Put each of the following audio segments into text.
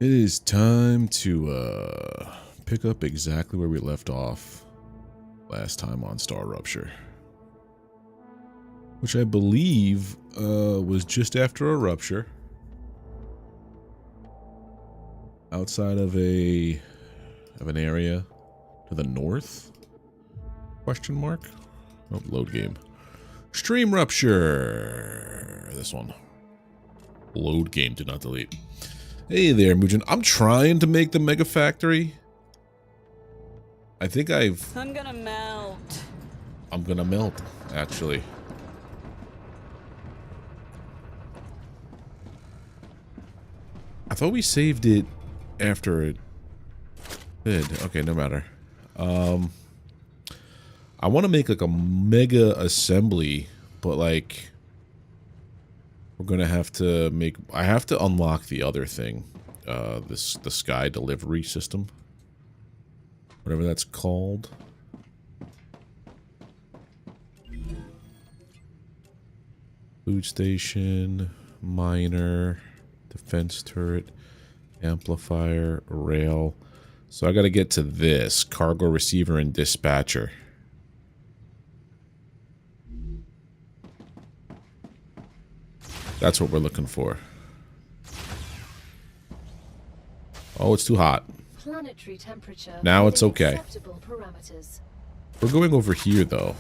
It is time to pick up exactly where we left off last time on StarRupture, which I believe was just after a rupture outside of an area to the north. Question mark? Oh, load game. Stream rupture. This one. Load game, did not delete. Hey there, Mujin. I'm trying to make the mega factory. I think I'm gonna melt. I'm gonna melt, actually. I thought we saved it after it did. Okay, no matter. I want to make like a mega assembly, but like we're gonna have to make. I have to unlock the other thing, the sky delivery system, whatever that's called. Food station, miner, defense turret, amplifier, rail. So I got to get to this cargo receiver and dispatcher. That's what we're looking for. Oh, it's too hot. Planetary temperature. Now it's okay. Acceptable parameters. We're going over here, though.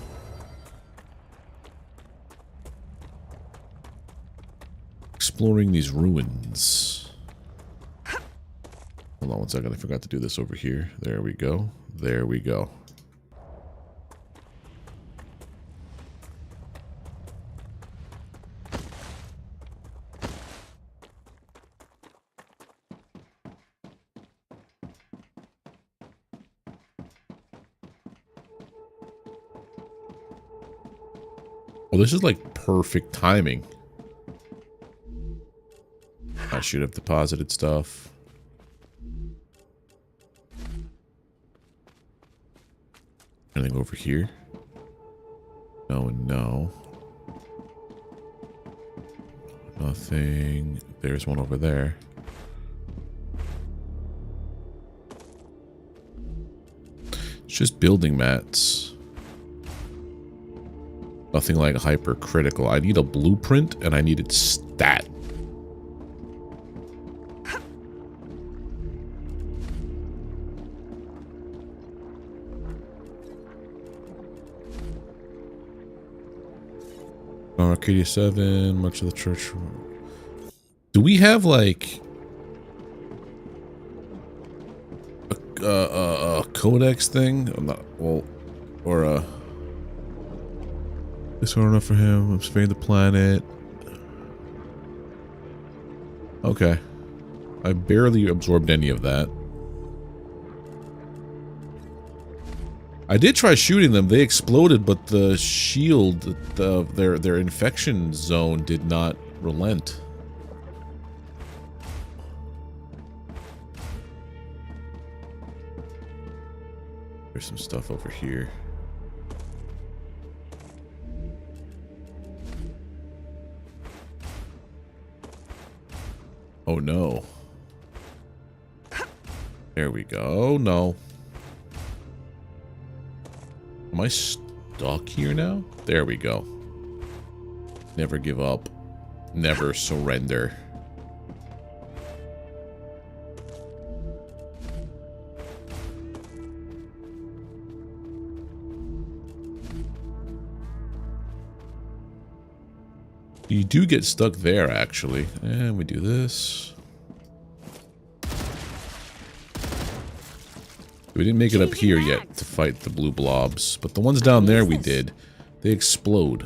Exploring these ruins. Hold on one second. I forgot to do this over here. There we go. There we go. Well, this is like perfect timing. I should have deposited stuff. Anything over here? No and no. Nothing. There's one over there. It's just building mats. Nothing like hypercritical. I need a blueprint and I need it stat. Arcadia 7, much of the church. Do we have like a codex thing? I'm not, well, or a. This one enough for him. I'm surveying the planet. Okay. I barely absorbed any of that. I did try shooting them. They exploded, but the shield, their infection zone did not relent. There's some stuff over here. Oh no. There we go. Oh no. Am I stuck here now? There we go. Never give up. Never surrender. You do get stuck there, actually. And we do this. We didn't make it up here yet to fight the blue blobs, but the ones down there we did. They explode.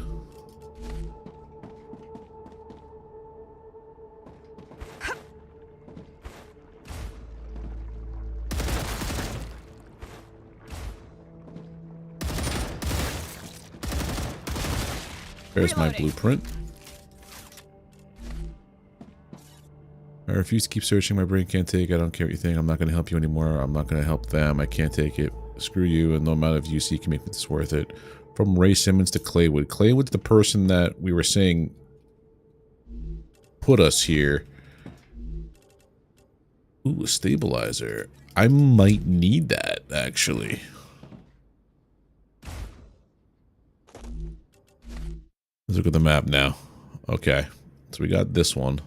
There's my blueprint. I refuse to keep searching. My brain can't take it. I don't care what you think. I'm not going to help you anymore. I'm not going to help them. I can't take it. Screw you, and no amount of UC can make this worth it. From Ray Simmons to Claywood. Claywood's the person that we were saying put us here. Ooh, a stabilizer. I might need that, actually. Let's look at the map now. Okay, so we got this one.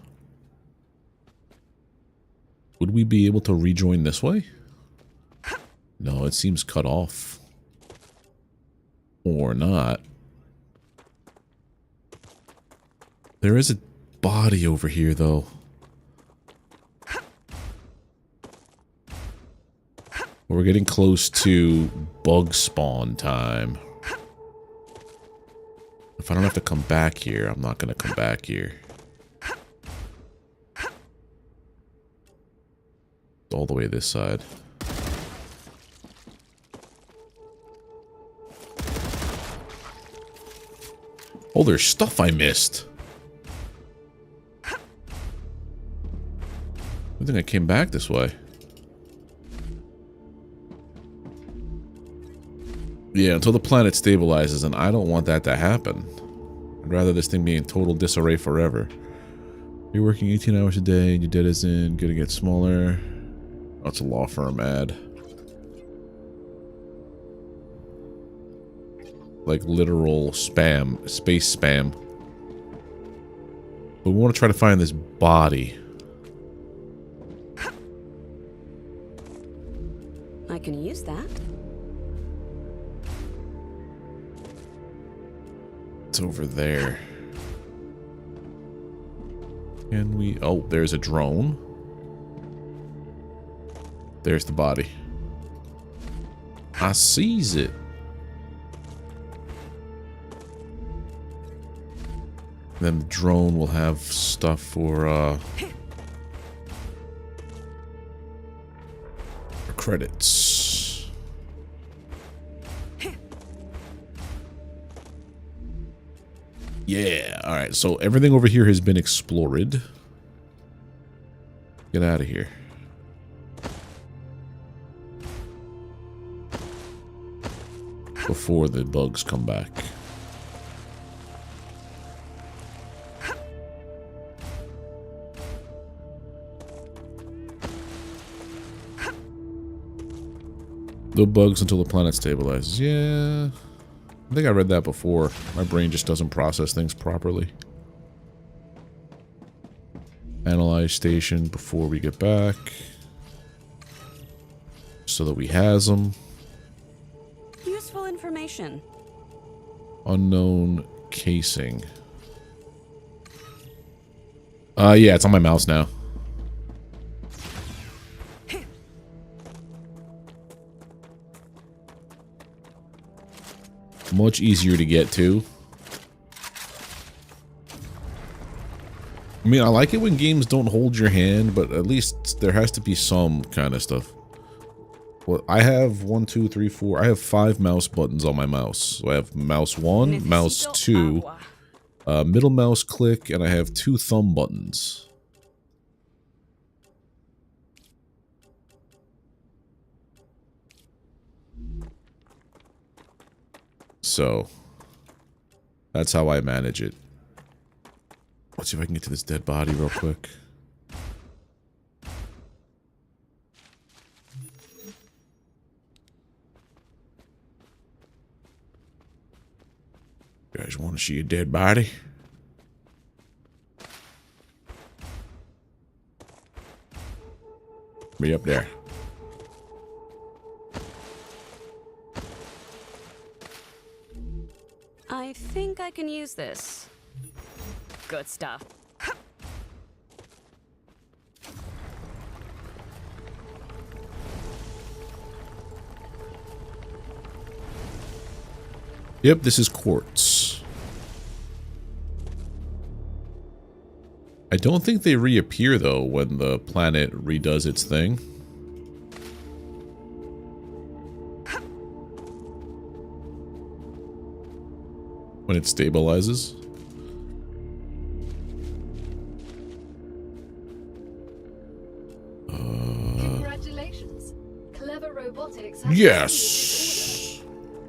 Would we be able to rejoin this way? No, it seems cut off. Or not. There is a body over here, though. We're getting close to bug spawn time. If I don't have to come back here, I'm not going to come back here. All the way this side. Oh, there's stuff I missed. I think I came back this way. Yeah, until the planet stabilizes, and I don't want that to happen. I'd rather this thing be in total disarray forever. You're working 18 hours a day, and your debt isn't gonna get smaller. Oh, it's a law firm ad. Like literal spam, space spam. But we want to try to find this body. I can use that. It's over there. Can we... Oh, there's a drone. There's the body. I sees it. Then the drone will have stuff for credits. Yeah, alright, so everything over here has been explored. Get out of here. Before the bugs come back. No bugs until the planet stabilizes. Yeah. I think I read that before. My brain just doesn't process things properly. Analyze station before we get back. So that we has them. Useful information. Unknown casing. Yeah, it's on my mouse now. Much easier to get to. I mean, I like it when games don't hold your hand, but at least there has to be some kind of stuff. Well, I have 1, 2, 3, 4. I have 5 mouse buttons on my mouse. So I have mouse 1, mouse 2, middle mouse click, and I have 2 thumb buttons. So, that's how I manage it. Let's see if I can get to this dead body real quick. You guys want to see a dead body? Be up there. I think I can use this. Good stuff. Yep, this is quartz. I don't think they reappear, though, when the planet redoes its thing. When it stabilizes. Congratulations. Clever robotics has Yes!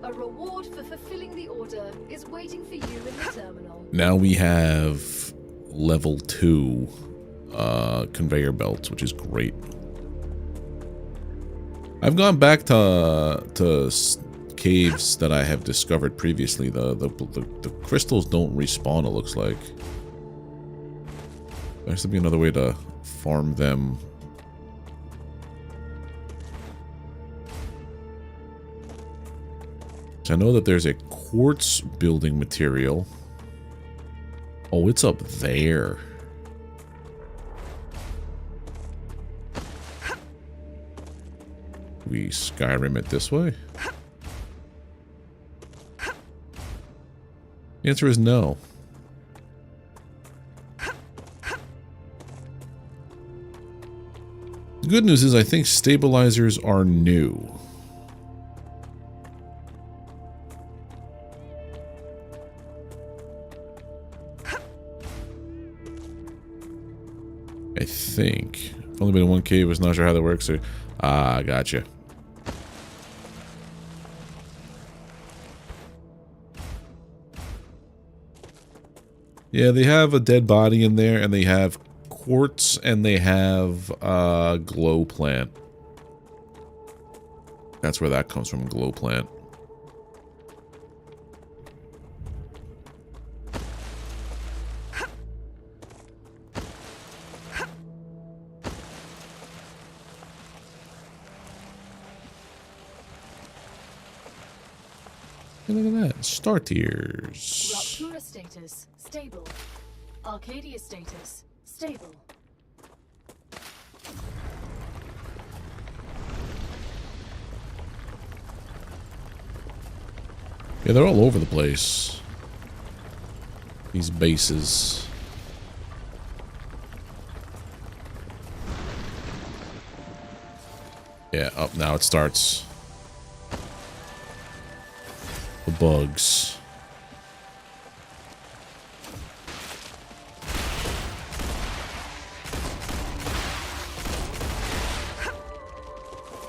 a reward for fulfilling the order is waiting for you in the terminal. Now we have level 2 conveyor belts, which is great. I've gone back to caves that I have discovered previously. The crystals don't respawn, it looks like. There has to be another way to farm them. So I know that there's a quartz building material. Oh, it's up there. We Skyrim it this way? The answer is no. The good news is I think stabilizers are new. I think. Only been in one cave, was not sure how that works. So, gotcha. Yeah, they have a dead body in there, and they have quartz, and they have glow plant. That's where that comes from, glow plant. And look at that, star tiers. Raptura status stable. Arcadia status stable. Yeah, they're all over the place. These bases. Yeah, up now it starts. The bugs.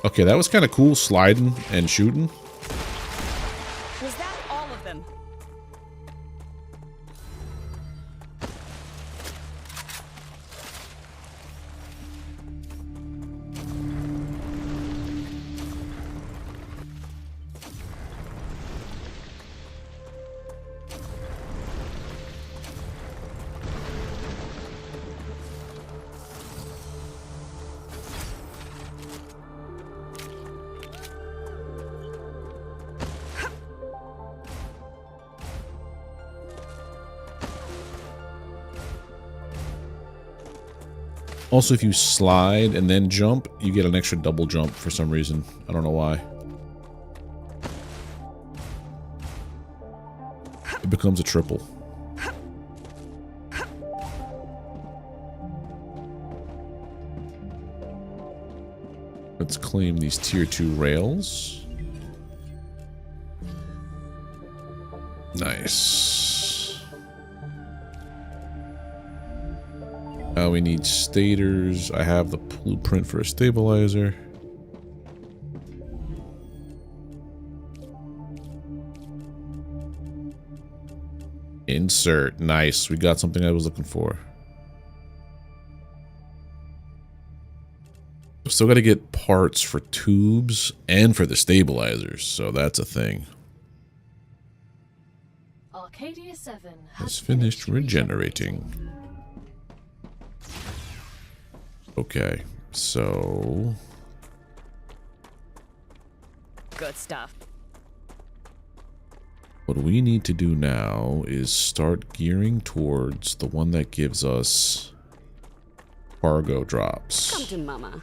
Okay, that was kind of cool, sliding and shooting. Was that all of them? Also, if you slide and then jump, you get an extra double jump for some reason. I don't know why. It becomes a triple. Let's claim these tier 2 rails. Nice. Now we need stators. I have the blueprint for a stabilizer. Insert. Nice. We got something I was looking for. Still got to get parts for tubes and for the stabilizers, so that's a thing. Arcadia 7 has finished regenerating. Okay, so Good stuff. what we need to do now is start gearing towards the one that gives us cargo drops. Come to mama.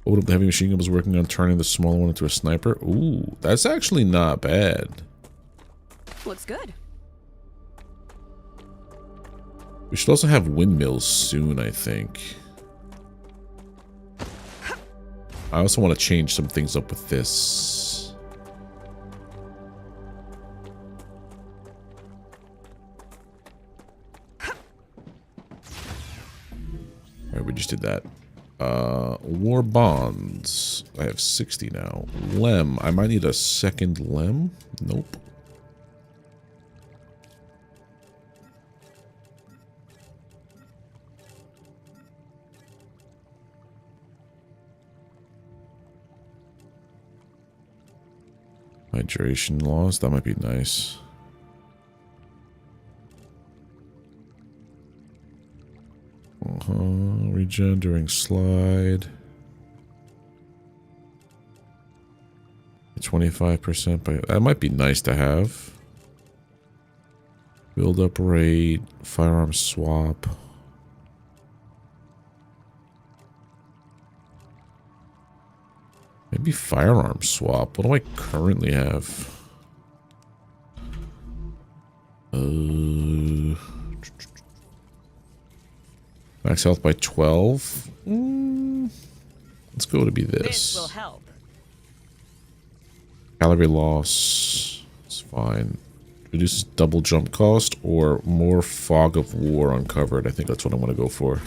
What if the heavy machine gun was working on turning the smaller one into a sniper? Ooh, that's actually not bad. Looks good. We should also have windmills soon, I think. I also want to change some things up with this. Alright, we just did that. War bonds. I have 60 now. Lem. I might need a second lem. Nope. Hydration laws, that might be nice. Regen during slide. 25%, but that might be nice to have. Build up rate, firearm swap. Maybe firearm swap. What do I currently have? Max health by 12. Let's go to be this. This will help. Calorie loss. It's fine. Reduces double jump cost or more fog of war uncovered. I think that's what I want to go for.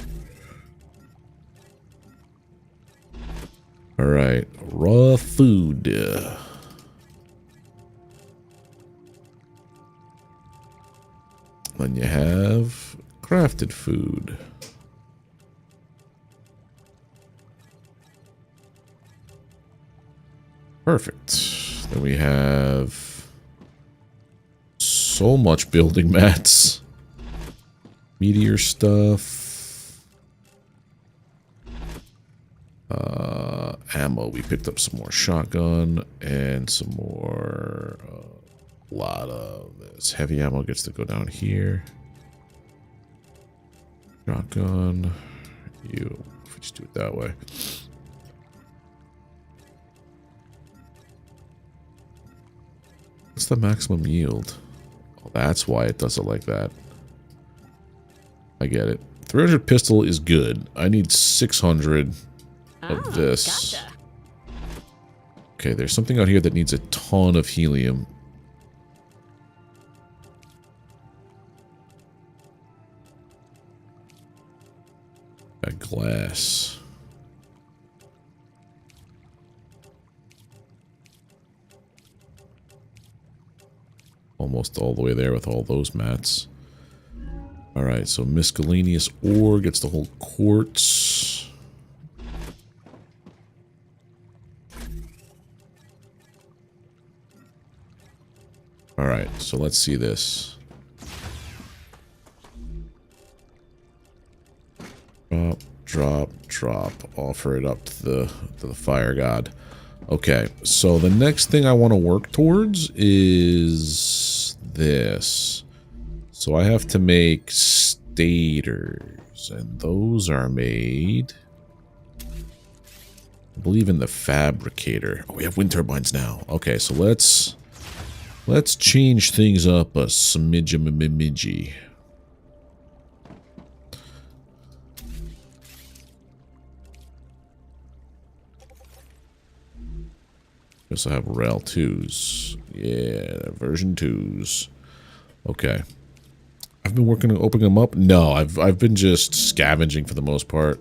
Alright. Raw food. Then you have crafted food. Perfect. Then we have so much building mats. Meteor stuff. Ammo. We picked up some more shotgun and some more. A lot of this heavy ammo gets to go down here. Shotgun. You. If we just do it that way. What's the maximum yield? Oh, that's why it does it like that. I get it. 300 pistol is good. I need 600 of this. Gotcha. Okay, there's something out here that needs a ton of helium. Got glass. Almost all the way there with all those mats. Alright, so miscellaneous ore gets the whole quartz. Alright, so let's see this. Drop, drop, drop. Offer it up to the fire god. Okay, so the next thing I want to work towards is this. So I have to make stators, and those are made, I believe, in the fabricator. Oh, we have wind turbines now. Okay, so let's change things up a smidgy. We also have Rail 2s. Yeah, version 2s. Okay. I've been working on opening them up. No, I've been just scavenging for the most part.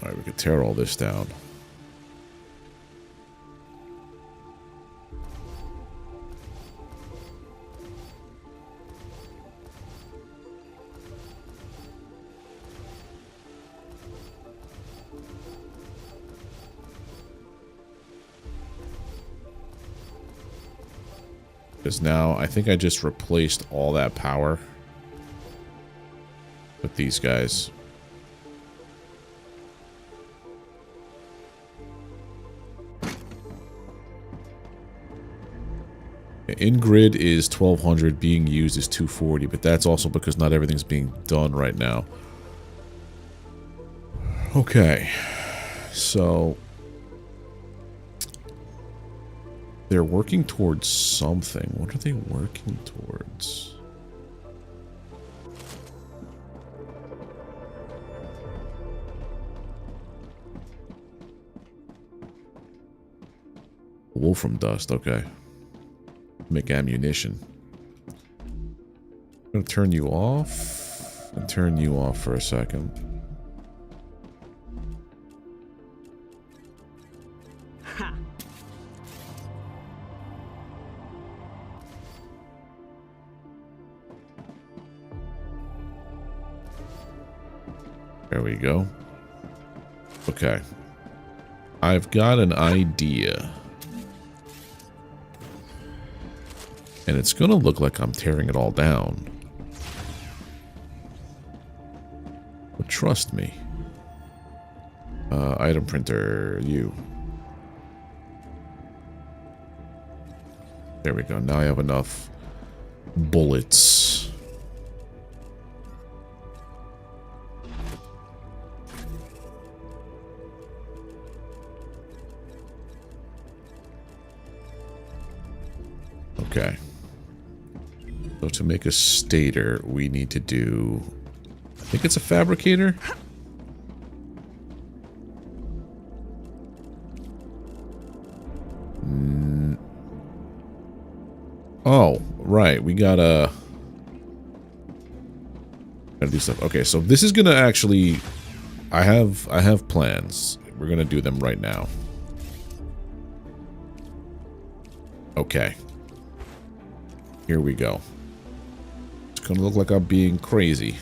Alright, we could tear all this down. Because now I think I just replaced all that power with these guys. In grid is 1200, being used is 240, but that's also because not everything's being done right now. Okay, so they're working towards something. What are they working towards? Wolfram dust, okay. Make ammunition. I'm gonna turn you off and turn you off for a second. There we go. Okay. I've got an idea. And it's going to look like I'm tearing it all down. But trust me. Item printer, you. There we go. Now I have enough bullets. Okay. So to make a stator, we need to do... I think it's a fabricator? Oh, right. We gotta do stuff. Okay, so this is gonna actually... I have plans. We're gonna do them right now. Okay. Here we go. It's gonna look like I'm being crazy.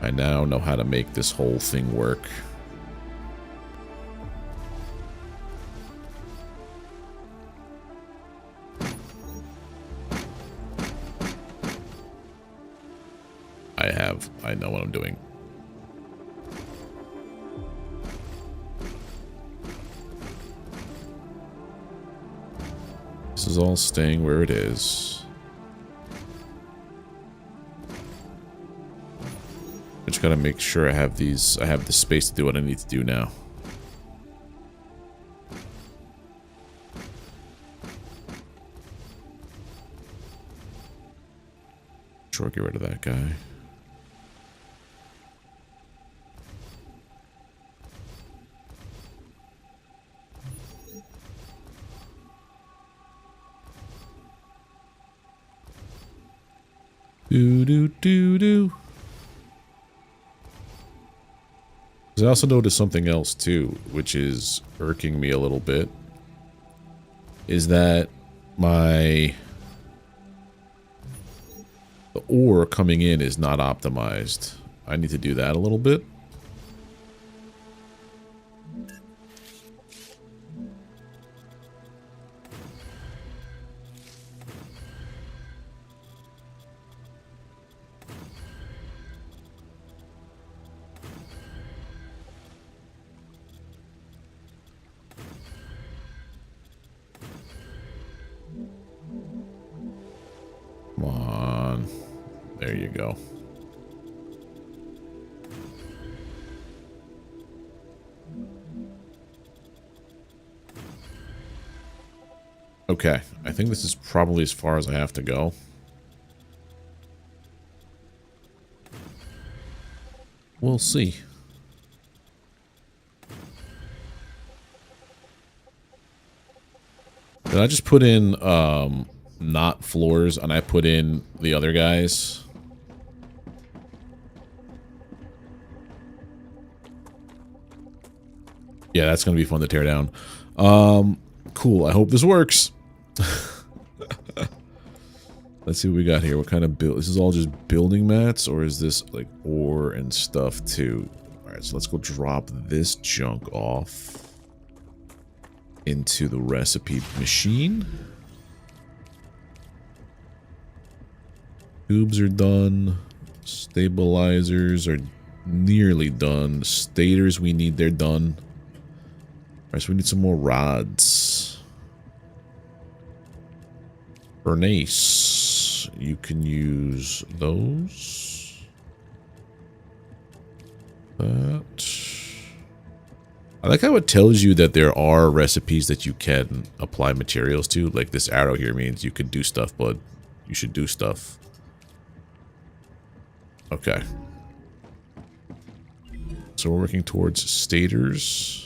I now know how to make this whole thing work. I know what I'm doing. This is all staying where it is. I just gotta make sure I have the space to do what I need to do now. Sure, get rid of that guy. Do. I also noticed something else too, which is irking me a little bit, is that the ore coming in is not optimized. I need to do that a little bit. Come on. There you go. Okay, I think this is probably as far as I have to go. We'll see. Did I just put in, not floors, and I put in the other guys? Yeah, that's gonna be fun to tear down. Cool. I hope this works. Let's see what we got here. What kind of build? This is all just building mats, or is this like ore and stuff too? All right, so let's go drop this junk off into the recipe machine. Tubes are done. Stabilizers are nearly done. Stators we need, they're done. Alright, so we need some more rods. Furnace. You can use those. That. I like how it tells you that there are recipes that you can apply materials to. Like this arrow here means you could do stuff, but you should do stuff. Okay. So we're working towards stators.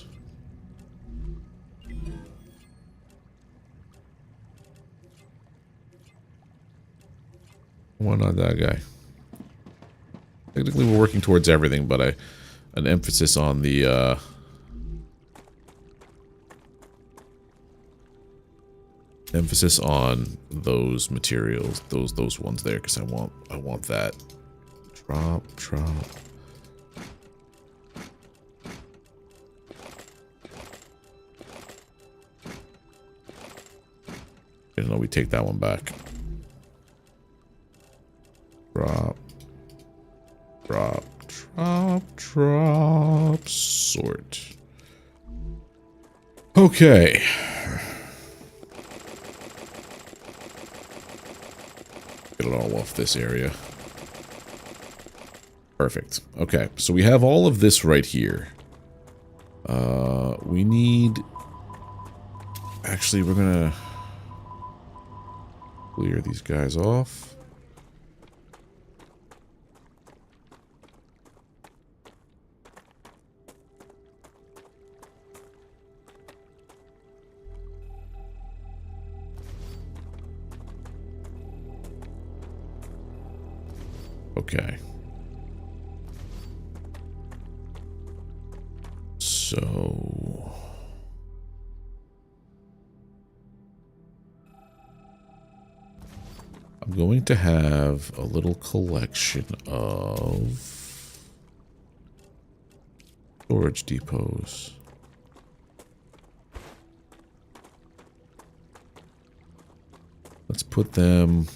Why not that guy? Technically we're working towards everything, but an emphasis on the Emphasis on those materials, those ones there, because I want that. Drop. No, we take that one back. Drop. Sort. Okay. Get it all off this area. Perfect. Okay, so we have all of this right here. We need... Actually, we're gonna... clear these guys off. Okay. So... I'm going to have a little collection of storage depots. Let's put them...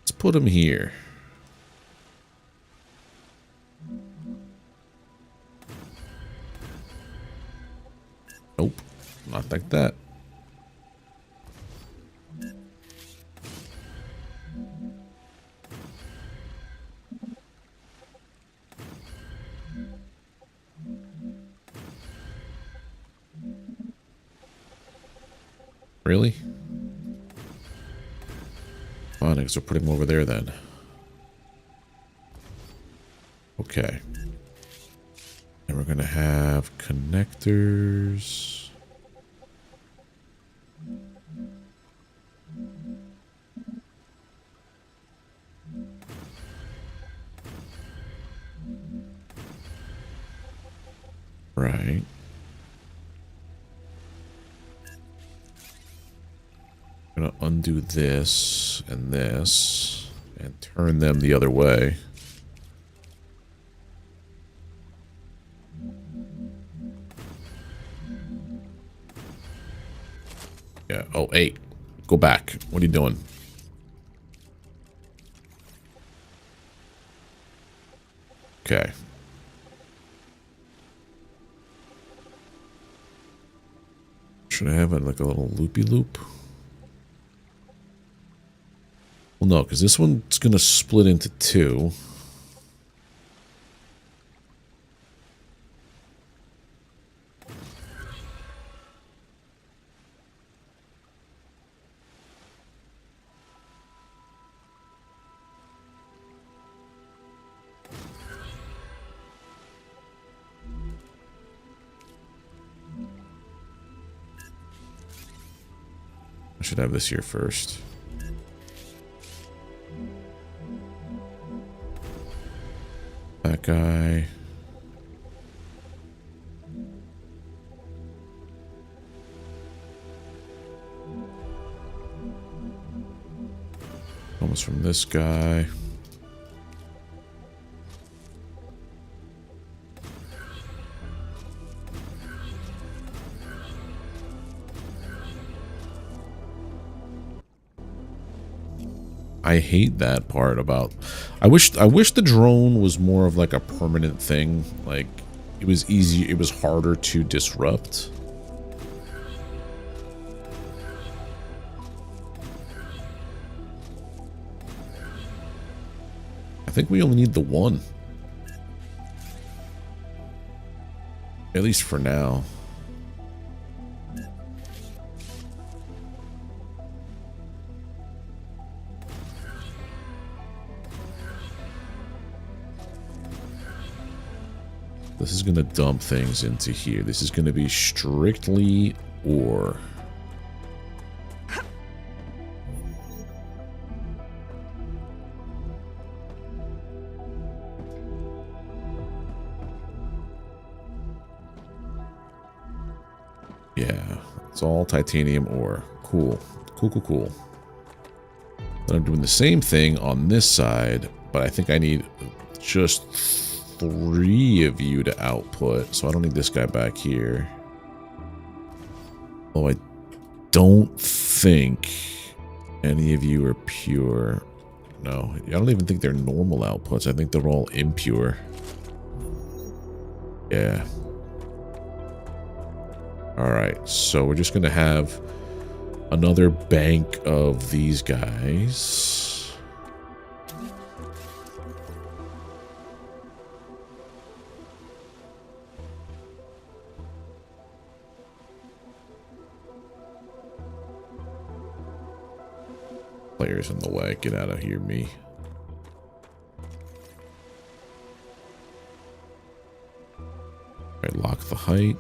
Let's put them here. Nope, not like that. Really? Fine, I guess we're putting them over there then. Okay. And we're gonna have connectors. Right. I'm gonna undo this and turn them the other way. Yeah. Oh, hey, go back. What are you doing? Okay. Should I have it like a little loopy loop? Well, no, because this one's going to split into two. I should have this here first. That guy. Almost from this guy. I hate that part about... I wish the drone was more of like a permanent thing. Like, it was easy, it was harder to disrupt. I think we only need the one. At least for now. This is going to dump things into here. This is going to be strictly ore. It's all titanium ore. Cool. Cool, cool, cool. Then I'm doing the same thing on this side, but I think I need just 3 of you to output, so I don't need this guy back here. Oh, I don't think any of you are pure. No, I don't even think they're normal outputs. I think they're all impure. Yeah. Alright, so we're just going to have another bank of these guys. Players in the way. Get out of here, me. Alright, lock the height.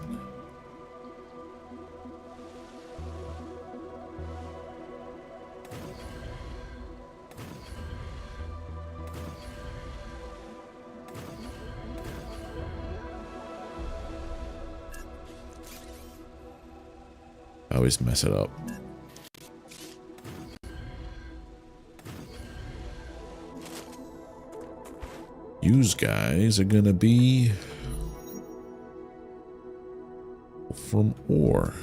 I always mess it up. Use guys are gonna be from ore.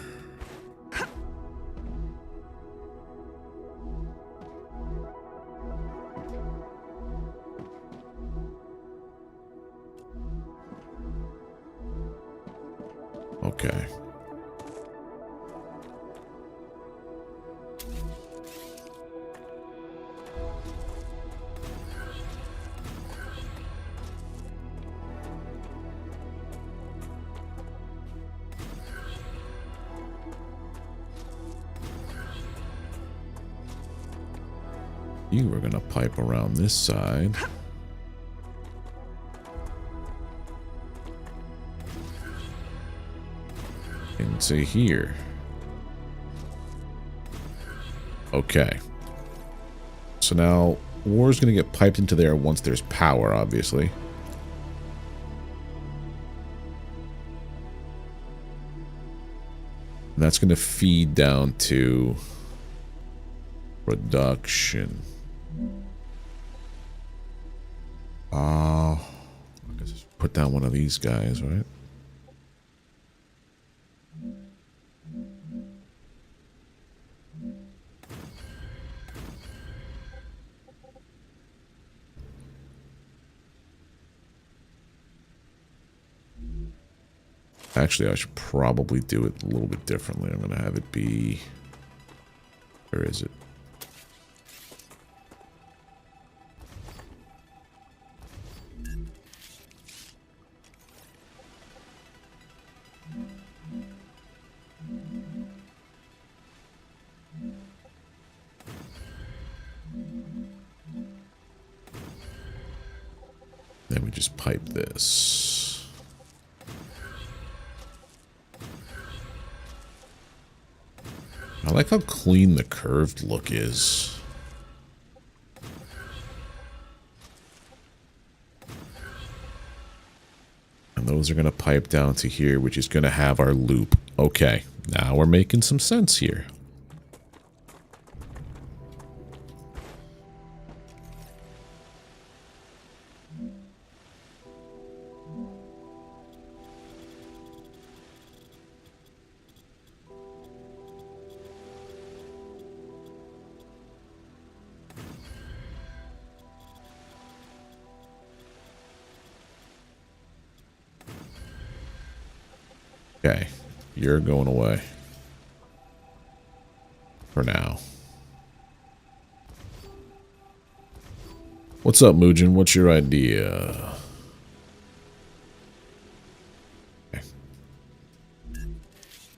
Okay. You are gonna pipe around this side. Into here. Okay. So now ware's gonna get piped into there once there's power, obviously. And that's gonna feed down to production. I guess just put down one of these guys, right? Actually, I should probably do it a little bit differently. I'm going to have it be... Where is it? Then we just pipe this. I like how clean the curved look is. And those are going to pipe down to here, which is going to have our loop. Okay, now we're making some sense here. Okay, you're going away. For now. What's up, Muujin? What's your idea? Okay.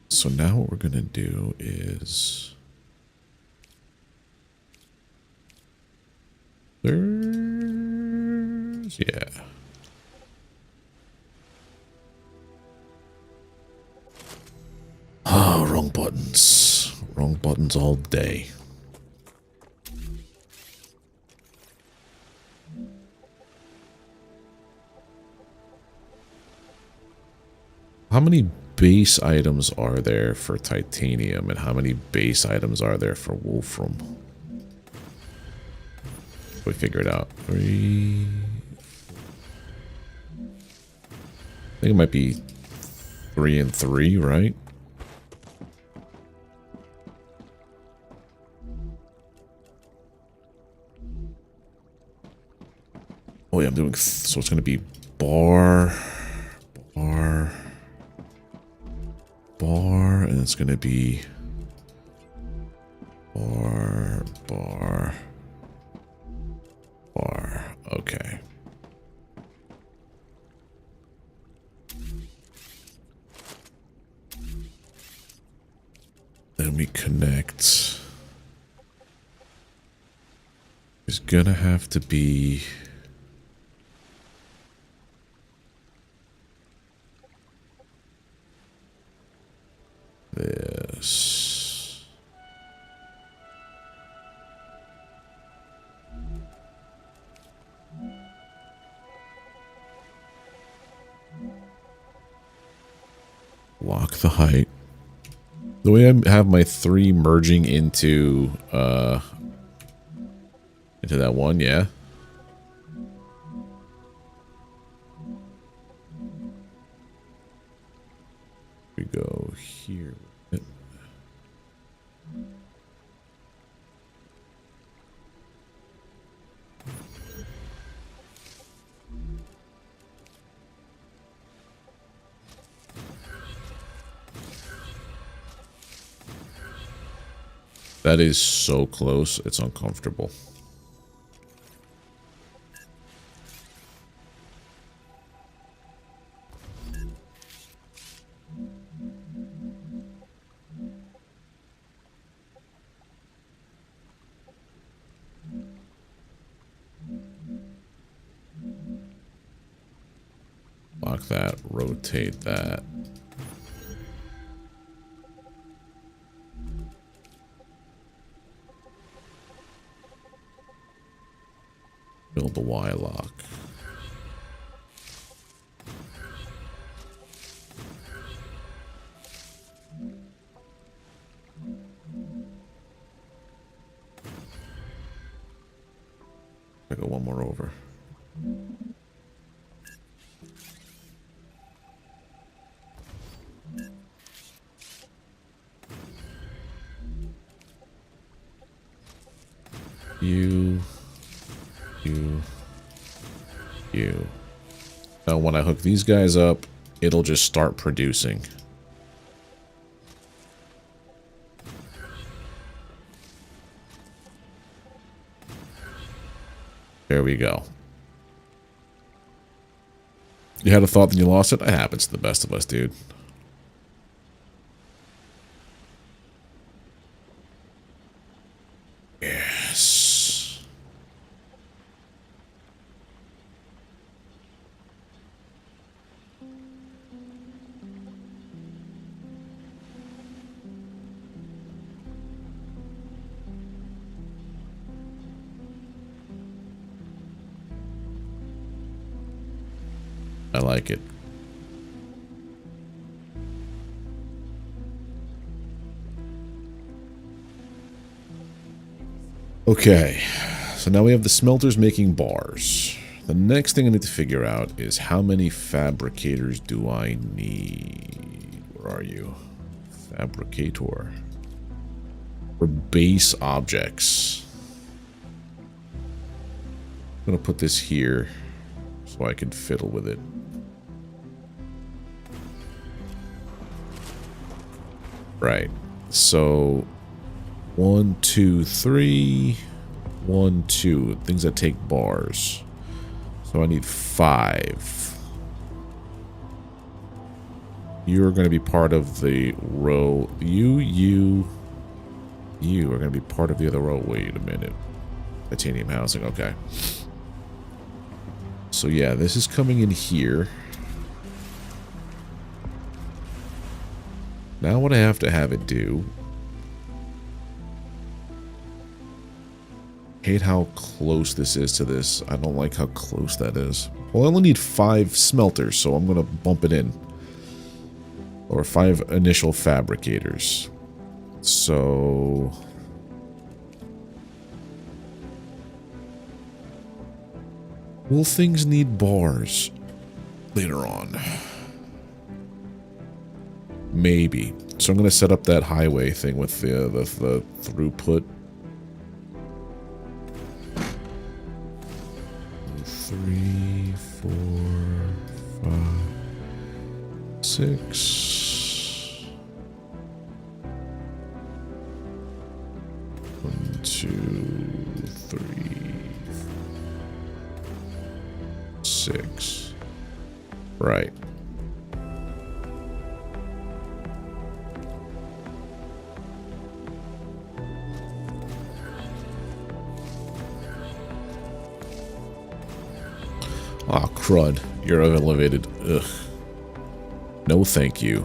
So now what we're gonna do is... Yeah. Oh, wrong buttons. Wrong buttons all day. How many base items are there for titanium, and how many base items are there for wolfram? We figure it out. 3. I think it might be 3 and 3, right? Oh yeah, I'm doing, so it's going to be bar, and it's going to be bar. Okay. Then we connect. It's gonna have to be this. Lock the height. The way I have my 3 merging into that one, yeah. We go here. That is so close, it's uncomfortable. Lock that, rotate that. Build the Y lock. I got one more over. You. Now when I hook these guys up, it'll just start producing. There we go. You had a thought, then you lost it? It happens to the best of us, dude. Yes. I like it. Okay, so now we have the smelters making bars. The next thing I need to figure out is how many fabricators do I need? Where are you? Fabricator. For base objects. I'm gonna put this here so I can fiddle with it. Right, so 1, 2, 3, 1, 2, things that take bars. So I need 5. You're going to be part of the row. You are going to be part of the other row. Wait a minute. Titanium housing, okay. So yeah, this is coming in here. Now what I have to have it do. Hate how close this is to this. I don't like how close that is. Well, I only need 5 smelters, so I'm going to bump it in. Or 5 initial fabricators. So... will things need bars later on? Maybe. So I'm going to set up that highway thing with the throughput. 3, 4, 5, 6. 1, 2, 3, 6. Right. Ah, crud. You're elevated. Ugh. No thank you.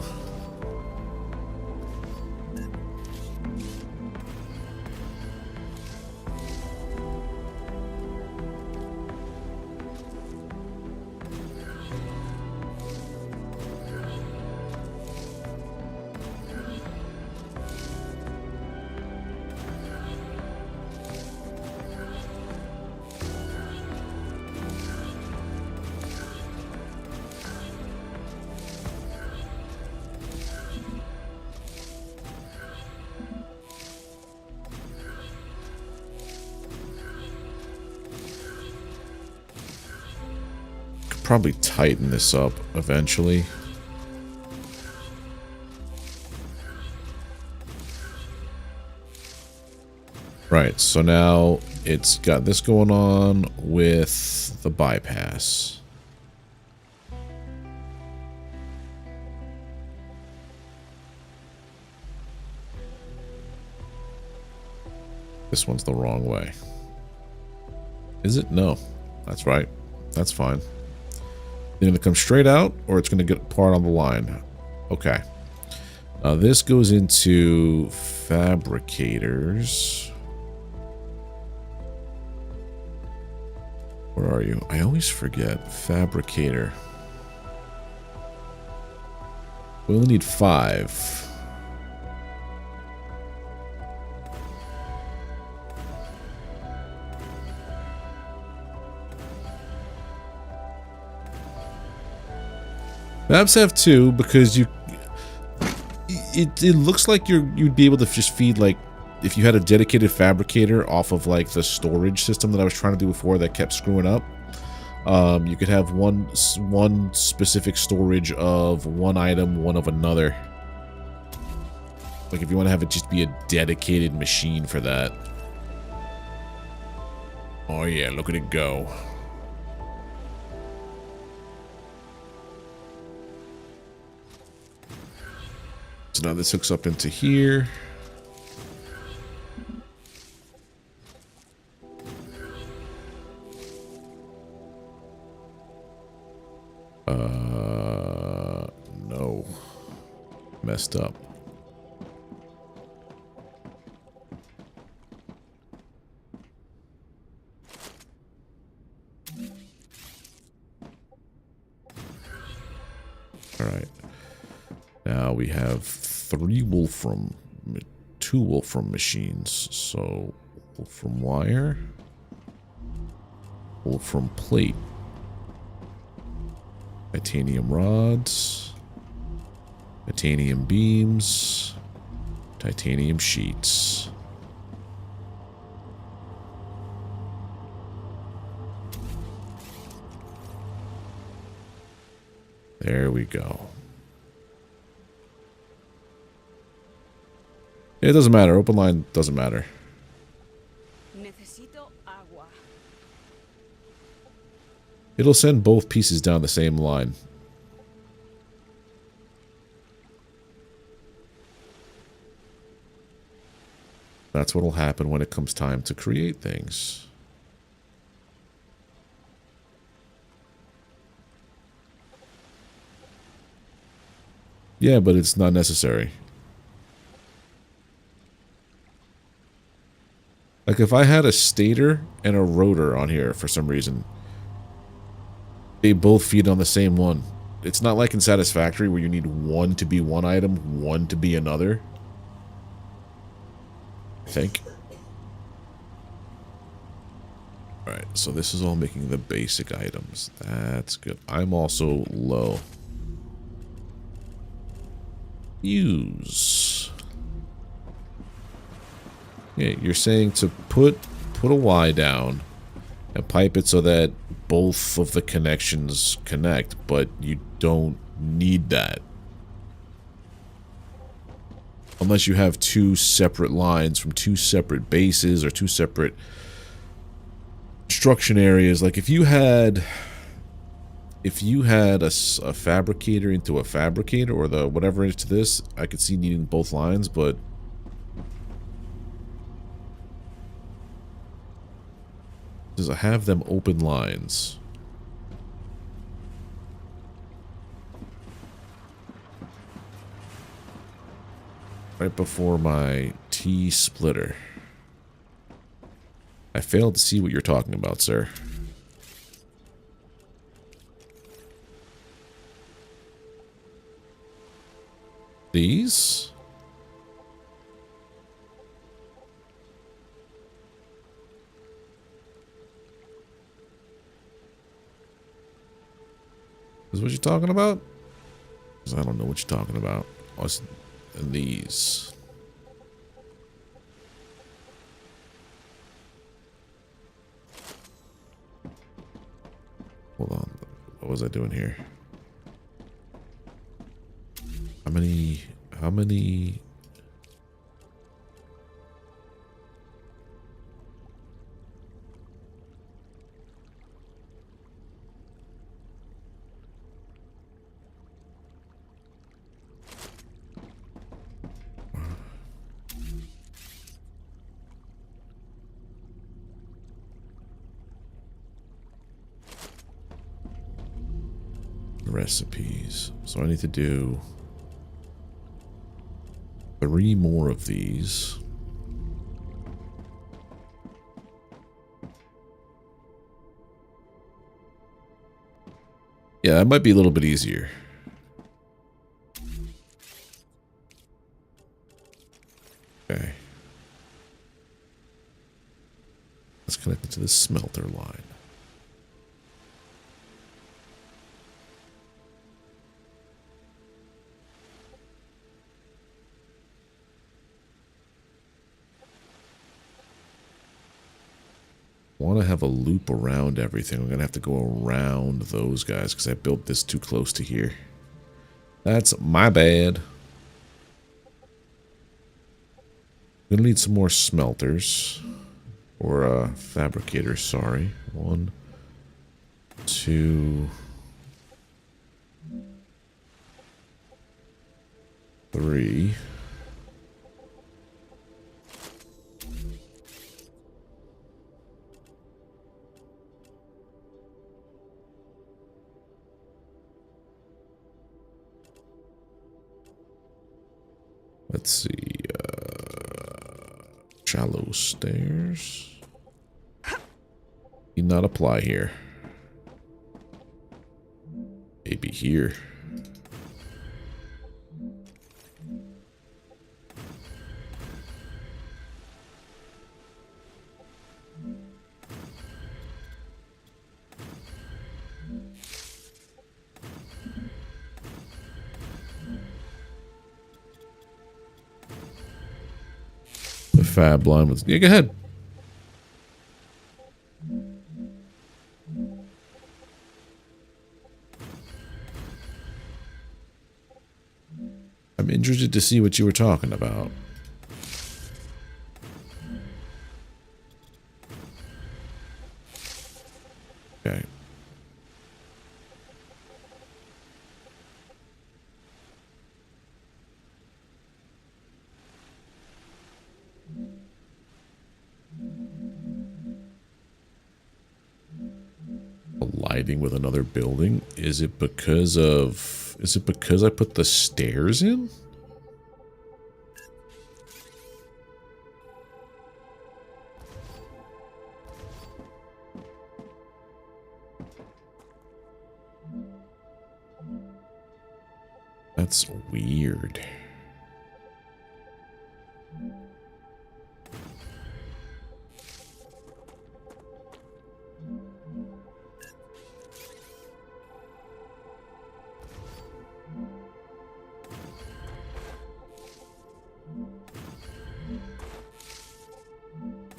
Probably tighten this up eventually. Right, so now it's got this going on with the bypass. This one's the wrong way. Is it? No. That's right. That's fine. It's going to come straight out, or it's going to get part on the line. Okay. This goes into fabricators. Where are you? I always forget. Fabricator. We only need 5. Maps have 2 because you. It looks like you'd be able to just feed, like, if you had a dedicated fabricator off of like the storage system that I was trying to do before that kept screwing up. You could have one specific storage of one item, one of another. Like if you want to have it just be a dedicated machine for that. Oh yeah, look at it go. So now this hooks up into here. No. Messed up. All right. Now we have 3 Wolfram, 2 Wolfram machines. So Wolfram wire, Wolfram plate, titanium rods, titanium beams, titanium sheets. There we go. It doesn't matter. Open line doesn't matter. Necesito agua. It'll send both pieces down the same line. That's what'll happen when it comes time to create things. Yeah, but it's not necessary. Like if I had a stator and a rotor on here for some reason, they both feed on the same one. it's not like in Satisfactory where you need one to be one item, one to be another. I think. Alright, so this is all making the basic items. That's good. I'm also low. Use. Yeah, you're saying to put a Y down and pipe it so that both of the connections connect, but you don't need that. Unless you have two separate lines from two separate bases or two separate construction areas. Like if you had a fabricator into a fabricator or the whatever into this, I could see needing both lines, but does it have them open lines? Right before my T-splitter. I failed to see what you're talking about, sir. These? Is what you're talking about? Because I don't know what you're talking about. What's in these? Hold on. What was I doing here? How many? Recipes. So I need to do 3 more of these. Yeah, that might be a little bit easier. Okay. Let's connect it to the smelter line. I want to have a loop around everything. I'm going to have to go around those guys because I built this too close to here. That's my bad. I'm going to need some more smelters. Or fabricators, sorry. 1, 2, 3. Let's see, shallow stairs. Need not apply here. Maybe here. Fab line with, yeah, go ahead. I'm interested to see what you were talking about. Okay. Colliding with another building? Is it because I put the stairs in? That's weird.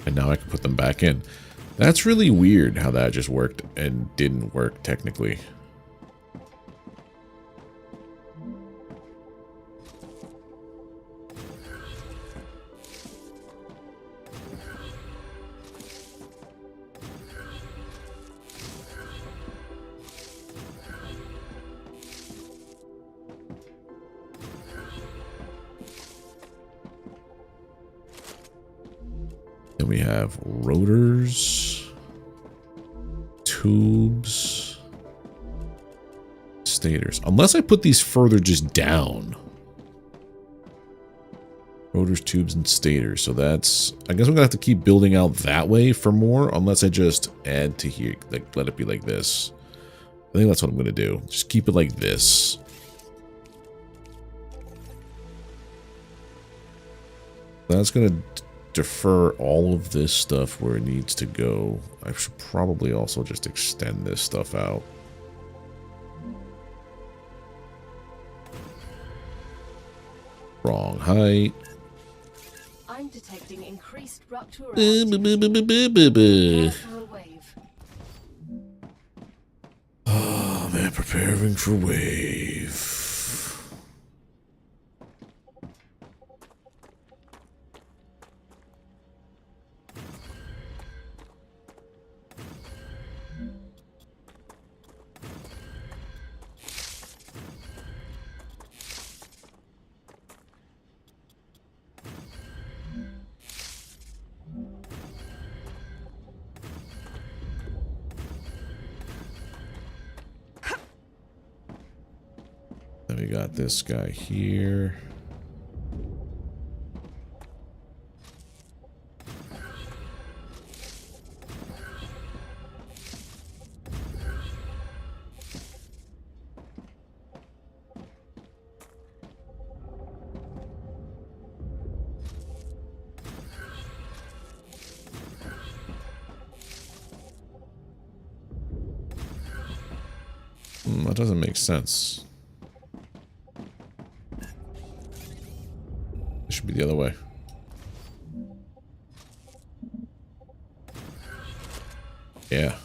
And now I can put them back in. That's really weird how that just worked and didn't work technically. Then we have rotors, tubes, stators. Unless I put these further just down. Rotors, tubes, and stators. So that's... I guess I'm going to have to keep building out that way for more. Unless I just add to here. Like, let it be like this. I think that's what I'm going to do. Just keep it like this. That's going to defer all of this stuff where it needs to go. I should probably also just extend this stuff out. Wrong height. I'm detecting increased rupture Oh, man, preparing for wave. Then we got this guy here. That doesn't make sense. It should be the other way. Yeah.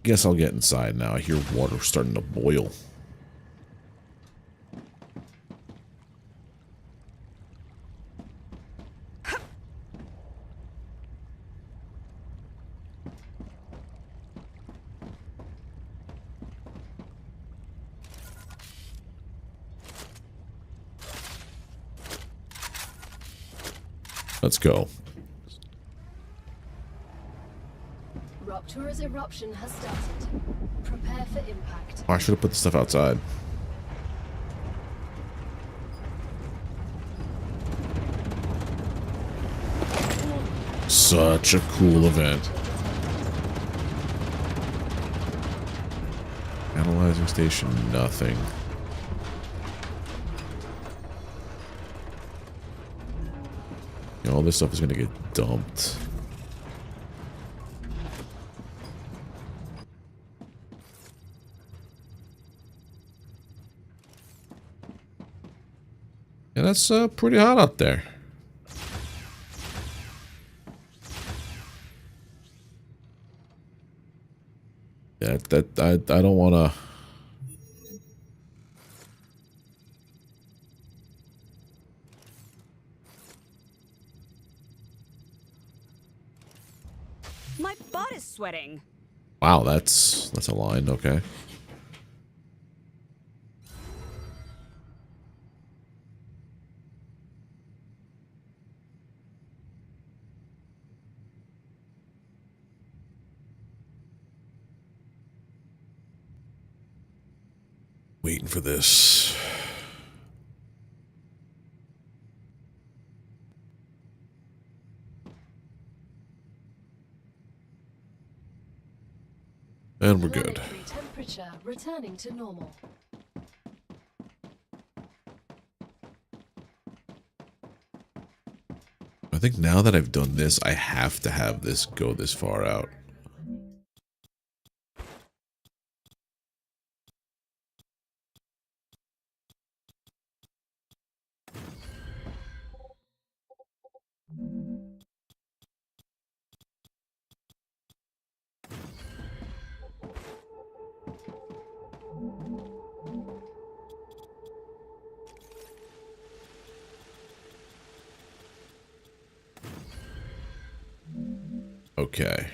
Guess I'll get inside now. I hear water starting to boil. Let's go. Rupture's eruption has started. Prepare for impact. Oh, I should have put the stuff outside. Such a cool event. Analyzing station, nothing. You know, all this stuff is going to get dumped. And that's pretty hot out there. Yeah, I don't want to. My butt is sweating. Wow, that's a line. Okay. Waiting for this. And we're good. Planetary temperature returning to normal. I think now that I've done this, I have to have this go this far out. Okay.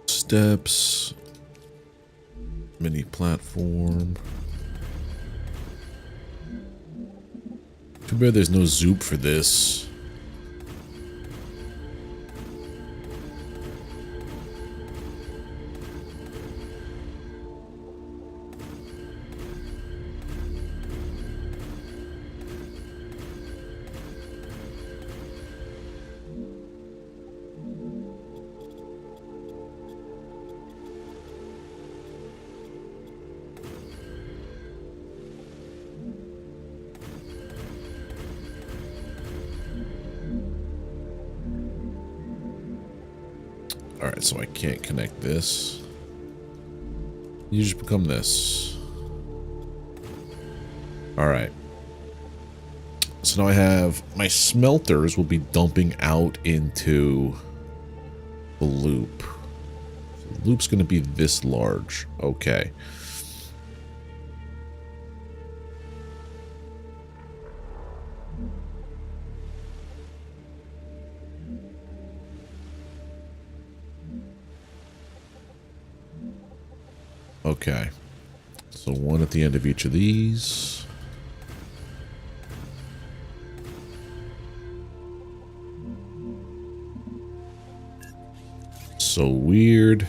Steps. Mini platform. Too bad there's no zoop for this. Alright, so I can't connect this. You just become this. Alright. So now I have my smelters will be dumping out into the loop. So the loop's going to be this large. Okay. Okay, so one at the end of each of these. So weird.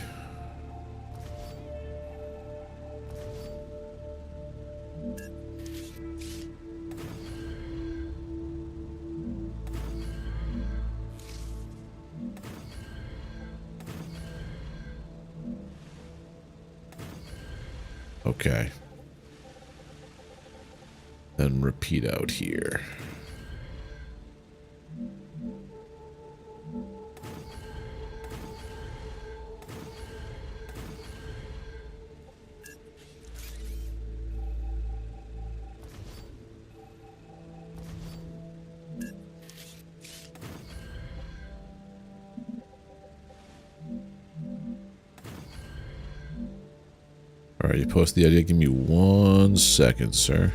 Okay. Then repeat out here. Alright, you post the idea. Give me 1 second, sir.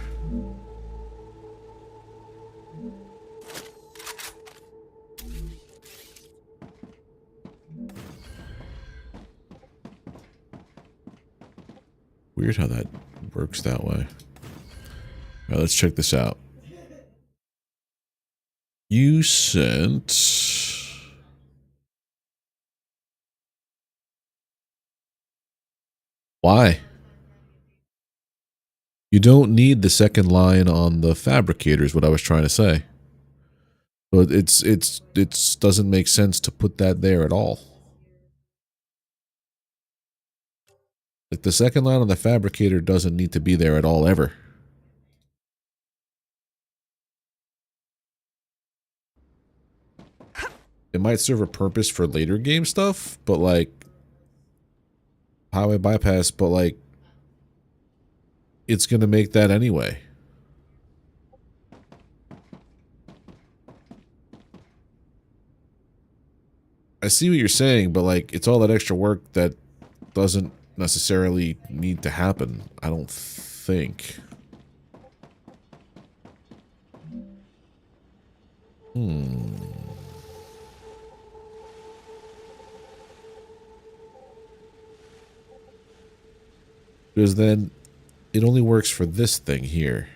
Weird how that works that way. Alright, let's check this out. You sent... Why? You don't need the second line on the fabricator is what I was trying to say. But it doesn't make sense to put that there at all. Like the second line on the fabricator doesn't need to be there at all ever. It might serve a purpose for later game stuff, but like highway bypass, but like it's gonna make that anyway. I see what you're saying, but like it's all that extra work that doesn't necessarily need to happen, I don't think. Because then it only works for this thing here.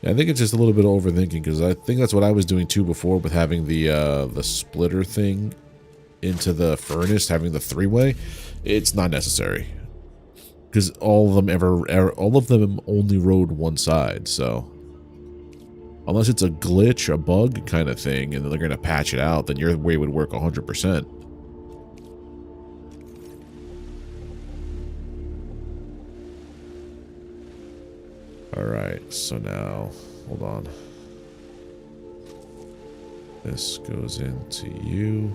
Yeah, I think it's just a little bit of overthinking because I think that's what I was doing too before with having the splitter thing into the furnace, having the three-way. It's not necessary. because all of them only rode one side, so unless it's a glitch, a bug kind of thing, and they're gonna patch it out, then your way would work 100%. All right, so now hold on. This goes into you.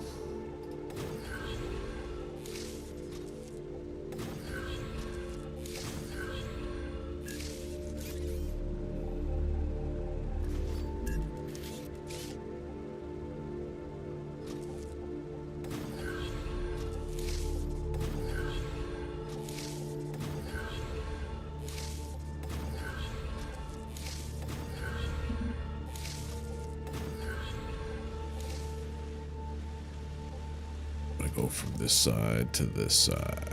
Go from this side to this side.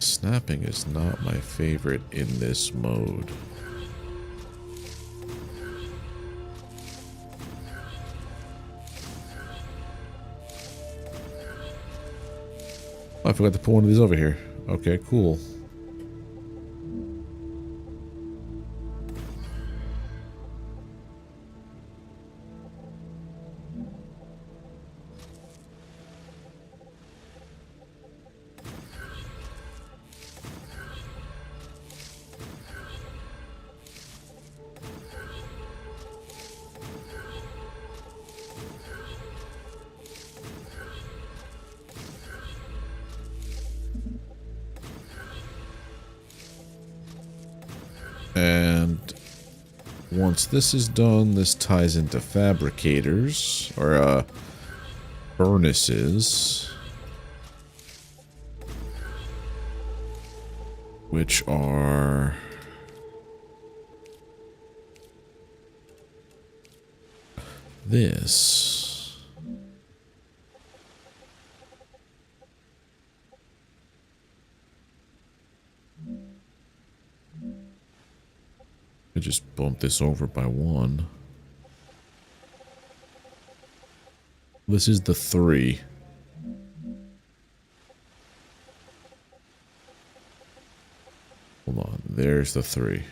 Snapping is not my favorite in this mode. Oh, I forgot to put one of these over here. Okay, cool. And once this is done, this ties into fabricators, or furnaces, which are this. I just bump this over by one. This is the 3. Hold on, there's the 3.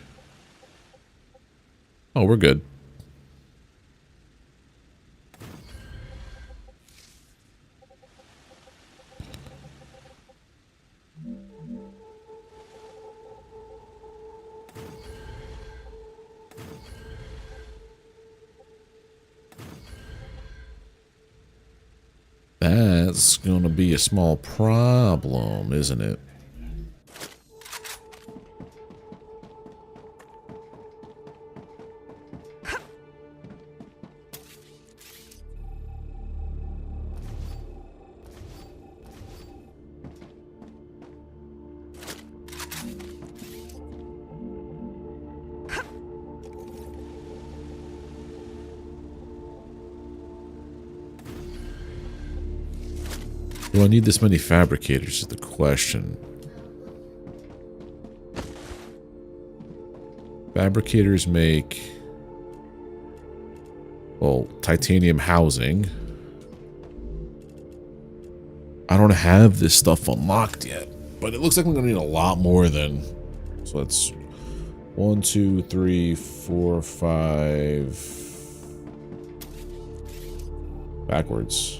Oh, we're good. That's gonna be a small problem, isn't it? Do I need this many fabricators is the question. Fabricators make, well, titanium housing. I don't have this stuff unlocked yet, but it looks like I'm gonna need a lot more than. So let's 1, 2, 3, 4, 5. Backwards.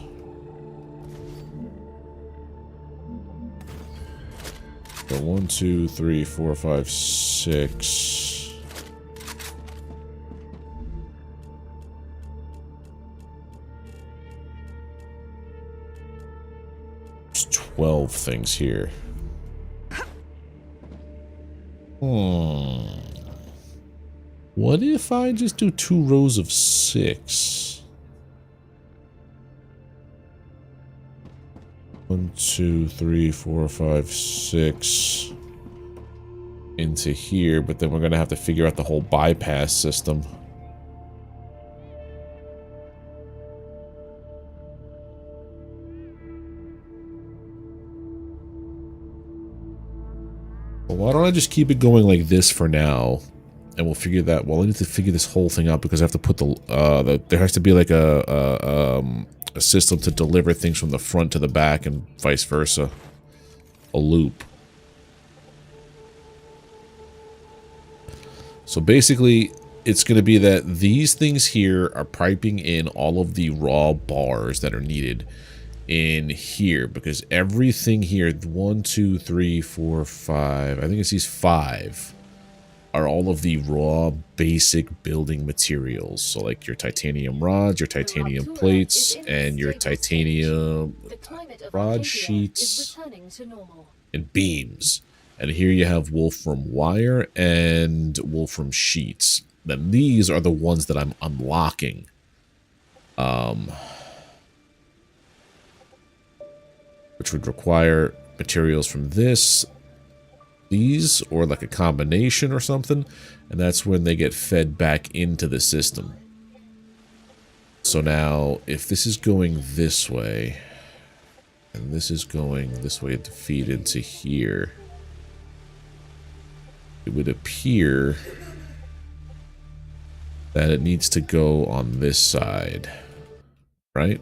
So 1, 2, 3, 4, 5, 6. There's 12 things here. What if I just do 2 rows of 6? 1, 2, 3, 4, 5, 6 into here, but then we're gonna have to figure out the whole bypass system. Why don't I just keep it going like this for now? And we'll figure that. Well, I need to figure this whole thing out because I have to put there has to be like a system to deliver things from the front to the back and vice versa. A loop. So basically, it's going to be that these things here are piping in all of the raw bars that are needed in here, because everything here, 1, 2, 3, 4, 5, I think it's these 5 are all of the raw basic building materials. So like your titanium rods, your titanium plates, and your titanium rod sheets and beams. And here you have wolfram wire and wolfram sheets. Then these are the ones that I'm unlocking. Which would require materials from these, or like a combination or something. And that's when they get fed back into the system. So now, if this is going this way, and this is going this way to feed into here, it would appear that it needs to go on this side, right?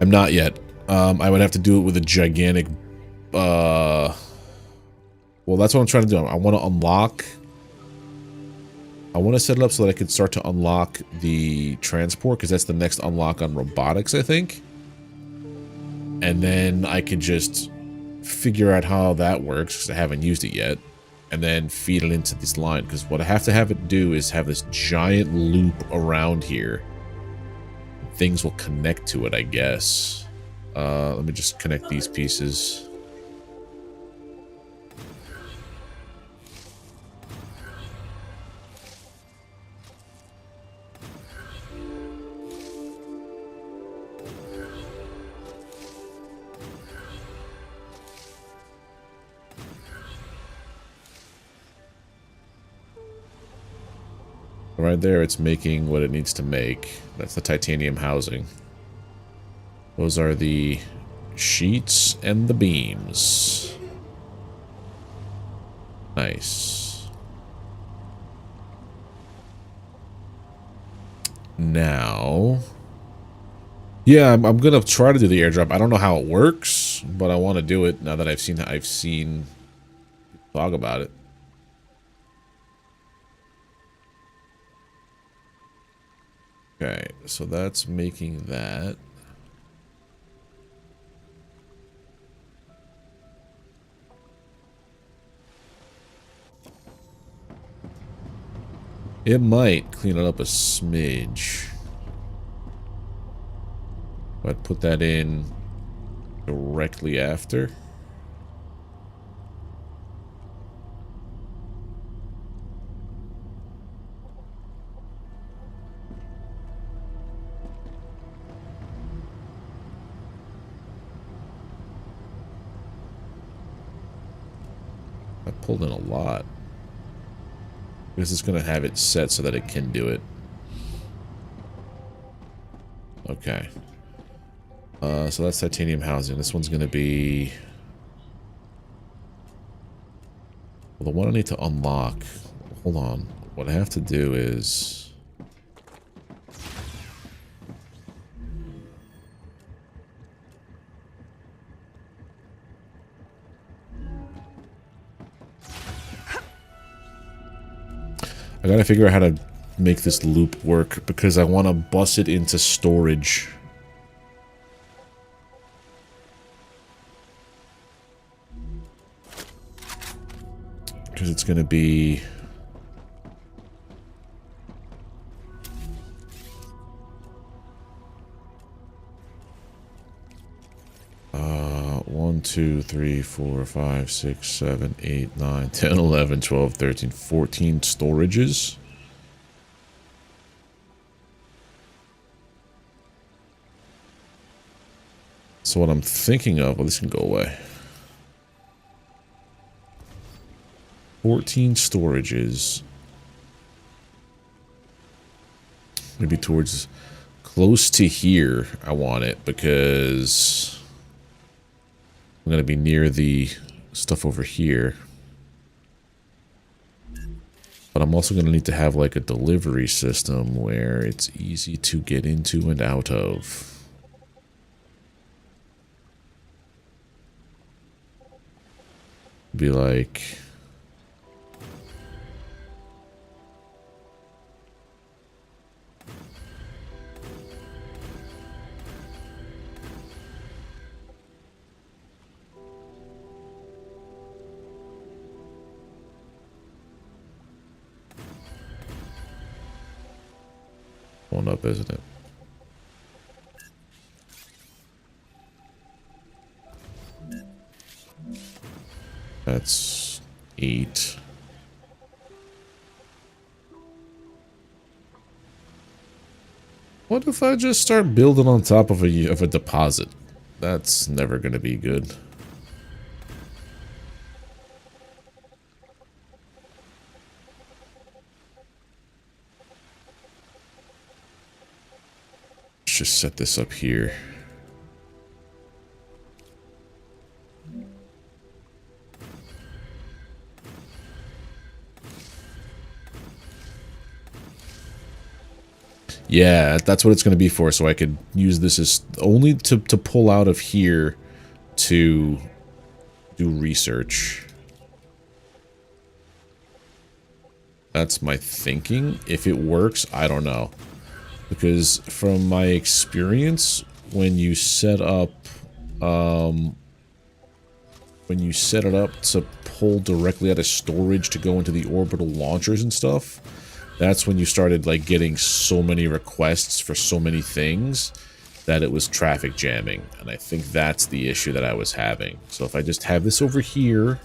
I'm not yet. I would have to do it with a gigantic, well, that's what I'm trying to do. I want to unlock. I want to set it up so that I could start to unlock the transport, because that's the next unlock on robotics, I think. And then I could just figure out how that works, because I haven't used it yet. And then feed it into this line, because what I have to have it do is have this giant loop around here. Things will connect to it, I guess. Let me just connect these pieces. Right there, it's making what it needs to make. That's the titanium housing. Those are the sheets and the beams. Nice. Now, yeah, I'm gonna try to do the airdrop. I don't know how it works, but I want to do it now that I've seen talk about it. Okay, so that's making that. It might clean it up a smidge. But put that in directly after. I pulled in a lot. Because it's going to have it set so that it can do it. Okay. So that's titanium housing. This one's going to be... Well, the one I need to unlock... Hold on. What I have to do is... I gotta figure out how to make this loop work, because I want to bus it into storage. Because it's gonna be... 1, 2, 3, 4, 5, 6, 7, 8, 9, 10, 11, 12, 13, 14 storages. So what I'm thinking of, well, this can go away. 14 storages. Maybe towards close to here. I want it because I'm going to be near the stuff over here. But I'm also going to need to have like a delivery system where it's easy to get into and out of. Be like... One up, isn't it? That's 8. What if I just start building on top of a deposit? That's never going to be good. Let's just set this up here. Yeah, that's what it's going to be for, so I could use this as only to pull out of here to do research. That's my thinking. If it works, I don't know. Because from my experience, when you set up to pull directly out of storage to go into the orbital launchers and stuff, that's when you started like getting so many requests for so many things that it was traffic jamming. And I think that's the issue that I was having. So if I just have this over here,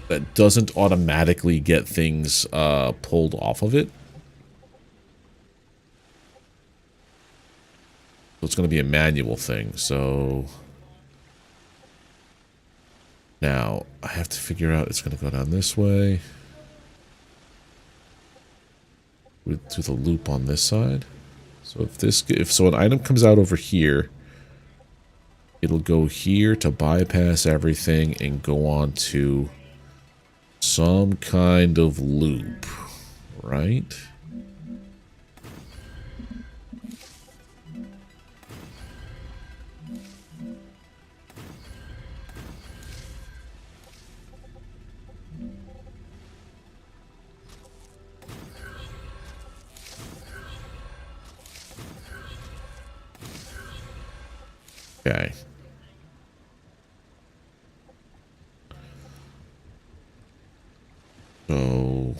that doesn't automatically get things pulled off of it. So it's going to be a manual thing. So now I have to figure out it's going to go down this way. Do the loop on this side. So if an item comes out over here, it'll go here to bypass everything and go on to some kind of loop, right? Okay. So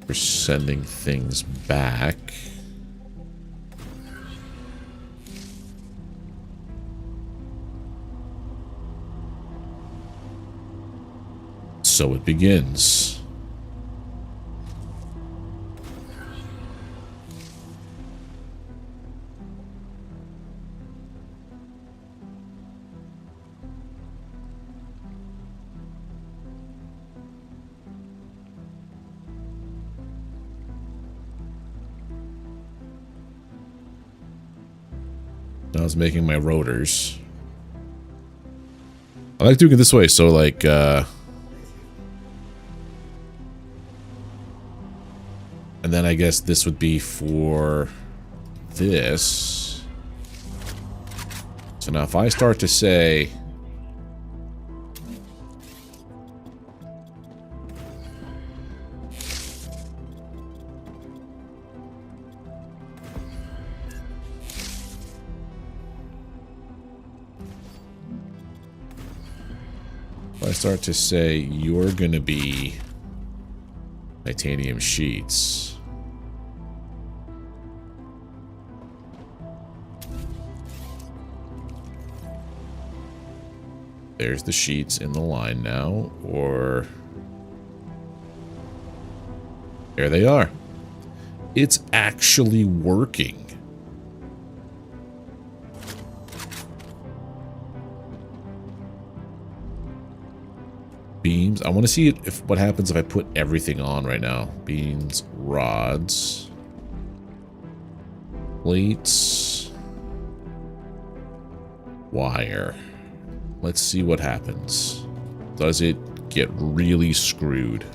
we're sending things back. So it begins. I was making my rotors. I like doing it this way, so like, and then I guess this would be for this. So now if I start to say, you're gonna be titanium sheets. There's the sheets in the line now, or there they are. It's actually working. Beams. I want to see what happens if I put everything on right now. Beams, rods, plates, wire. Let's see what happens. Does it get really screwed?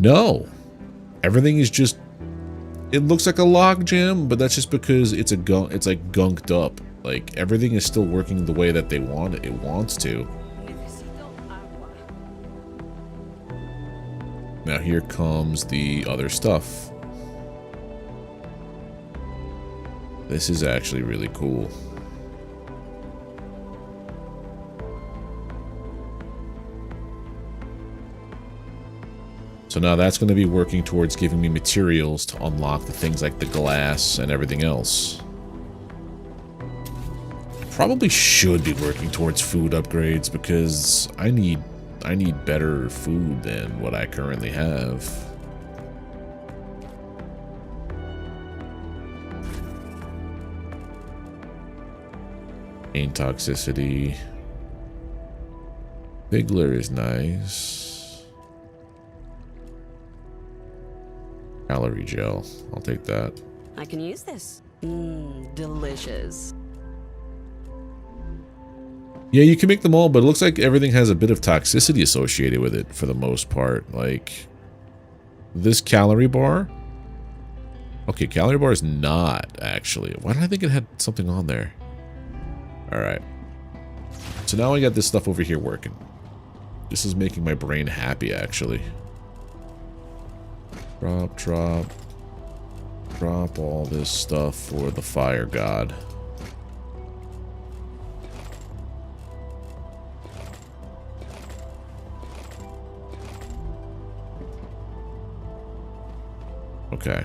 No. Everything is just... It looks like a log jam, but that's just because it's it's like gunked up. Like, everything is still working the way that it wants to. Now here comes the other stuff. This is actually really cool. So now that's going to be working towards giving me materials to unlock the things like the glass and everything else. Probably should be working towards food upgrades because I need better food than what I currently have. Pain toxicity. Bigler is nice. Calorie gel. I'll take that. I can use this. Mmm, delicious. Yeah, you can make them all, but it looks like everything has a bit of toxicity associated with it for the most part. Like, this calorie bar. Okay, calorie bar is not, actually. Why did I think it had something on there? Alright. So now I got this stuff over here working. This is making my brain happy, actually. Drop, drop. Drop all this stuff for the fire god. Okay.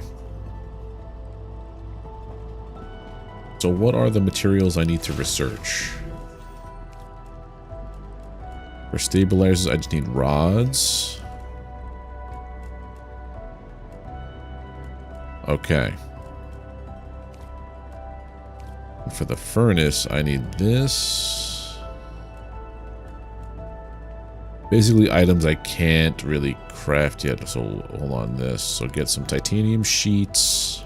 So what are the materials I need to research? For stabilizers, I just need rods. Okay. And for the furnace, I need this. Basically items I can't really craft yet, so hold on this. So get some titanium sheets.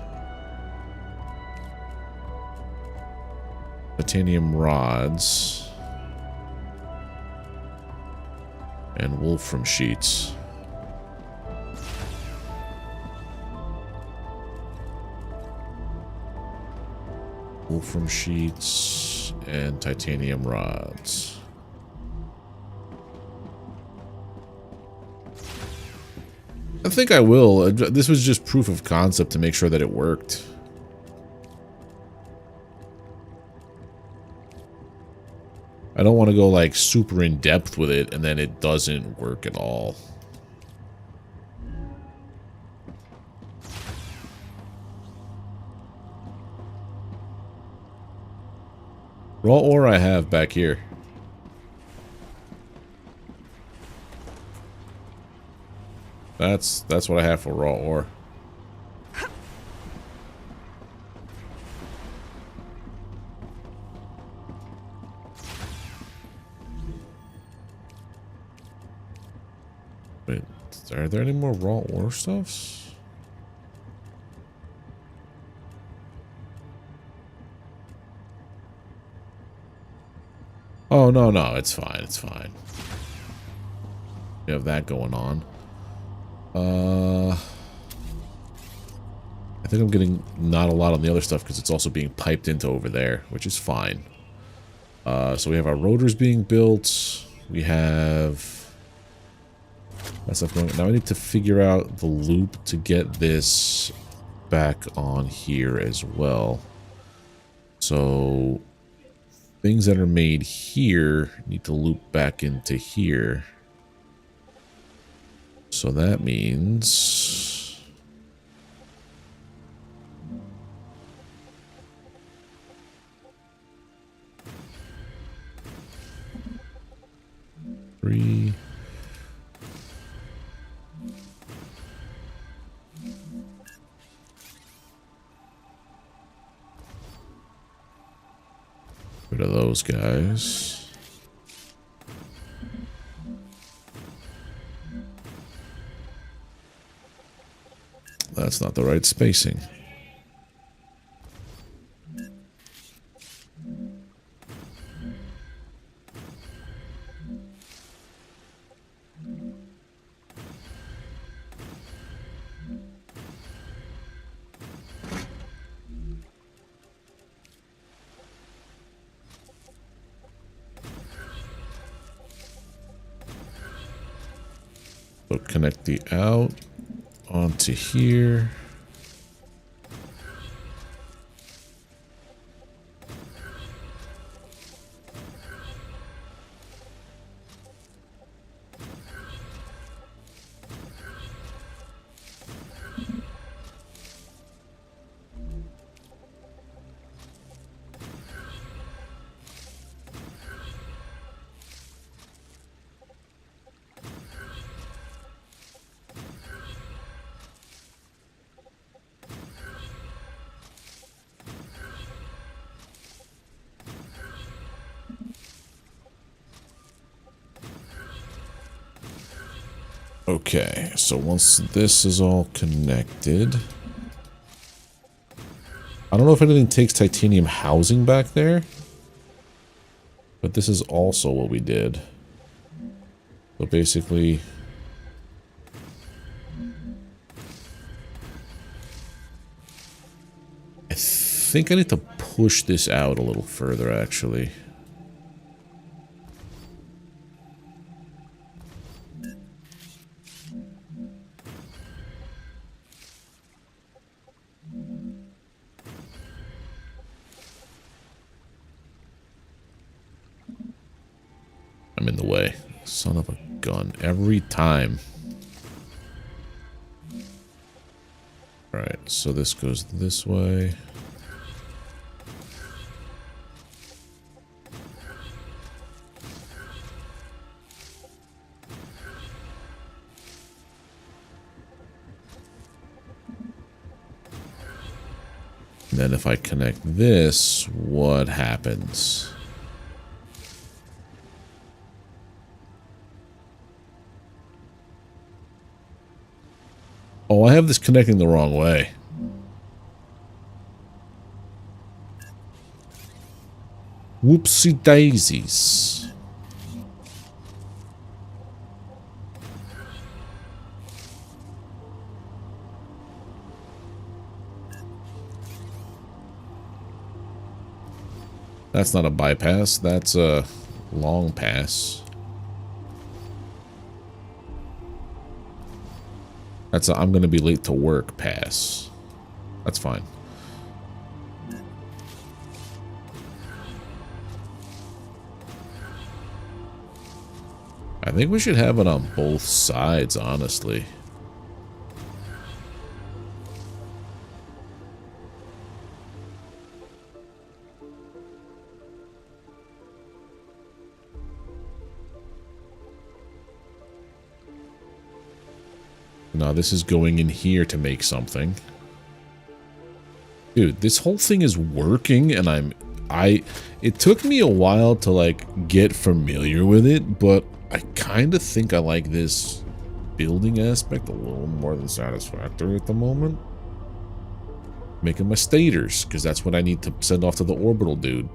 Titanium rods. And wolfram sheets. Wolfram sheets and titanium rods. I think I will. This was just proof of concept to make sure that it worked. I don't want to go like super in depth with it and then it doesn't work at all. Raw ore I have back here. That's what I have for raw ore. Wait, are there any more raw ore stuffs? Oh, no, it's fine, it's fine. We have that going on. I think I'm getting not a lot on the other stuff because it's also being piped into over there, which is fine. So we have our rotors being built. We have that stuff going. Now I need to figure out the loop to get this back on here as well. So things that are made here need to loop back into here. So that means Rid of those guys. That's not the right spacing. So connect the out onto here. Okay, so once this is all connected, I don't know if anything takes titanium housing back there, but this is also what we did. So basically, I think I need to push this out a little further, actually. I'm in the way. Son of a gun. Every time. Alright, so this goes this way. And then if I connect this, what happens? Oh, I have this connecting the wrong way. Whoopsie daisies. That's not a bypass, that's a long pass. That's a I'm gonna be late to work pass. That's fine. I think we should have it on both sides, honestly. No, this is going in here to make something. Dude, this whole thing is working and it took me a while to like get familiar with it, but I kind of think I like this building aspect a little more than satisfactory at the moment. Making my stators, because that's what I need to send off to the orbital dude.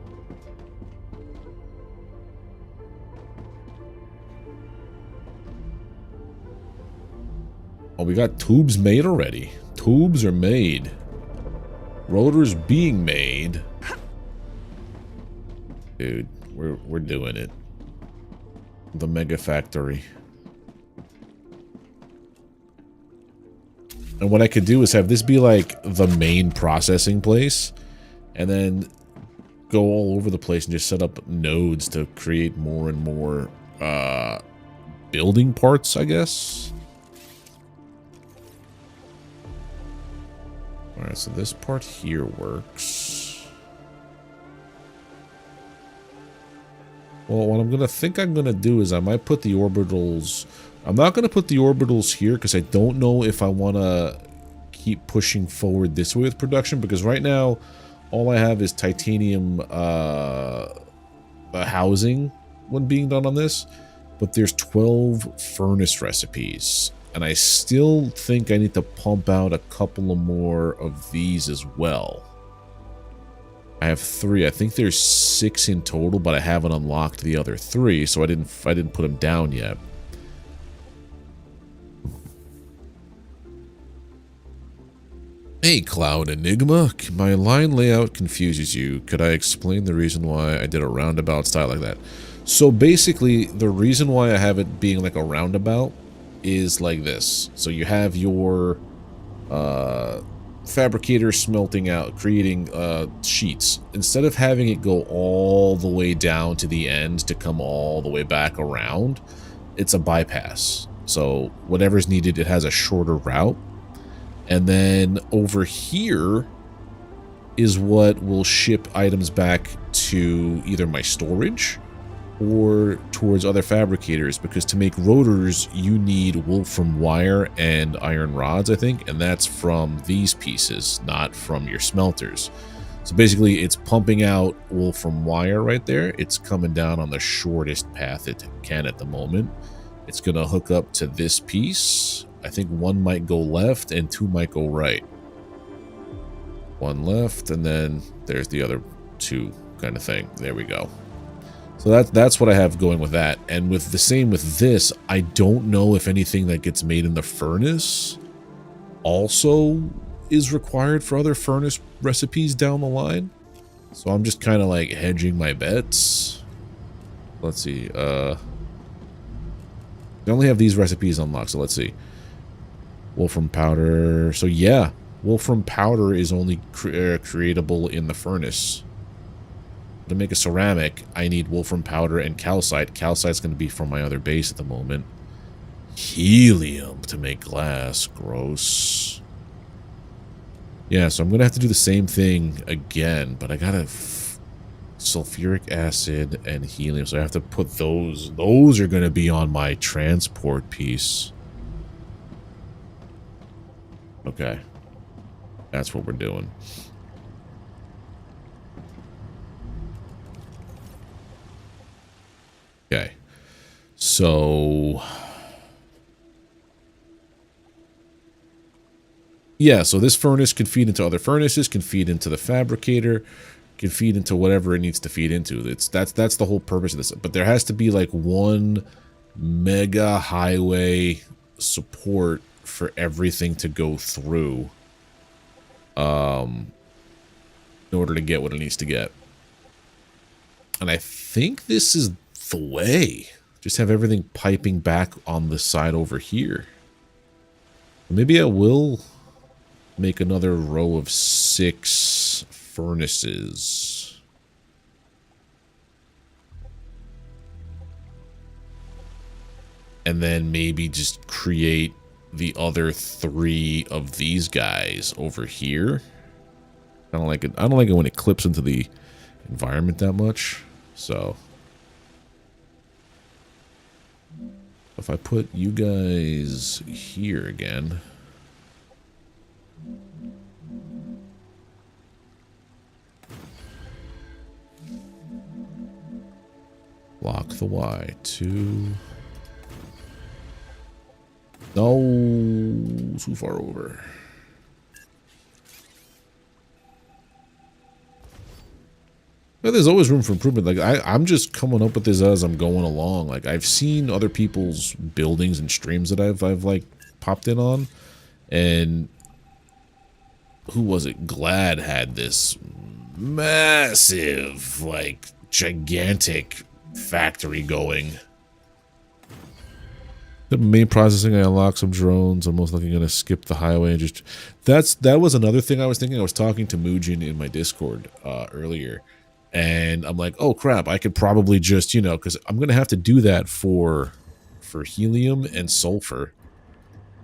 Oh, we got tubes made already. Tubes are made. Rotors being made. Dude, we're doing it. The mega factory. And what I could do is have this be like the main processing place, and then go all over the place and just set up nodes to create more and more building parts, I guess. Alright, so this part here works. Well, what I'm gonna do is I might put the orbitals. I'm not gonna put the orbitals here because I don't know if I wanna keep pushing forward this way with production, because right now all I have is titanium housing when being done on this, but there's 12 furnace recipes, and I still think I need to pump out a couple of more of these as well. I have 3. I think there's 6 in total, but I haven't unlocked the other 3, so I didn't put them down yet. Hey, Cloud Enigma, my line layout confuses you. Could I explain the reason why I did a roundabout style like that? So basically, the reason why I have it being like a roundabout is like this. So you have your fabricator smelting out, creating sheets. Instead of having it go all the way down to the end to come all the way back around, it's a bypass. So whatever's needed, it has a shorter route. And then over here is what will ship items back to either my storage or towards other fabricators, because to make rotors you need wolfram wire and iron rods, I think, and that's from these pieces, not from your smelters. So basically it's pumping out wolfram wire right there. It's coming down on the shortest path it can at the moment. It's gonna hook up to this piece. I think 1 might go left and 2 might go right. 1 left, and then there's the other 2 kind of thing. There we go. So that's what I have going with that. And with the same with this, I don't know if anything that gets made in the furnace also is required for other furnace recipes down the line. So I'm just kind of like hedging my bets. Let's see. I only have these recipes unlocked, so let's see. Wolfram powder. So yeah, wolfram powder is only creatable in the furnace. To make a ceramic, I need wolfram powder and calcite. Calcite's going to be from my other base at the moment. Helium to make glass. Gross. Yeah, so I'm going to have to do the same thing again, but I got a sulfuric acid and helium, so I have to put those. Those are going to be on my transport piece. Okay, that's what we're doing. Okay, so yeah, so this furnace can feed into other furnaces, can feed into the fabricator, can feed into whatever it needs to feed into. That's the whole purpose of this. But there has to be like one mega highway support for everything to go through in order to get what it needs to get. And I think this is the way. Just have everything piping back on the side over here. Maybe I will make another row of 6 furnaces. And then maybe just create the other 3 of these guys over here. I don't like it. I don't like it when it clips into the environment that much. So if I put you guys here again. Lock the Y. 2. No, too far over. Yeah, there's always room for improvement. Like I'm just coming up with this as I'm going along. Like I've seen other people's buildings and streams that I've like popped in on, and who was it? Glad had this massive, like gigantic factory going. The main processing, I unlocked some drones. I'm most likely going to skip the highway and just... That was another thing I was thinking. I was talking to Mujin in my Discord earlier. And I'm like, oh crap, I could probably just, you know, because I'm going to have to do that for helium and sulfur.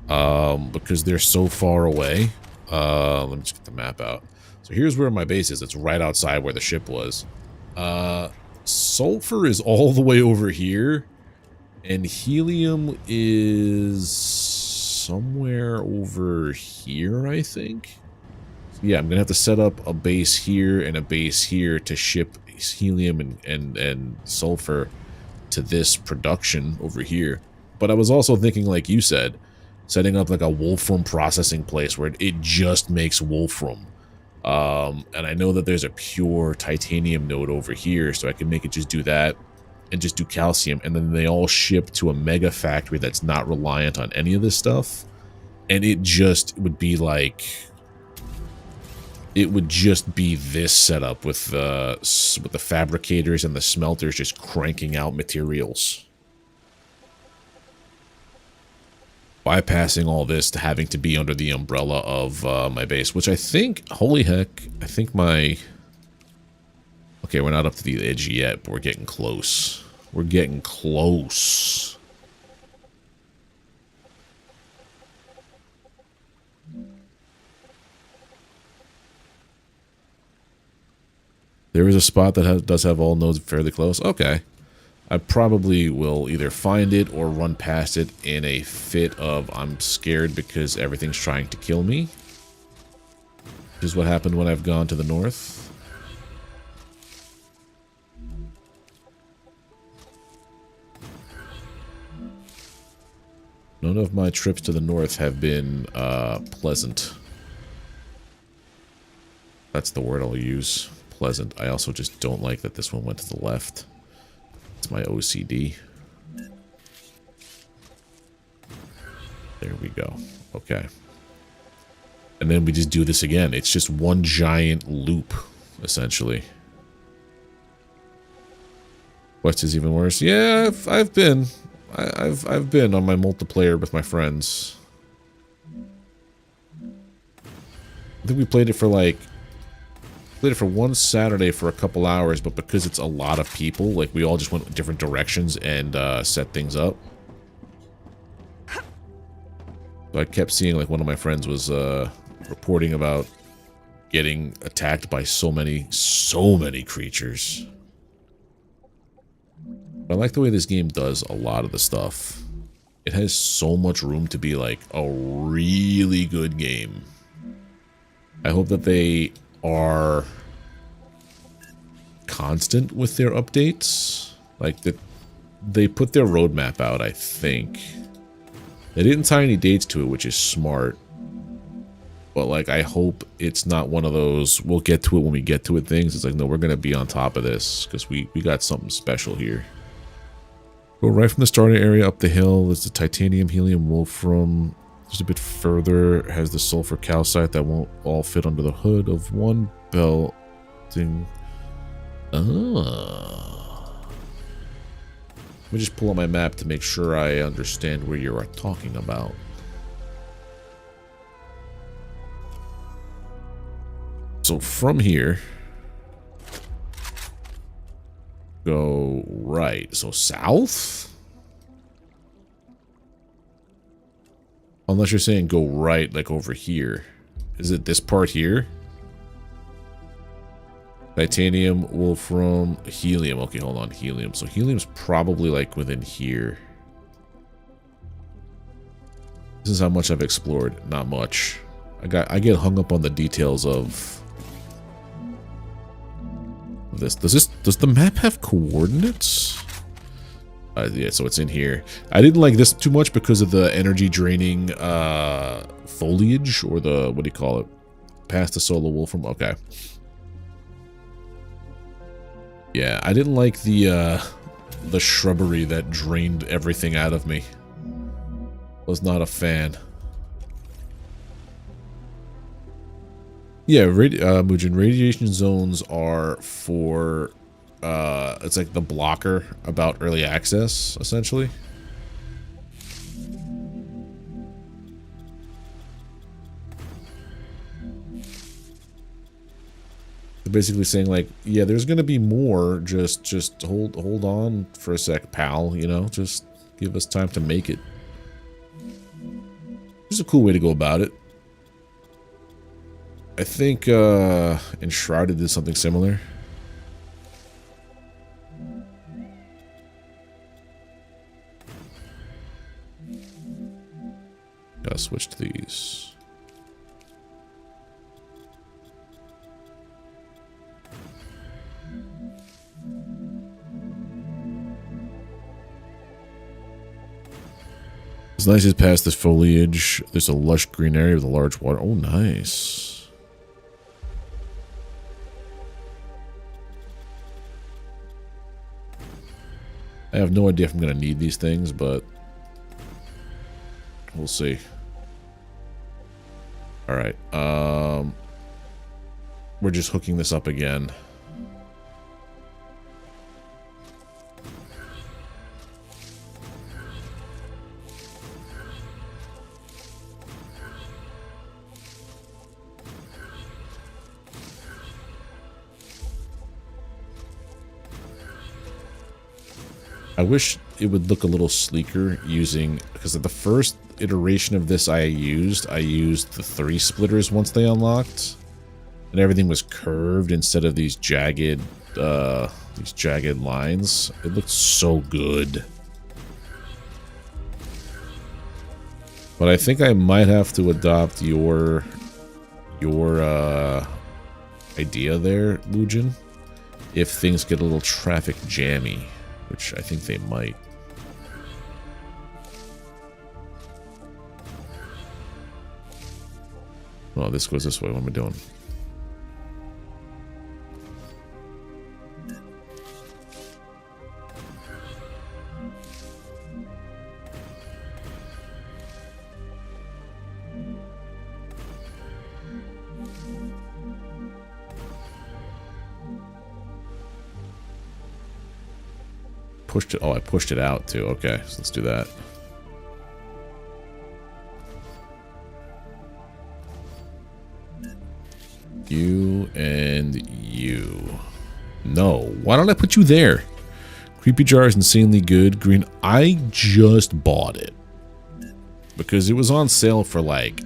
Because they're so far away. Let me just get the map out. So here's where my base is. It's right outside where the ship was. Sulfur is all the way over here. And helium is somewhere over here, I think. So yeah, I'm going to have to set up a base here and a base here to ship helium and sulfur to this production over here. But I was also thinking, like you said, setting up like a wolfram processing place where it just makes wolfram. And I know that there's a pure titanium node over here, so I can make it just do that and just do calcium, and then they all ship to a mega factory that's not reliant on any of this stuff. And it just would be like, it would just be this setup with the fabricators and the smelters just cranking out materials, bypassing all this to having to be under the umbrella of my base, which I think, holy heck, I think my... Okay, we're not up to the edge yet, but we're getting close. We're getting close. There is a spot that does have all nodes fairly close. Okay. I probably will either find it or run past it in a fit of I'm scared because everything's trying to kill me. Which is what happened when I've gone to the north. None of my trips to the north have been pleasant. That's the word I'll use. Pleasant. I also just don't like that this one went to the left. It's my OCD. There we go. Okay. And then we just do this again. It's just one giant loop, essentially. West is even worse. Yeah, I've been on my multiplayer with my friends. I think we played it for one Saturday for a couple hours, but because it's a lot of people, like we all just went different directions and set things up. So I kept seeing like one of my friends was reporting about getting attacked by so many creatures. I like the way this game does a lot of the stuff. It has so much room to be like a really good game. I hope that they are constant with their updates. Like that they put their roadmap out, I think. They didn't tie any dates to it, which is smart. But like I hope it's not one of those we'll get to it when we get to it things. It's like, no, we're gonna be on top of this because we got something special here. Go right from the starting area up the hill. There's the titanium helium wolfram. Just a bit further has the sulfur calcite that won't all fit under the hood of one building. Let me just pull up my map to make sure I understand where you are talking about. So from here, go right. So south? Unless you're saying go right, like over here. Is it this part here? Titanium, wolfram, helium. Okay, hold on. Helium. So helium's probably like within here. This is how much I've explored. Not much. I get hung up on the details of this. Does the map have coordinates? Yeah, so it's in here. I didn't like this too much because of the energy draining foliage, or the, what do you call it? Past the solo wolfram. Okay. Yeah, I didn't like the shrubbery that drained everything out of me. Was not a fan. Yeah, Mujin, radiation zones are for it's like the blocker about early access, essentially. They're basically saying like, yeah, there's gonna be more. Just hold on for a sec, pal. You know, just give us time to make it. It's a cool way to go about it. I think Enshrouded did something similar. Gotta switch to these. nice is past this foliage. There's a lush green area with a large water. Oh, nice. I have no idea if I'm going to need these things, but we'll see. All right. We're just hooking this up again. I wish it would look a little sleeker using, because at the first iteration of this I used the 3 splitters once they unlocked, and everything was curved instead of these jagged lines. It looked so good. But I think I might have to adopt your idea there, Lujin, if things get a little traffic jammy. Which I think they might. Oh, this goes this way. What am I doing? Pushed it. Oh, I pushed it out too. Okay, so let's do that. You and you. No, why don't I put you there? Creepy jar is insanely good. Green. I just bought it because it was on sale for like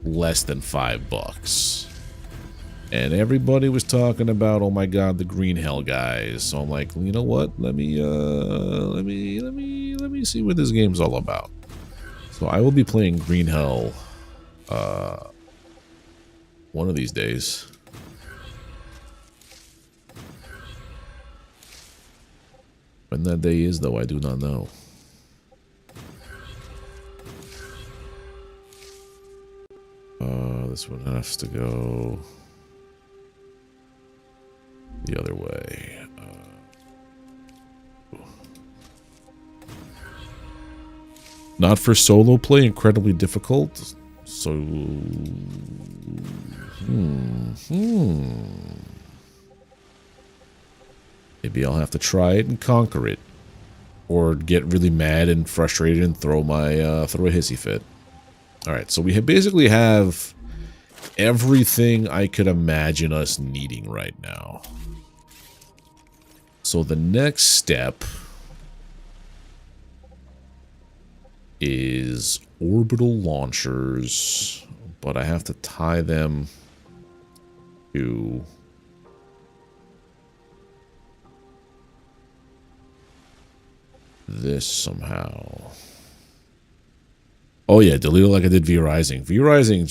less than $5. And everybody was talking about, oh my god, the green hell guys. So I'm like, you know what? Let me see what this game's all about. So I will be playing green hell one of these days. When that day is, though, I do not know. This one has to go the other way. Not for solo play, incredibly difficult. So, maybe I'll have to try it and conquer it, or get really mad and frustrated and throw my throw a hissy fit. All right, so we basically have everything I could imagine us needing right now. So the next step is orbital launchers, but I have to tie them to this somehow. Oh yeah, delete it like I did V-Rising. V-Rising,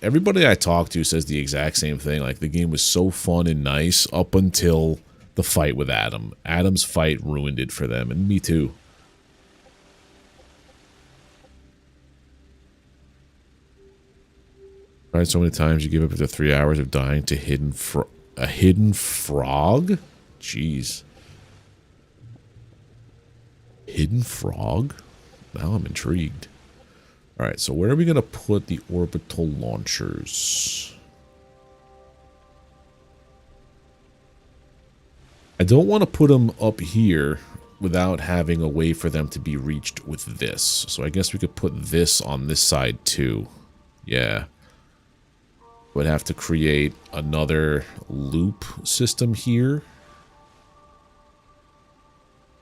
everybody I talk to says the exact same thing. Like, the game was so fun and nice up until the fight with Adam. Adam's fight ruined it for them, and me too. Tried so many times you give up after 3 hours of dying to a hidden frog? Jeez. Hidden frog? Now I'm intrigued. Alright, so where are we going to put the orbital launchers? I don't want to put them up here without having a way for them to be reached with this. So I guess we could put this on this side too. Yeah. Would have to create another loop system here.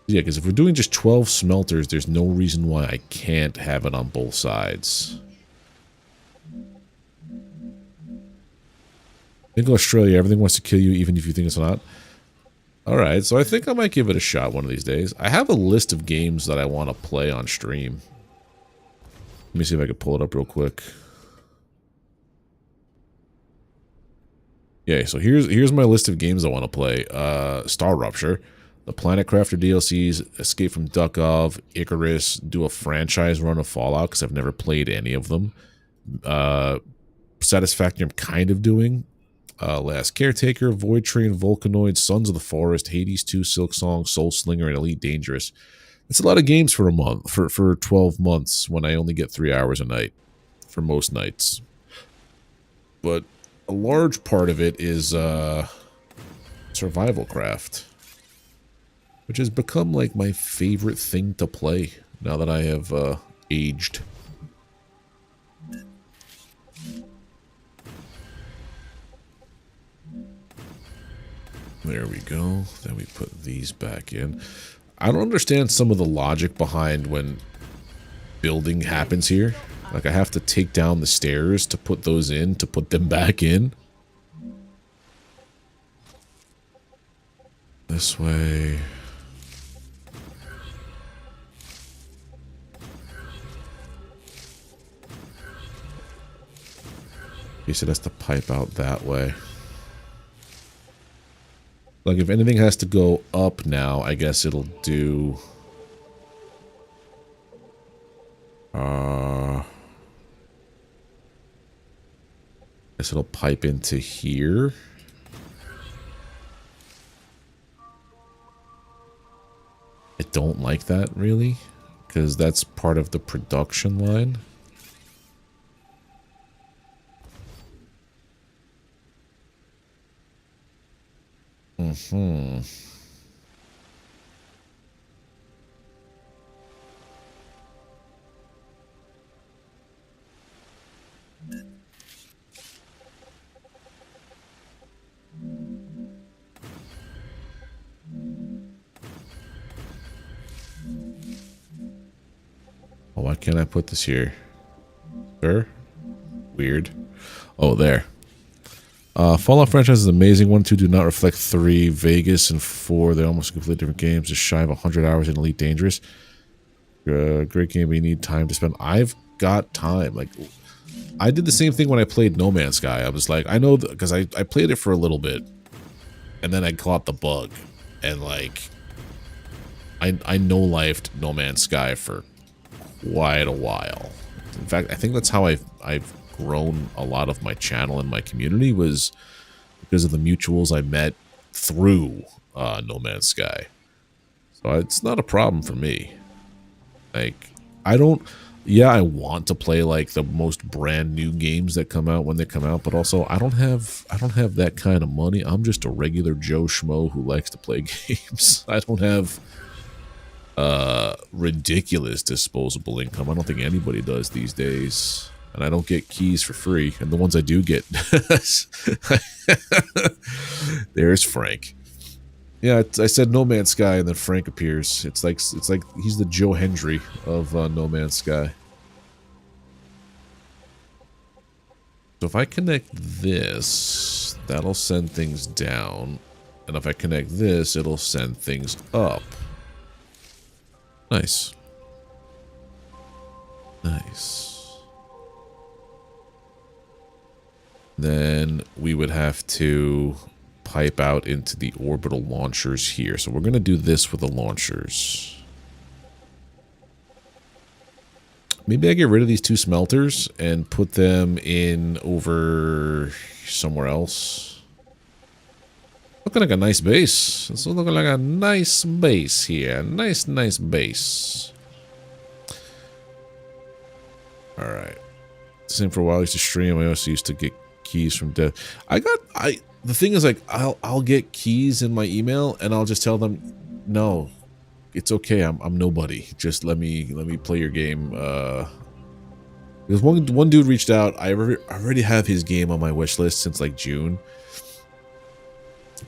Yeah, because if we're doing just 12 smelters, there's no reason why I can't have it on both sides. Think Australia, everything wants to kill you even if you think it's not. Alright, so I think I might give it a shot one of these days. I have a list of games that I want to play on stream. Let me see if I can pull it up real quick. Yeah, so here's my list of games I want to play. StarRupture, The Planet Crafter DLCs, Escape from Duckov, Icarus, do a franchise run of Fallout because I've never played any of them. Satisfactory I'm kind of doing. Last Caretaker, Void Train, Volcanoid, Sons of the Forest, Hades 2, Silk Song, Soul Slinger, and Elite Dangerous. It's a lot of games for a month, for 12 months when I only get 3 hours a night for most nights. But a large part of it is survival craft, which has become like my favorite thing to play now that I have aged. There we go. Then we put these back in. I don't understand some of the logic behind when building happens here. Like I have to take down the stairs to put those in, to put them back in. This way. He said has to pipe out that way. Like, if anything has to go up now, I guess it'll do... I guess it'll pipe into here. I don't like that, really, because that's part of the production line. Mm-hmm. Oh, why can't I put this here? Sure. Weird. Oh, there. Fallout franchise is amazing. 1 and 2 do not reflect 3. Vegas and 4, they're almost completely different games. Just shy of 100 hours in Elite Dangerous. Great game, but you need time to spend. I've got time. Like, I did the same thing when I played No Man's Sky. I was like, I know, because I played it for a little bit, and then I caught the bug, and like, I no-lifed No Man's Sky for quite a while. In fact, I think that's how I've grown a lot of my channel and my community, was because of the mutuals I met through No Man's Sky. So it's not a problem for me. Like, I don't... Yeah, I want to play like the most brand new games that come out when they come out, but also I don't have that kind of money. I'm just a regular Joe Schmo who likes to play games. I don't have ridiculous disposable income. I don't think anybody does these days. And I don't get keys for free. And the ones I do get... There's Frank. Yeah, I said No Man's Sky, and then Frank appears. It's like he's the Joe Hendry of No Man's Sky. So if I connect this, that'll send things down. And if I connect this, it'll send things up. Nice. Nice. Then we would have to pipe out into the orbital launchers here. So we're going to do this with the launchers. Maybe I get rid of these 2 smelters and put them in over somewhere else. Looking like a nice base. It's looking like a nice base here. Nice base. Alright. Same for a while. I used to stream. I also used to get keys from dev. The thing is, like, I'll get keys in my email and I'll just tell them, no, it's okay, I'm nobody, just let me play your game. Because one dude reached out. I already have his game on my wish list since like June,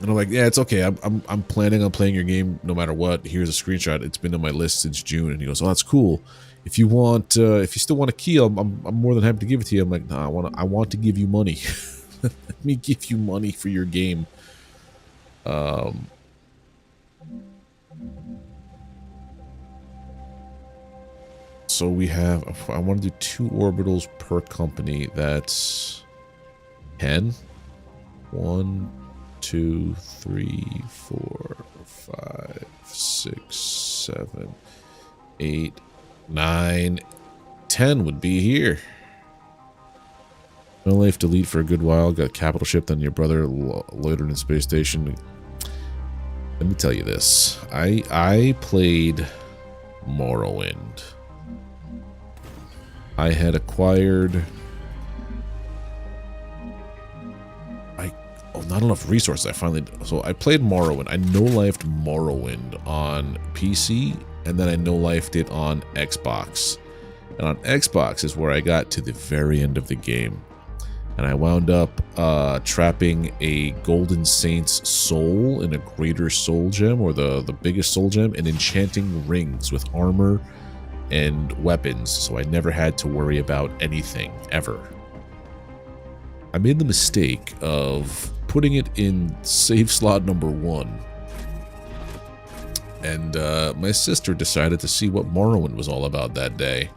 and I'm like, yeah, it's okay, I'm planning on playing your game no matter what. Here's a screenshot. It's been on my list since June. And he goes, oh, that's cool. If you want, if you still want a key, I'm more than happy to give it to you. I'm like, nah, I want to give you money. Let me give you money for your game. So we have, I want to do 2 orbitals per company. That's 10. 1, 2, 3, 4, 5. 6, 7, 8, 9, 10 would be here. No life delete for a good while. Got a capital ship, then your brother loitered in space station. Let me tell you this. I played Morrowind. I had acquired not enough resources. So I played Morrowind. I no-lifed Morrowind on PC, and then I no-lifed it on Xbox. And on Xbox is where I got to the very end of the game. And I wound up trapping a Golden Saint's soul in a greater soul gem, or the biggest soul gem, and enchanting rings with armor and weapons, so I never had to worry about anything, ever. I made the mistake of putting it in save slot number 1. And my sister decided to see what Morrowind was all about that day.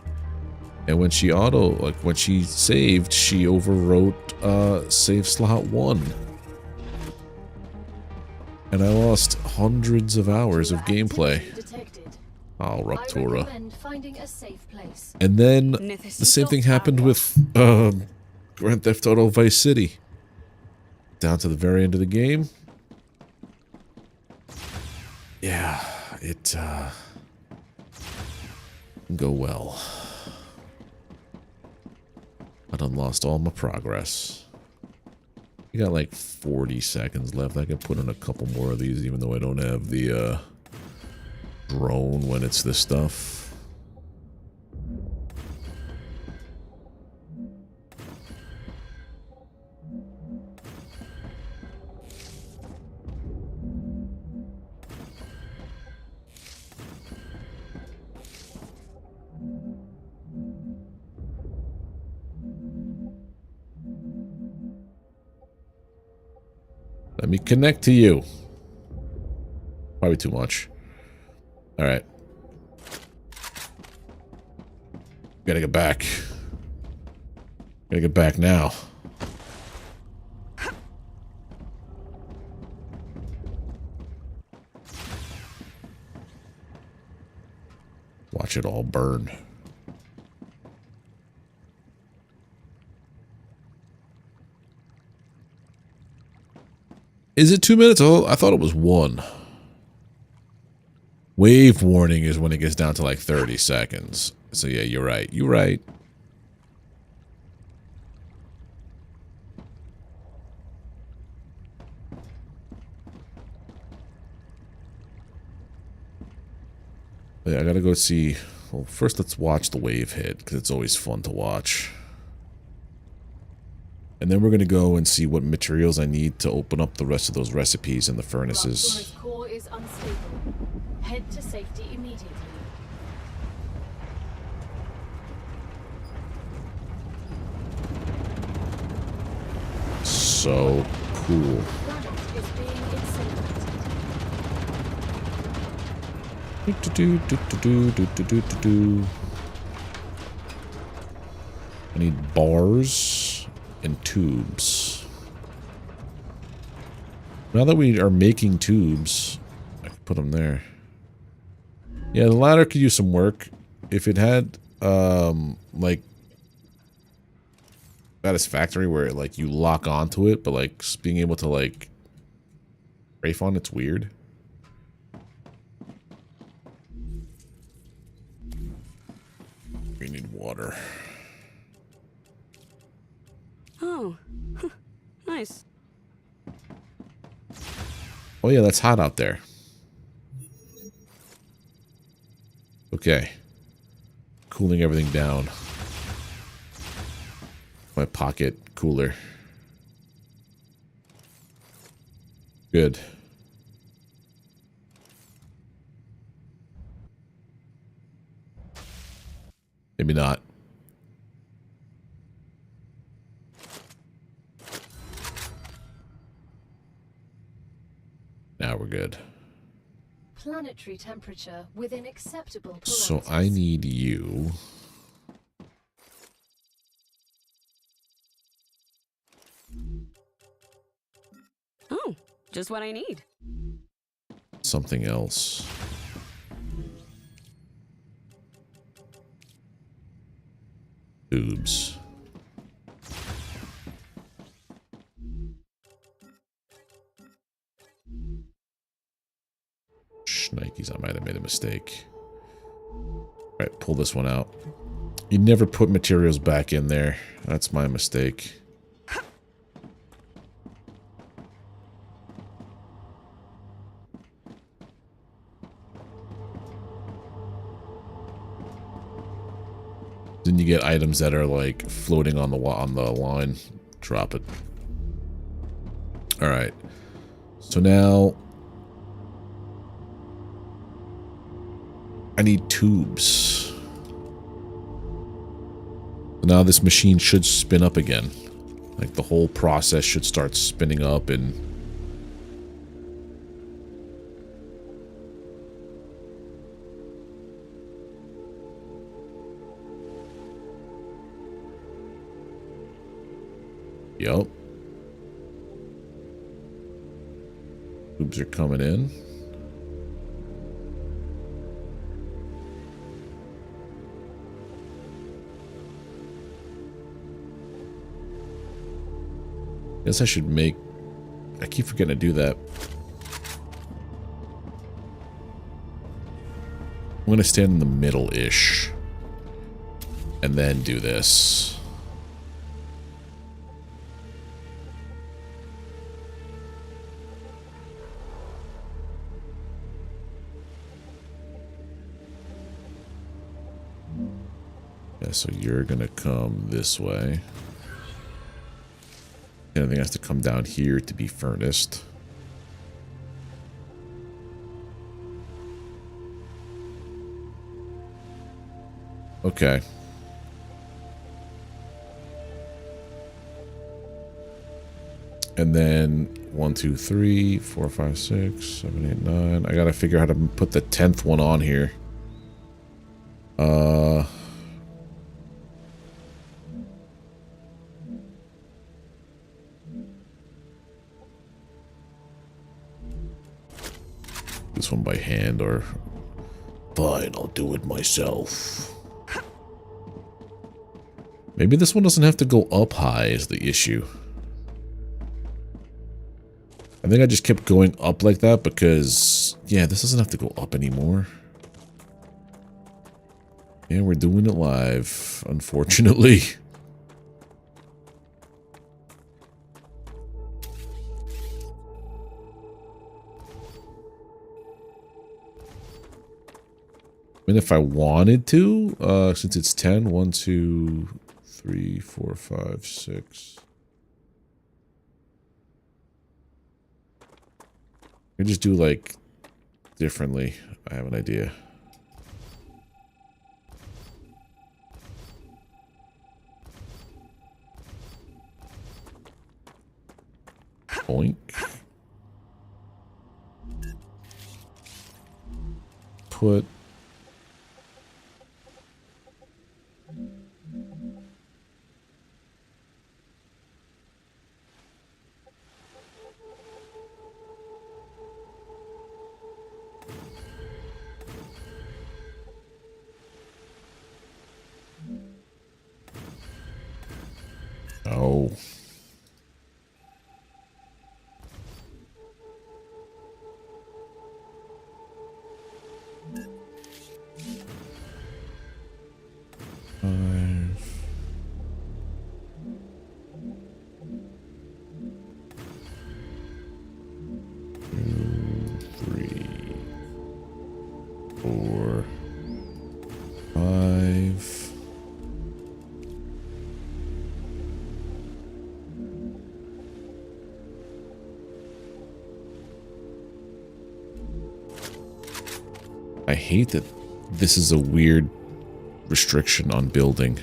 And when she when she saved, she overwrote save slot 1. And I lost hundreds of hours of gameplay. Oh, Ruptura. And then the same thing happened with Grand Theft Auto Vice City. Down to the very end of the game. Yeah, it didn't go well. I done lost all my progress. I got like 40 seconds left. I can put in a couple more of these, even though I don't have the drone when it's this stuff. Let me connect to you. Probably too much. Alright. Gotta get back. Gotta get back now. Watch it all burn. Is it 2 minutes? Oh, I thought it was 1. Wave warning is when it gets down to like 30 seconds. So yeah, you're right. You're right. Yeah, I gotta go see. Well, first let's watch the wave hit, because it's always fun to watch. And then we're going to go and see what materials I need to open up the rest of those recipes in the furnaces. Core is unstable. Head to safety immediately. So cool. Planet is being incinerated. I need bars and tubes. Now that we are making tubes, I can put them there. Yeah, the ladder could use some work. If it had, like, satisfactory where, like, you lock onto it, but, like, being able to, like, strafe on it's weird. We need water. Oh, nice. Oh yeah, that's hot out there. Okay. Cooling everything down. My pocket cooler. Good. Maybe not. Now we're good. planetary temperature within acceptable parameters. So I need you. Oh, just what I need. Something else. Tubes. Shnikes, I might have made a mistake. Alright, pull this one out. You never put materials back in there. That's my mistake. Then you get items that are like floating on the line. Drop it. All right. So now I need tubes. Now this machine should spin up again. Like the whole process should start spinning up and Yup. Tubes are coming in. Guess I should make... I keep forgetting to do that. I'm going to stand in the middle-ish. And then do this. Yeah, so you're going to come this way. Anything has to come down here to be furnace. Okay. And then 1, 2, 3, 4, 5, 6, 7, 8, 9. I gotta figure out how to put the 10th one on here. This one by hand, or fine, I'll do it myself. Maybe this one doesn't have to go up high is the issue. I think I just kept going up like that because, yeah, this doesn't have to go up anymore. Yeah, we're doing it live, unfortunately. I mean, if I wanted to, since it's 10, 1, 2, 3, 4, 5, 6. I just do like differently. I have an idea. Boink. Put oh. I hate that this is a weird restriction on building.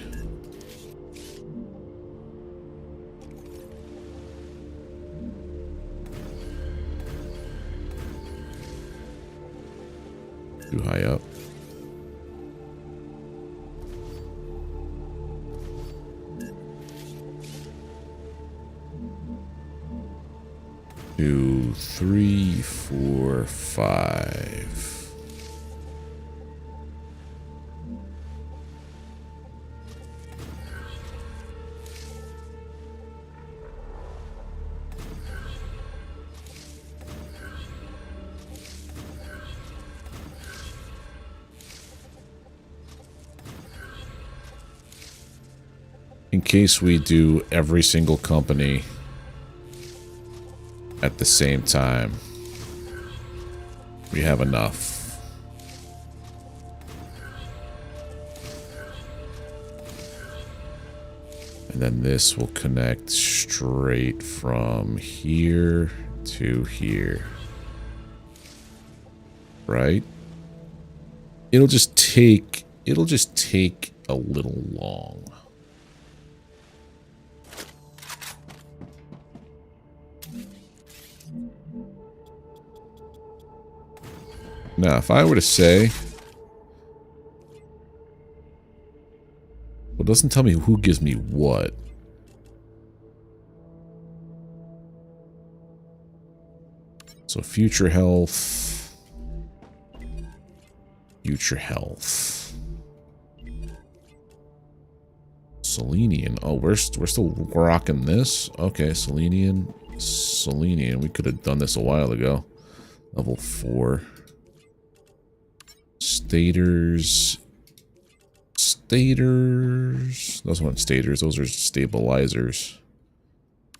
Too high up. Two, 3, 4, 5. in case we do every single company at the same time, we have enough. And then this will connect straight from here to here. Right? It'll just take a little long. Now, if I were to say, well, it doesn't tell me who gives me what. So future health. Future health. Selenian. Oh, we're still rocking this? Okay, Selenian. Selenian. We could have done this a while ago. Level 4. Stators. Stators. Those aren't stators. Those are stabilizers.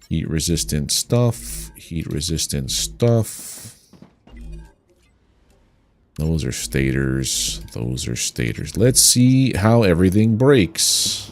Heat resistant stuff. Heat resistant stuff. Those are stators. Those are stators. Let's see how everything breaks.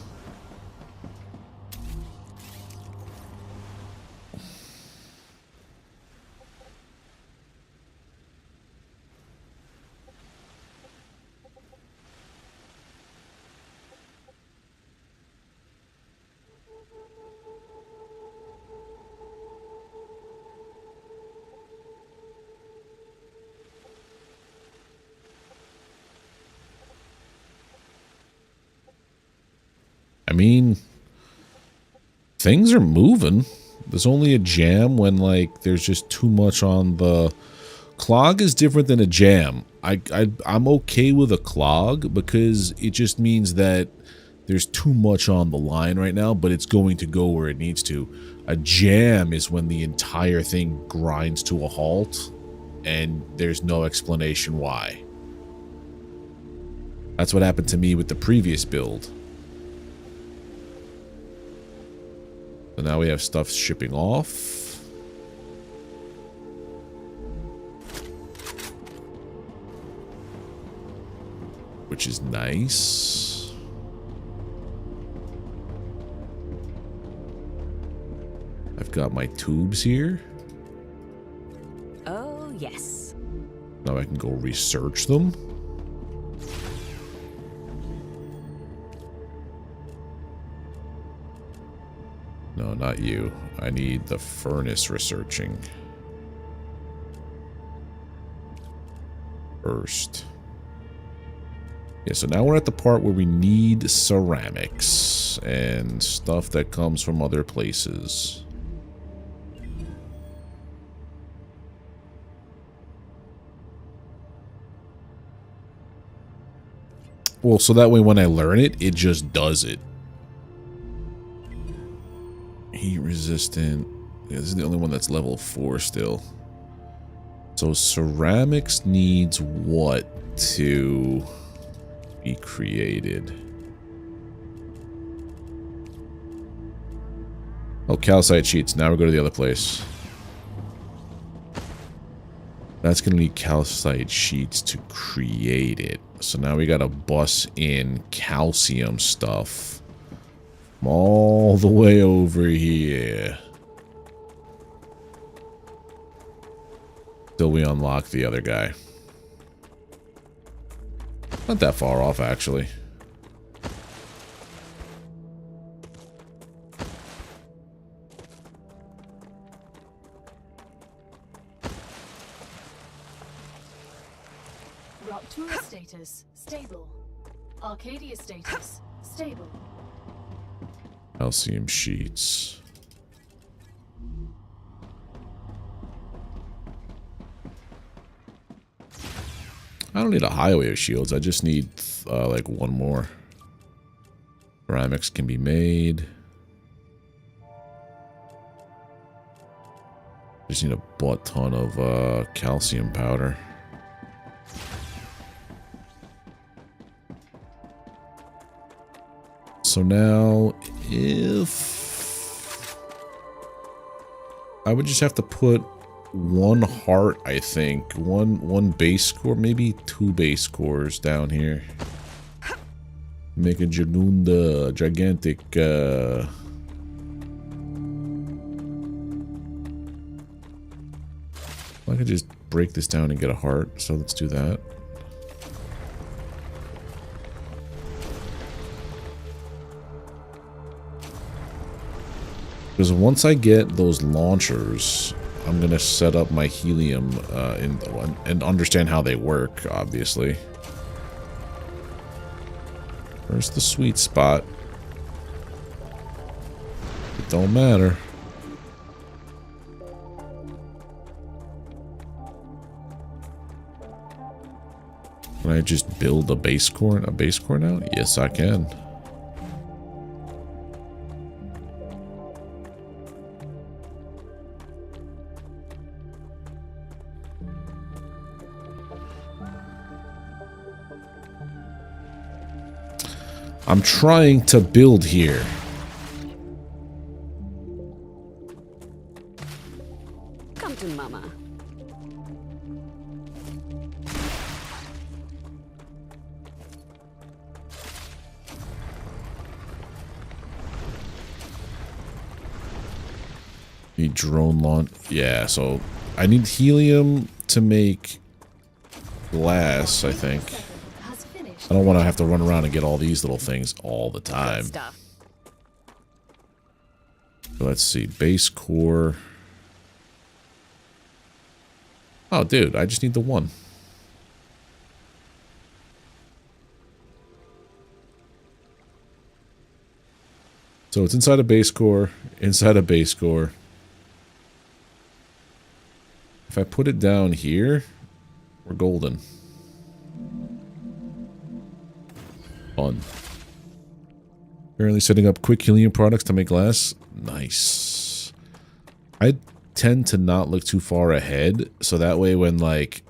I mean, things are moving. There's only a jam when, like, there's just too much on the... Clog is different than a jam. I'm okay with a clog because it just means that there's too much on the line right now, but it's going to go where it needs to. A jam is when the entire thing grinds to a halt and there's no explanation why. That's what happened to me with the previous build. So now we have stuff shipping off. Which is nice. I've got my tubes here. Oh, yes. Now I can go research them. No, not you. I need the furnace researching first. Yeah, so now we're at the part where we need ceramics and stuff that comes from other places. Well, so that way when I learn it, it just does it. Heat resistant. Yeah, this is the only one that's level 4 still. So ceramics needs what to be created? Oh, calcite sheets. Now we go to the other place. That's going to need calcite sheets to create it. So now we got to bus in calcium stuff. All the way over here. Till we unlock the other guy. Not that far off, actually. Raptura status, stable. Arcadia status, stable. Calcium sheets. I don't need a highway of shields. I just need like one more. Ceramics can be made. Just need a butt ton of calcium powder. So now if I would just have to put one heart, I think. One base core, maybe 2 base cores down here. Make a gigantic I could just break this down and get a heart, so let's do that. Because once I get those launchers, I'm gonna set up my helium and understand how they work, obviously. Where's the sweet spot? It don't matter. Can I just build a base core now? Yes, I can. I'm trying to build here. Come to mama. Need drone launch. Yeah, so I need helium to make glass, I think. I don't want to have to run around and get all these little things all the time. So let's see. Base core. Oh, dude, I just need the one. So it's inside a base core, inside a base core. If I put it down here, we're golden. Fun. Currently setting up quick helium products to make glass. Nice. I tend to not look too far ahead, so that way when, like,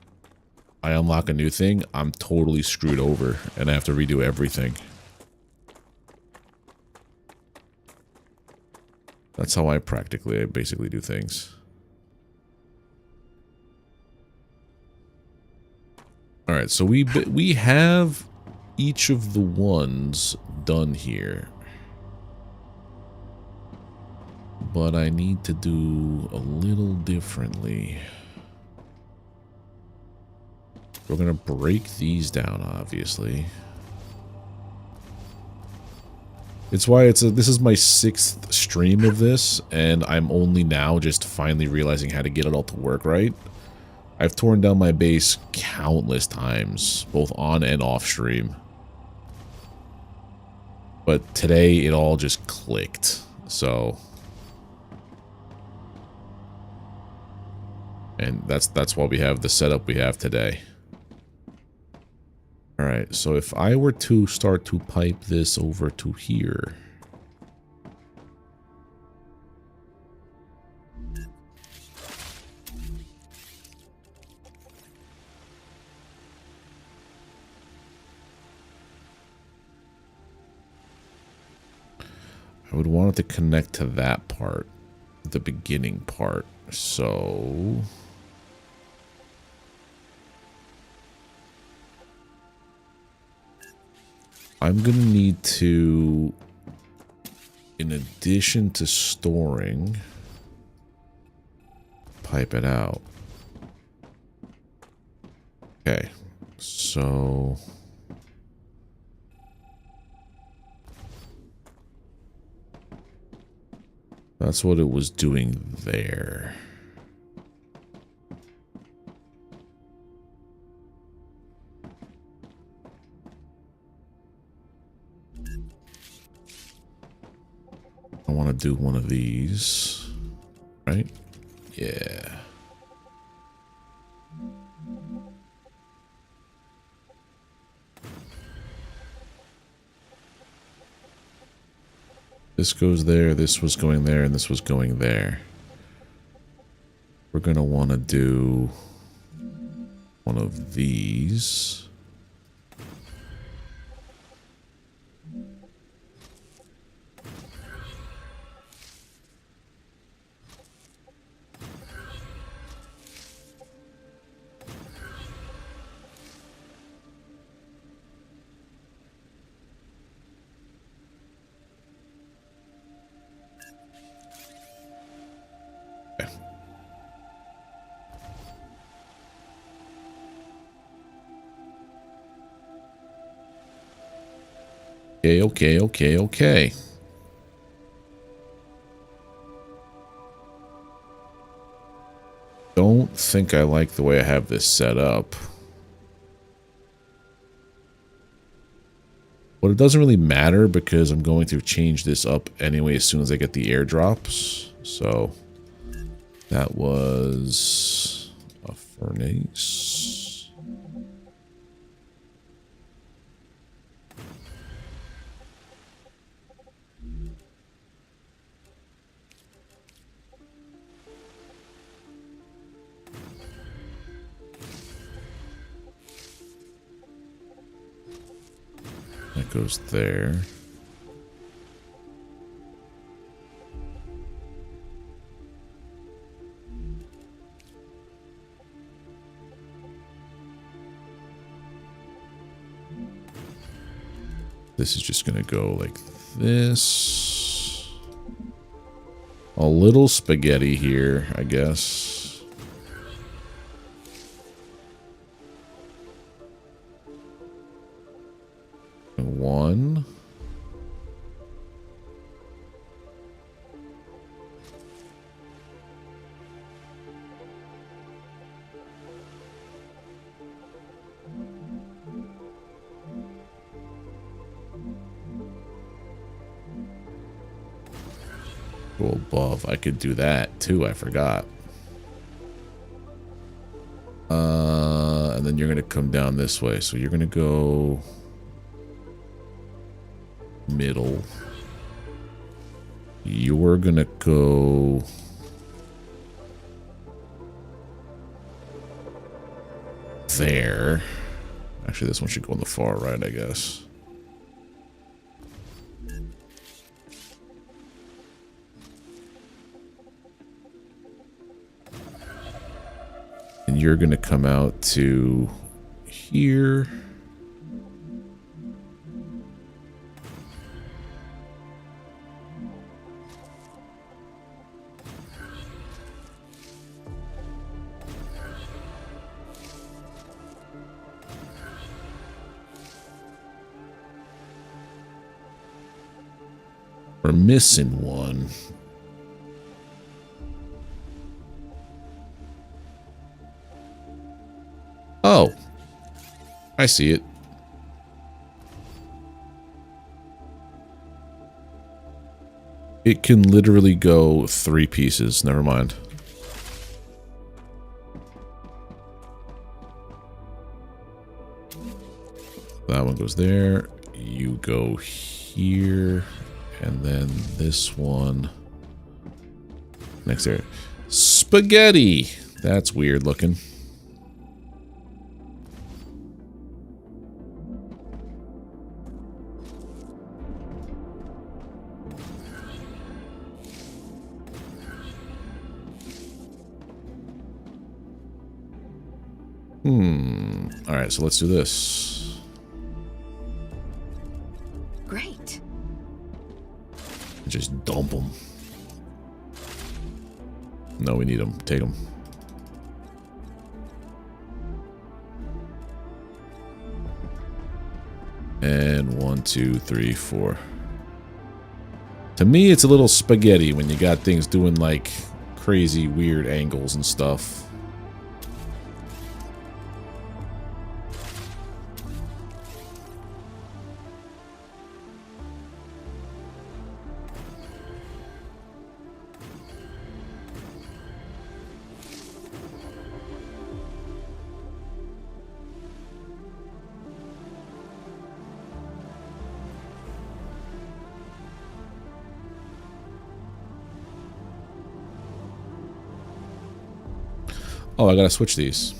I unlock a new thing, I'm totally screwed over, and I have to redo everything. That's how I basically do things. Alright, so we have each of the ones done here. But I need to do a little differently. We're gonna break these down, obviously. It's why this is my 6th stream of this, and I'm only now just finally realizing how to get it all to work right. I've torn down my base countless times, both on and off stream. But today it all just clicked, so. And that's why we have the setup we have today. Alright, so if I were to start to pipe this over to here. I would want it to connect to that part, the beginning part. So I'm going to need to, in addition to storing, pipe it out. Okay, so that's what it was doing there. I want to do one of these, right? Yeah. This goes there, this was going there, and this was going there. We're going to want to do one of these. Okay. Don't think I like the way I have this set up. But it doesn't really matter because I'm going to change this up anyway as soon as I get the airdrops. So that was a furnace. That goes there. This is just going to go like this. A little spaghetti here, I guess. One. Go above. I could do that too. I forgot. And then you're going to come down this way. So you're going to go middle. You're going to go there. Actually, this one should go on the far right, I guess. And you're going to come out to here. We're missing one. Oh, I see it. It can literally go 3 pieces. Never mind. That one goes there. You go here. And then this one. Next there. Spaghetti! That's weird looking. Alright, so let's do this. Great. Just dump them. No, we need them. Take them. And 1, 2, 3, 4. To me, it's a little spaghetti when you got things doing like crazy, weird angles and stuff. Oh, I gotta switch these.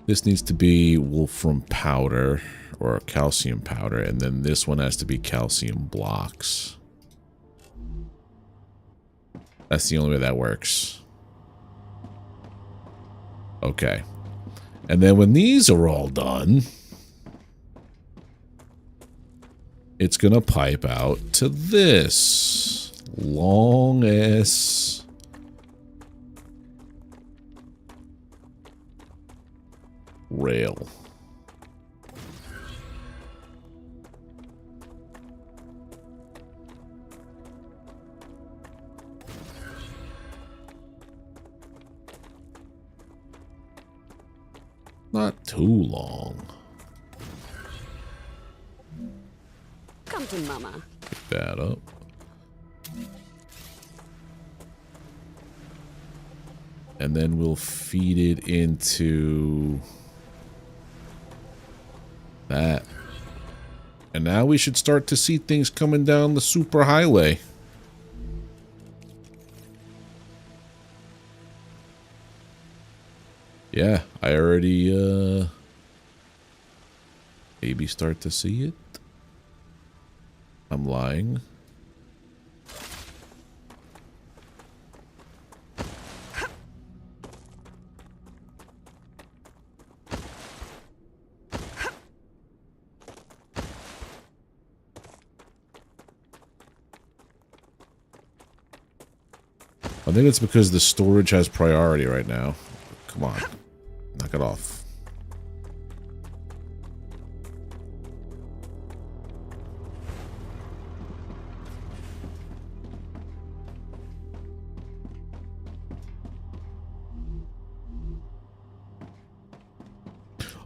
This needs to be wolfram powder or calcium powder, and then this one has to be calcium blocks. That's the only way that works. Okay. And then when these are all done, it's gonna pipe out to this long ass rail. Not too long. Come to mama. Pick that up. And then we'll feed it into that. And now we should start to see things coming down the super highway. Yeah, I already maybe start to see it. I'm lying. I think it's because the storage has priority right now. Come on. Knock it off.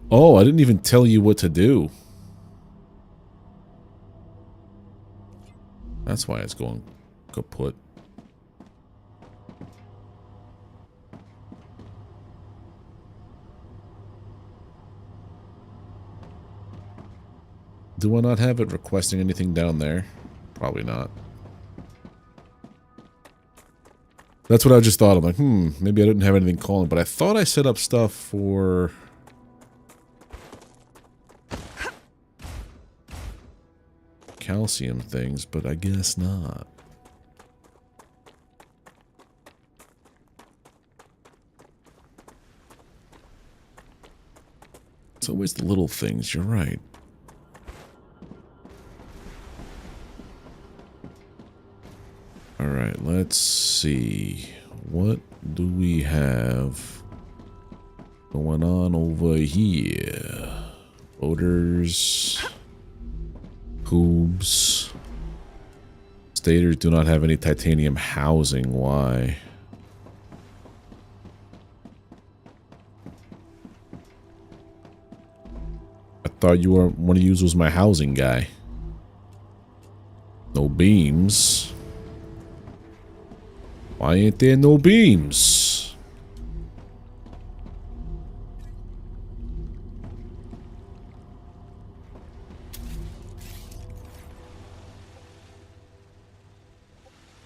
Oh, I didn't even tell you what to do. That's why it's going kaput. Do I not have it requesting anything down there? Probably not. That's what I just thought. I'm like, maybe I didn't have anything calling, but I thought I set up stuff for calcium things, but I guess not. It's always the little things, you're right. Alright, let's see. What do we have going on over here? Voters. Coobs. Staters do not have any titanium housing. Why? I thought you were one of you was my housing guy. No beams. Why ain't there no beams?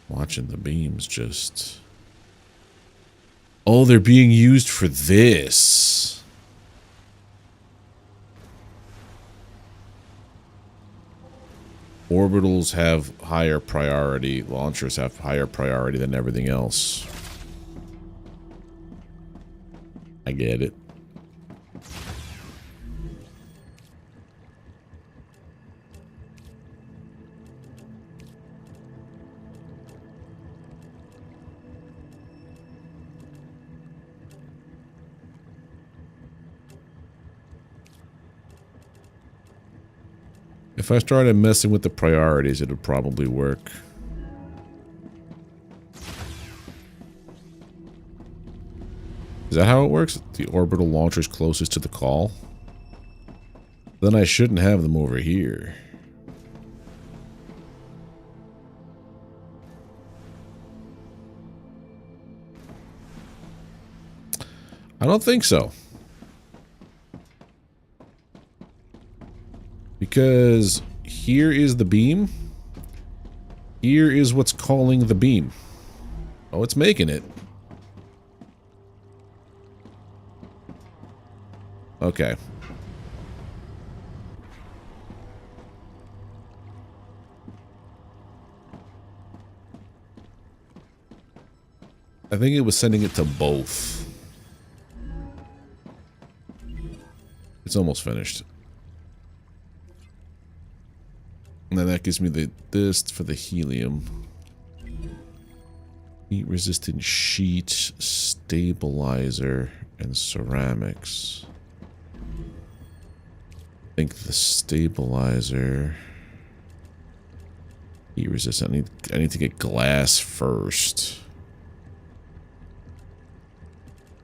Watching the beams just... Oh, they're being used for this. Orbitals have higher priority. Launchers have higher priority than everything else. I get it. If I started messing with the priorities, it would probably work. Is that how it works? The orbital launcher's closest to the call? Then I shouldn't have them over here. I don't think so. Because here is the beam. Here is what's calling the beam. Oh, it's making it. Okay. I think it was sending it to both. It's almost finished. And then that gives me this for the helium. Heat resistant sheet, stabilizer, and ceramics. I think the stabilizer. Heat resistant. I need to get glass first.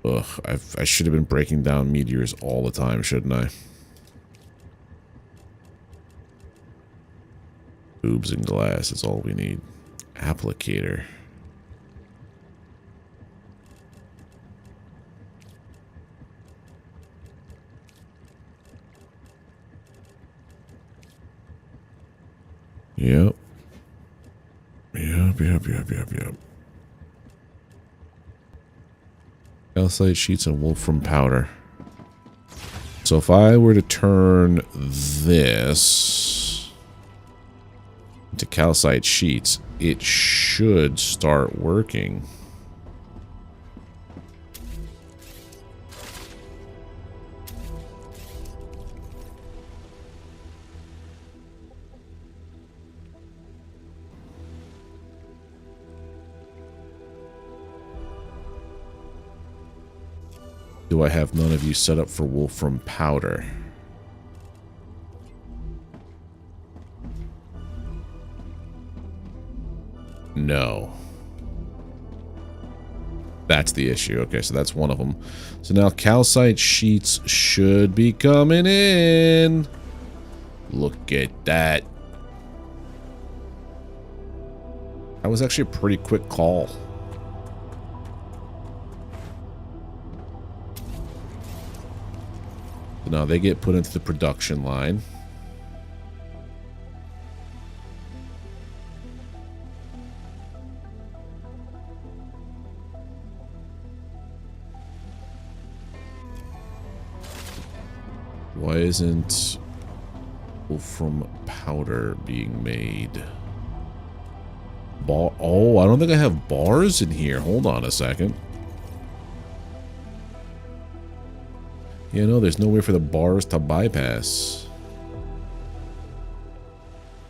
Ugh, I should have been breaking down meteors all the time, shouldn't I? Tubes and glass is all we need. Applicator. Yep. Yep. Calcite sheets and wolfram powder. So if I were to turn this into calcite sheets, it should start working. Do I have none of you set up for wolfram powder? No. That's the issue. Okay, so that's one of them. So now calcite sheets should be coming in. Look at that. That was actually a pretty quick call. So now they get put into the production line. Why isn't wolfram powder being made? Oh, I don't think I have bars in here. Hold on a second. Yeah, no, there's no way for the bars to bypass.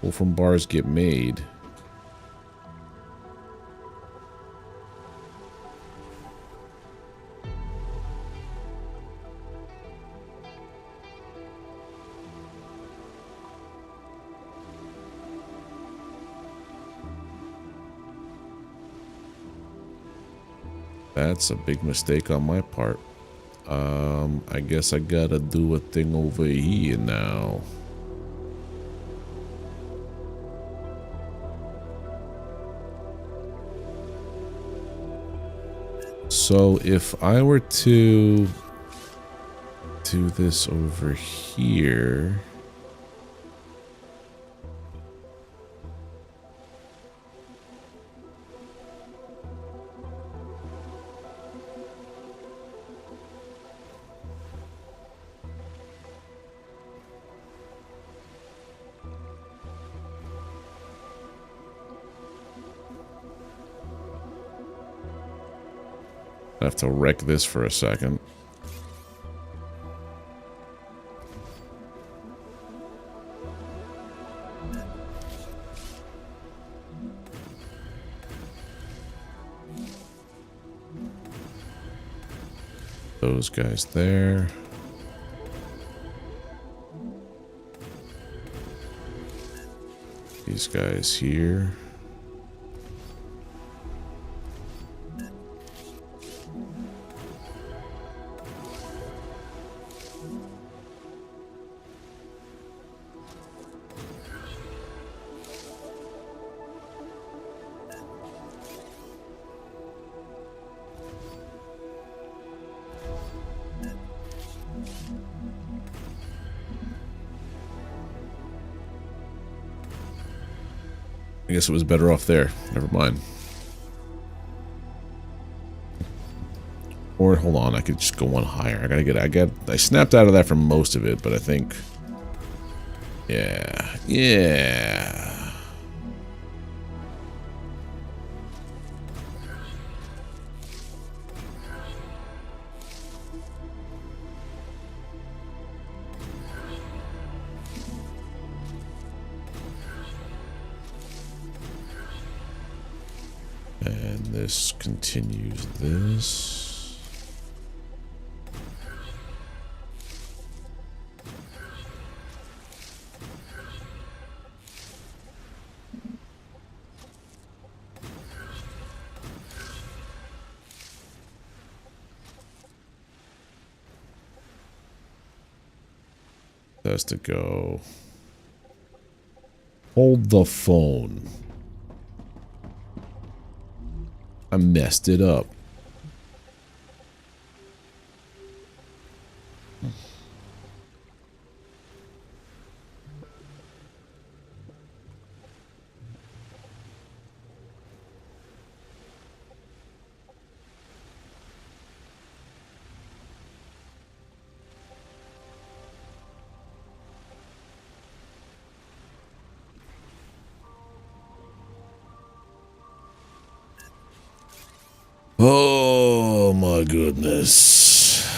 Wolfram bars get made. That's a big mistake on my part. I guess I gotta do a thing over here now. So if I were to do this over here... I have to wreck this for a second. Those guys there. These guys here. I guess it was better off there. Never mind. Or hold on, I could just go one higher. I snapped out of that for most of it, but I think, yeah. And this continues this. Has to go. Hold the phone. I messed it up. Oh my goodness.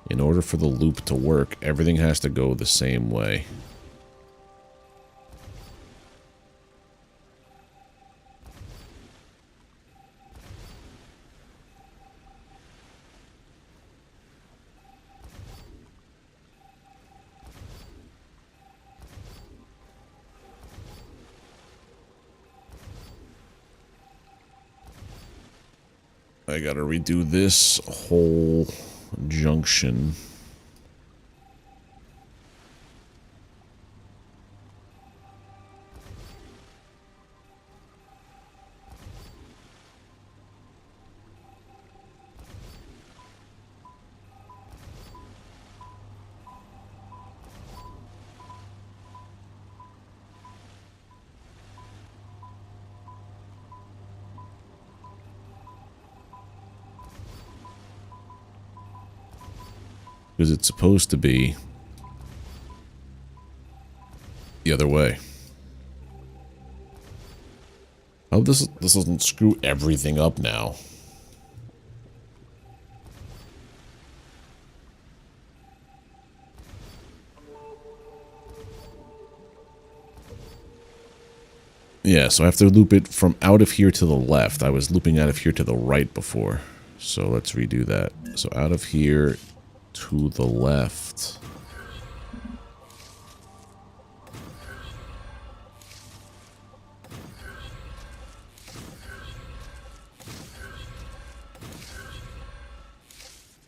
In order for the loop to work, everything has to go the same way. I gotta redo this whole junction. Because it's supposed to be the other way. Oh, this doesn't screw everything up now. Yeah, so I have to loop it from out of here to the left. I was looping out of here to the right before. So let's redo that. So out of here to the left.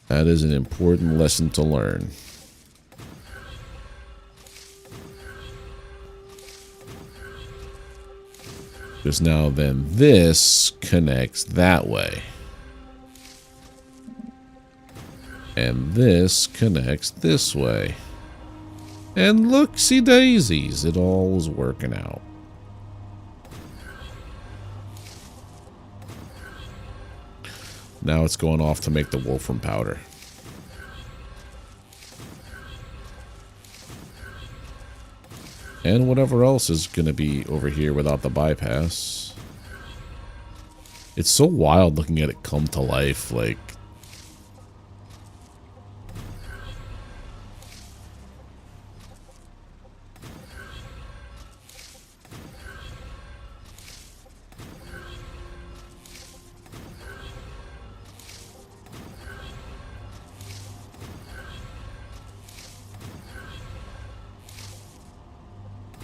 That is an important lesson to learn. Because now then this connects that way. And this connects this way. And look-see daisies, it all is working out. Now it's going off to make the wolfram powder. And whatever else is going to be over here without the bypass. It's so wild looking at it come to life, like...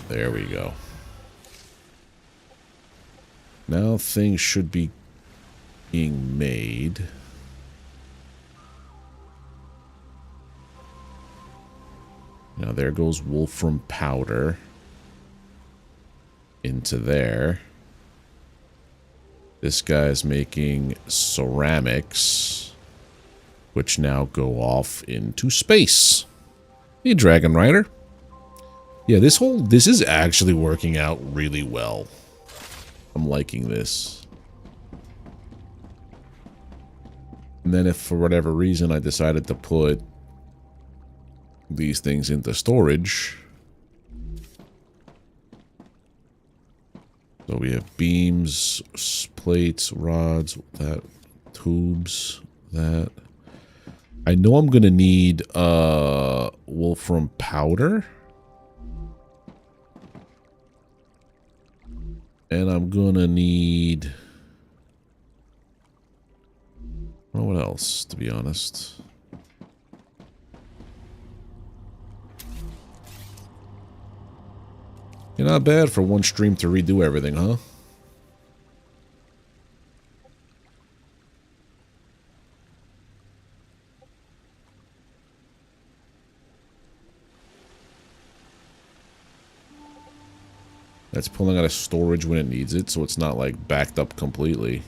There we go. Now things should be being made. Now there goes wolfram powder into there. This guy's making ceramics, which now go off into space. Hey, Dragon Rider. Yeah, this is actually working out really well. I'm liking this. And then if for whatever reason I decided to put these things into storage. So we have beams, plates, rods, that, tubes, that. I know I'm going to need wolfram powder. And I'm gonna need... well, what else, to be honest? You're not bad for one stream to redo everything, huh? That's pulling out of storage when it needs it, so it's not like backed up completely.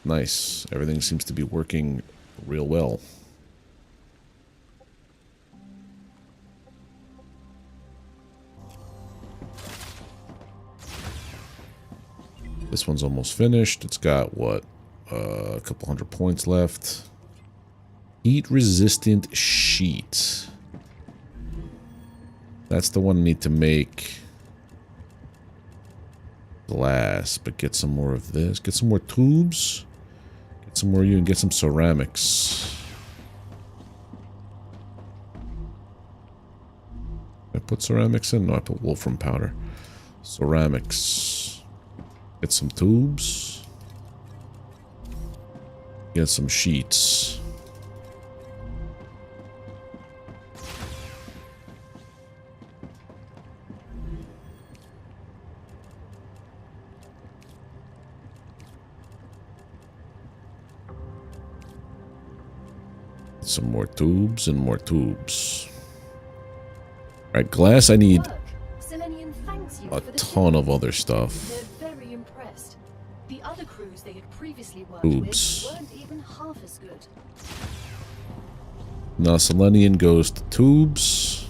Nice. Everything seems to be working real well. This one's almost finished. It's got, what, a couple hundred points left. Heat-resistant sheet. That's the one I need to make glass, but get some more of this. Get some more tubes. Get some more of you and get some ceramics. I put ceramics in? No, I put wolfram powder. Ceramics. Get some tubes. Get some sheets. Some more tubes and more tubes. Alright, glass I need Selenium thanks you a for the ton tip. of other stuff. They're very impressed. The other crews they had previously worked Oops. with weren't even half as good. Now Selenium goes to tubes.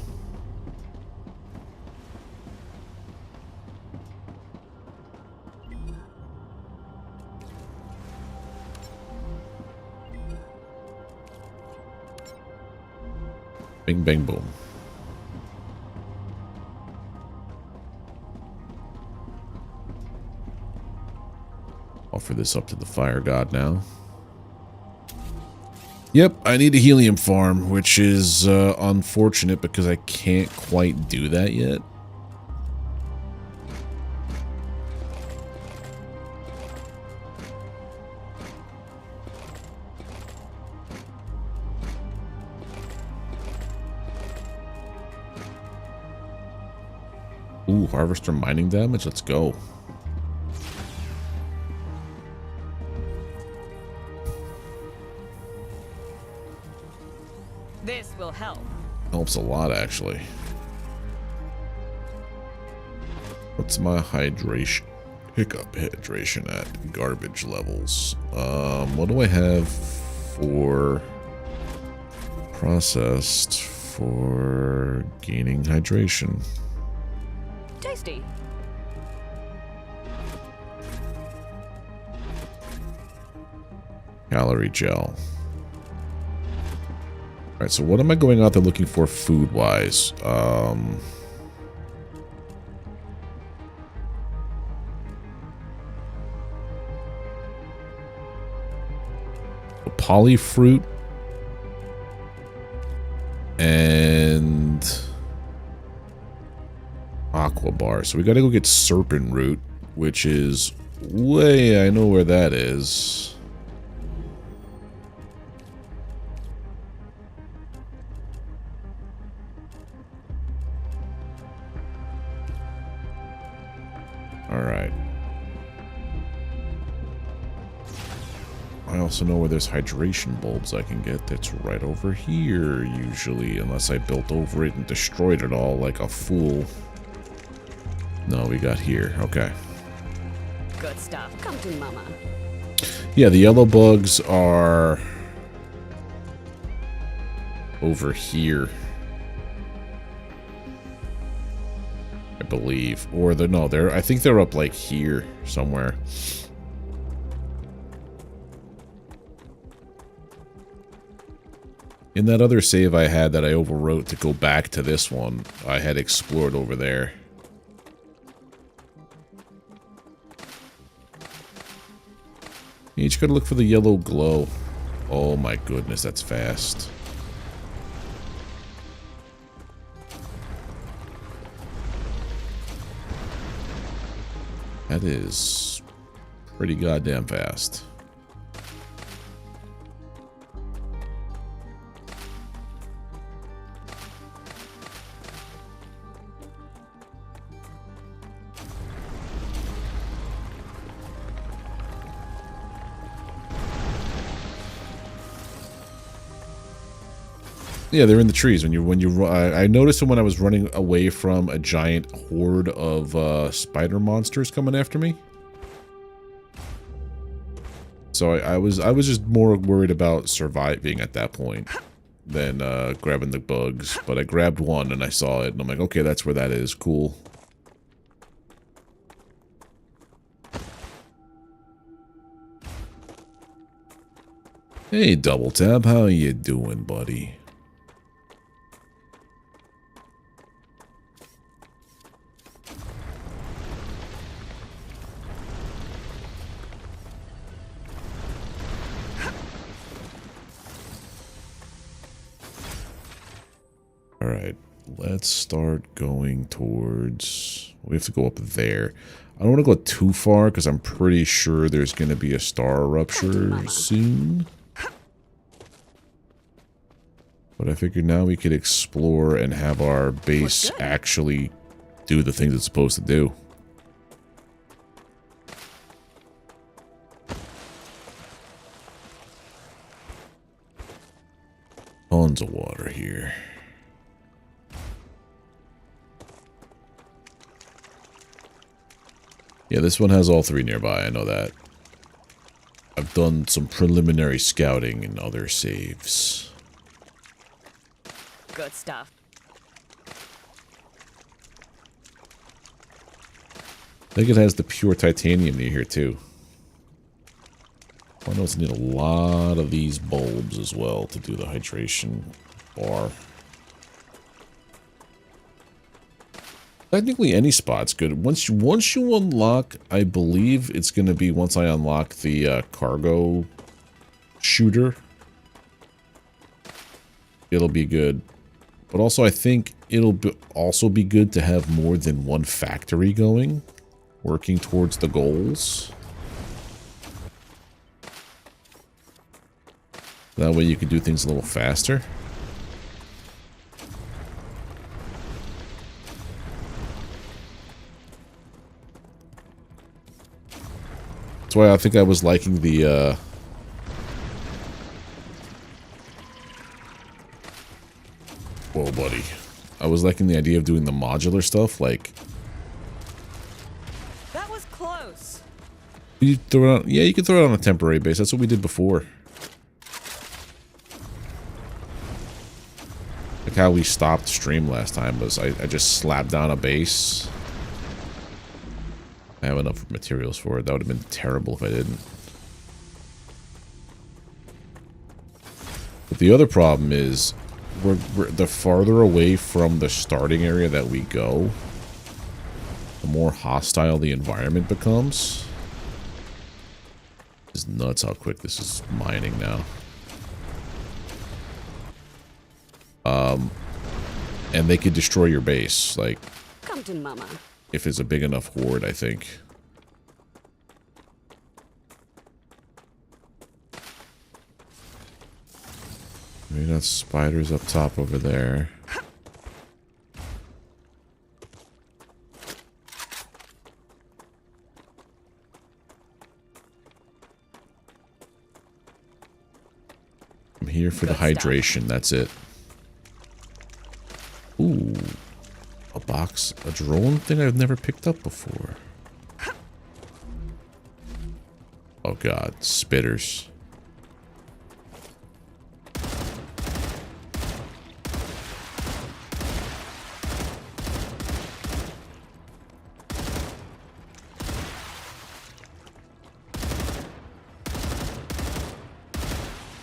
Bing, bang, boom. Offer this up to the fire god now. Yep, I need a helium farm, which is unfortunate because I can't quite do that yet. Ooh, harvester mining damage, let's go. This will help. Helps a lot, actually. What's my hydration? Hiccup hydration at garbage levels. What do I have for processed for gaining hydration? Tasty. Calorie gel. Alright, so what am I going out there looking for food-wise? A polyfruit and aqua bar. So we gotta go get serpent root, which is way, I know where that is. Alright. I also know where there's hydration bulbs I can get. That's right over here, usually. Unless I built over it and destroyed it all like a fool. No, we got here. Okay. Good stuff. Come to mama. Yeah, the yellow bugs are over here. I believe. Or they're, no, they're, I think they're up like here somewhere. In that other save I had that I overwrote to go back to this one, I had explored over there. You just gotta look for the yellow glow. Oh my goodness, that's fast. That is pretty goddamn fast. Yeah, they're in the trees. I noticed them when I was running away from a giant horde of spider monsters coming after me. So I was just more worried about surviving at that point than grabbing the bugs. But I grabbed one and I saw it and I'm like, okay, that's where that is. Cool. Hey, Double Tap, how you doing, buddy? Alright, let's start going towards... We have to go up there. I don't want to go too far because I'm pretty sure there's going to be a StarRupture soon. But I figured now we could explore and have our base actually do the things it's supposed to do. Tons of water here. Yeah, this one has all three nearby, I know that. I've done some preliminary scouting in other saves. Good stuff. I think it has the pure titanium near here too. I know it's need a lot of these bulbs as well to do the hydration bar. Technically, any spot's good. Once you unlock, I believe it's going to be once I unlock the cargo shooter. It'll be good. But also, I think it'll also be good to have more than one factory going, working towards the goals. That way you can do things a little faster. That's why I think I was liking the, whoa, buddy. I was liking the idea of doing the modular stuff, like... That was close. You throw it on, yeah, you can throw it on a temporary base. That's what we did before. Like how we stopped stream last time was I just slapped down a base. I have enough materials for it. That would have been terrible if I didn't. But the other problem is, we're the farther away from the starting area that we go, the more hostile the environment becomes. It's nuts how quick this is mining now. And they could destroy your base, like... Come to mama. If it's a big enough horde, I think. We got spiders up top over there. I'm here for the hydration, that's it. Ooh. A box, a drone thing I've never picked up before. Oh god, spitters.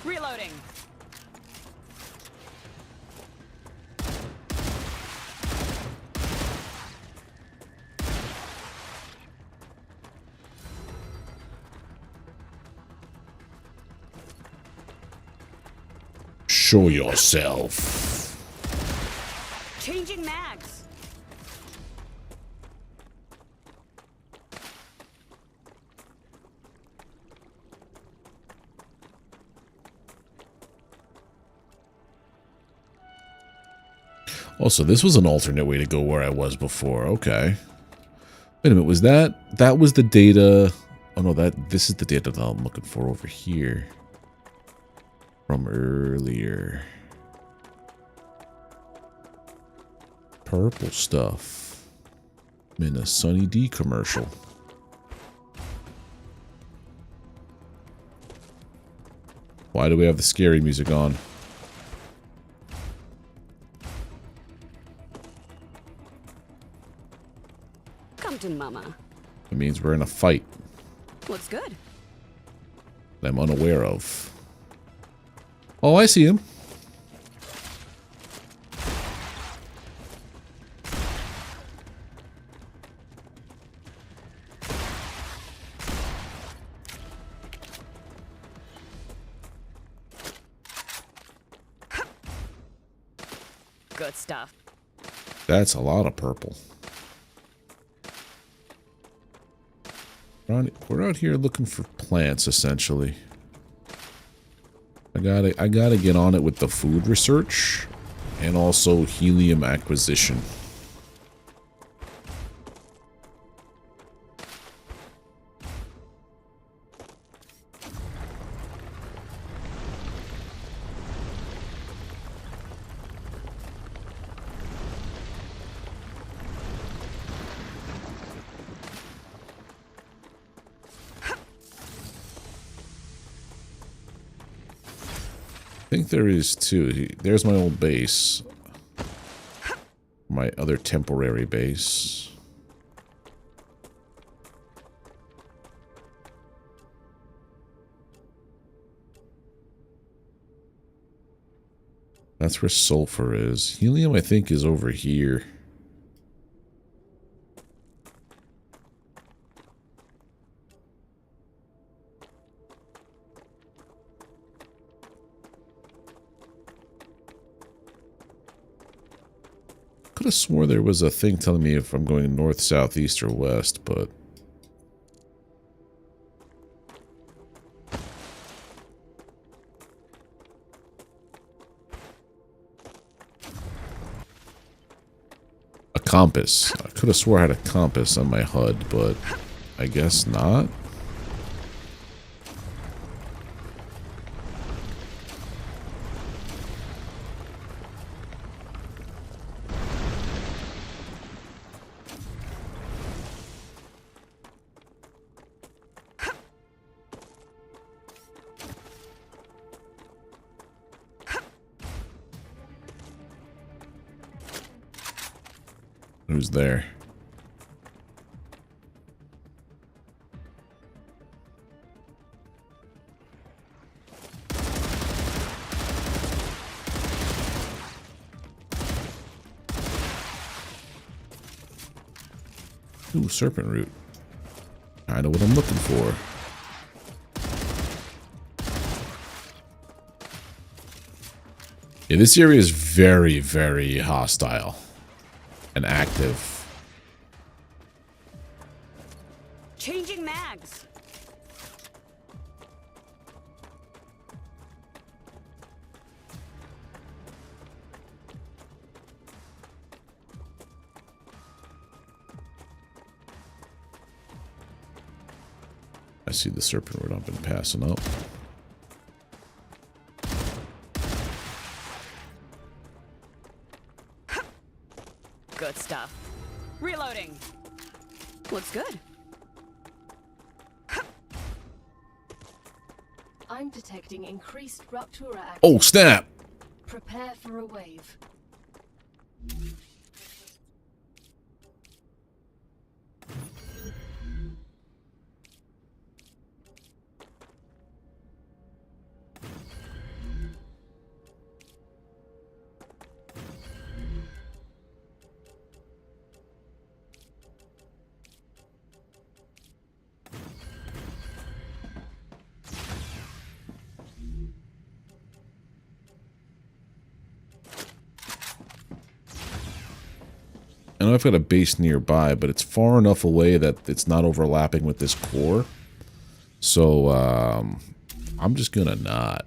Reloading. Show yourself. Changing mags. Also, this was an alternate way to go where I was before. Okay. Wait a minute, was that was the data? Oh no, this is the data that I'm looking for over here. From earlier. Purple stuff. I'm in a Sunny D commercial. Why do we have the scary music on? Come to Mama. It means we're in a fight Looks good. that I'm unaware of. Oh, I see him. Good stuff. That's a lot of purple. We're out here looking for plants, essentially. I gotta get on it with the food research and also helium acquisition. I think there is too. There's my old base. My other temporary base. That's where sulfur is. Helium, I think, is over here. Could have swore there was a thing telling me if I'm going north, south, east, or west, but... A compass. I could have swore I had a compass on my HUD, but I guess not. Who's there? Ooh, serpent root. I know what I'm looking for. Yeah, this area is very, very hostile. And active. Changing mags. I see the serpent root I've been passing up. Good stuff. Reloading. Looks good. I'm detecting increased Ruptura activity. Oh, snap! Prepare for a wave. I know I've got a base nearby, but it's far enough away that it's not overlapping with this core. So, I'm just gonna not.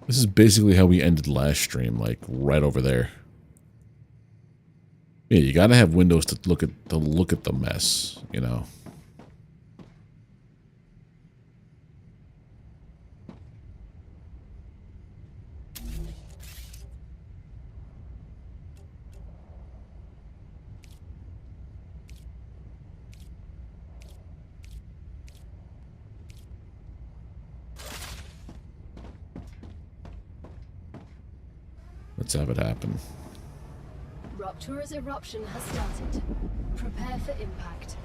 This is basically how we ended last stream, like right over there. Yeah, you gotta have windows to look at the mess, you know. Let's have it happen. Rupture's eruption has started. Prepare for impact.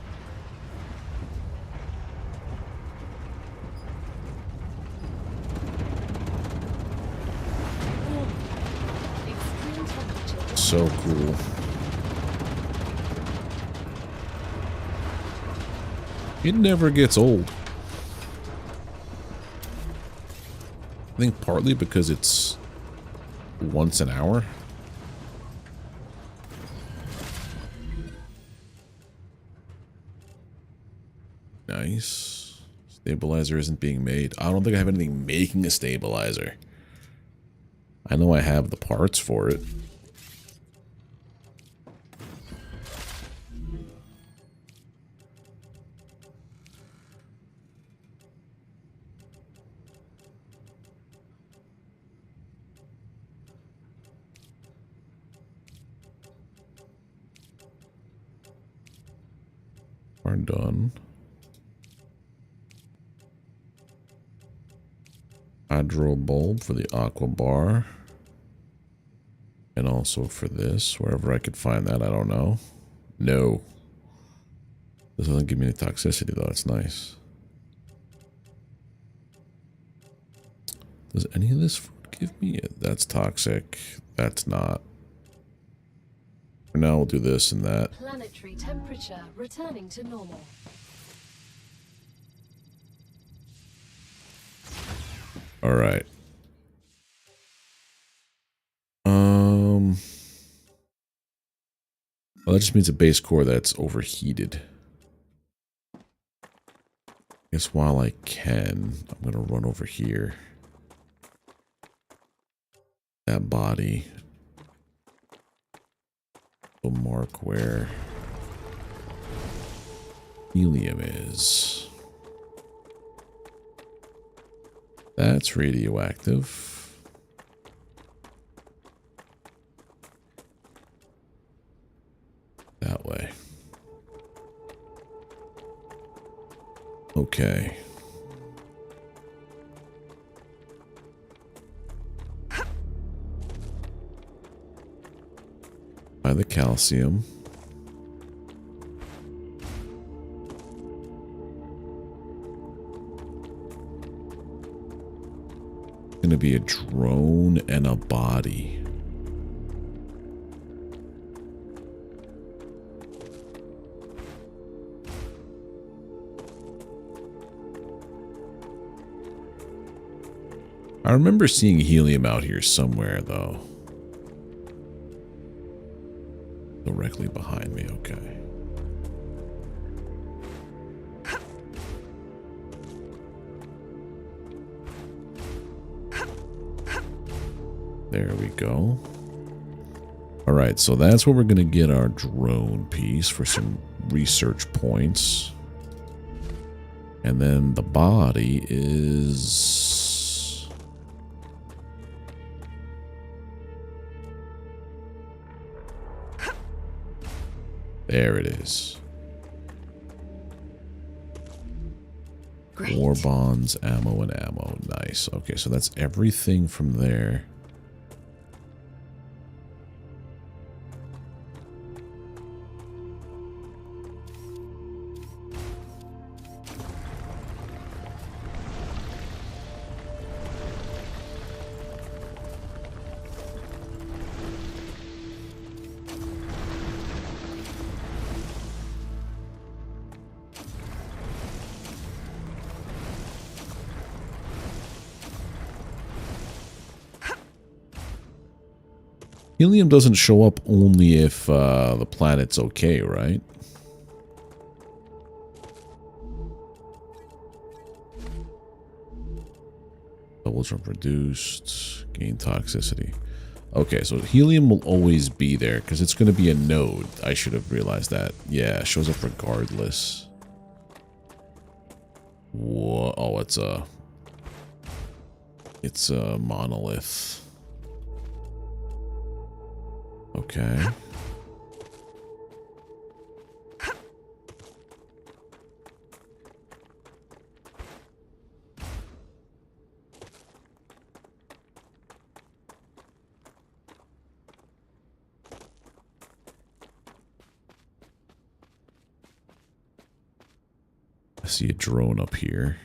Extreme temperature. So cool. It never gets old. I think partly because it's once an hour. Nice. Stabilizer isn't being made. I don't think I have anything making a stabilizer. I know I have the parts for it. Are done. Hydro bulb for the aqua bar. And also for this, wherever I could find that, I don't know. No. This doesn't give me any toxicity though, that's nice. Does any of this food give me it? That's toxic. That's not. For now, we'll do this and that. Planetary temperature returning to normal. All right. Well, that just means a base core that's overheated. I guess while I can, I'm gonna run over here. That body. We'll mark where helium is. That's radioactive. That way. Okay. By the calcium. Gonna be a drone and a body. I remember seeing helium out here somewhere, though. Directly behind me, okay. There we go. Alright, so that's where we're going to get our drone piece for some research points. And then the body is... There it is. Great. War bonds, ammo, and ammo. Nice. Okay, so that's everything from there. Helium doesn't show up only if the planet's okay, right? Double jump reduced. Gain toxicity. Okay, so helium will always be there because it's going to be a node. I should have realized that. Yeah, it shows up regardless. Whoa. Oh, it's a monolith. Okay. I see a drone up here.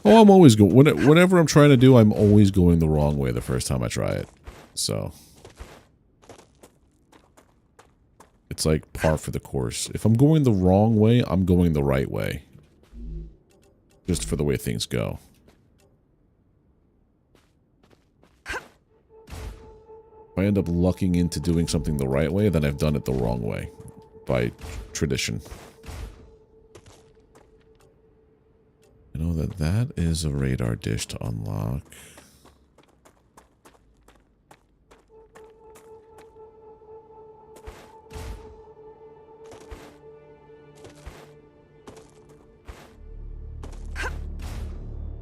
Oh, I'm always going. Whenever I'm trying to do, I'm always going the wrong way the first time I try it. So it's like par for the course. If I'm going the wrong way, I'm going the right way. Just for the way things go. If I end up lucking into doing something the right way, then I've done it the wrong way. By tradition. You know that is a radar dish to unlock.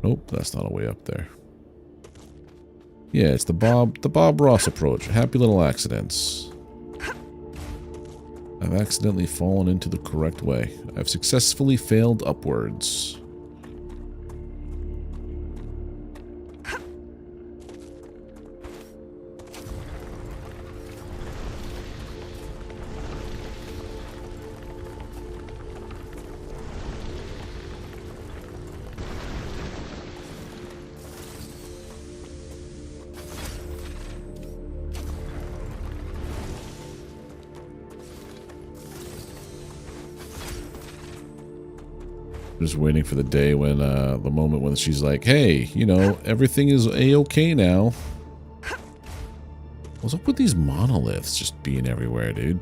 Nope, that's not a way up there. Yeah, it's the Bob Ross approach. Happy little accidents. I've accidentally fallen into the correct way. I've successfully failed upwards. Just waiting for the day when, the moment when she's like, hey, you know, everything is A-okay now. What's up with these monoliths just being everywhere, dude?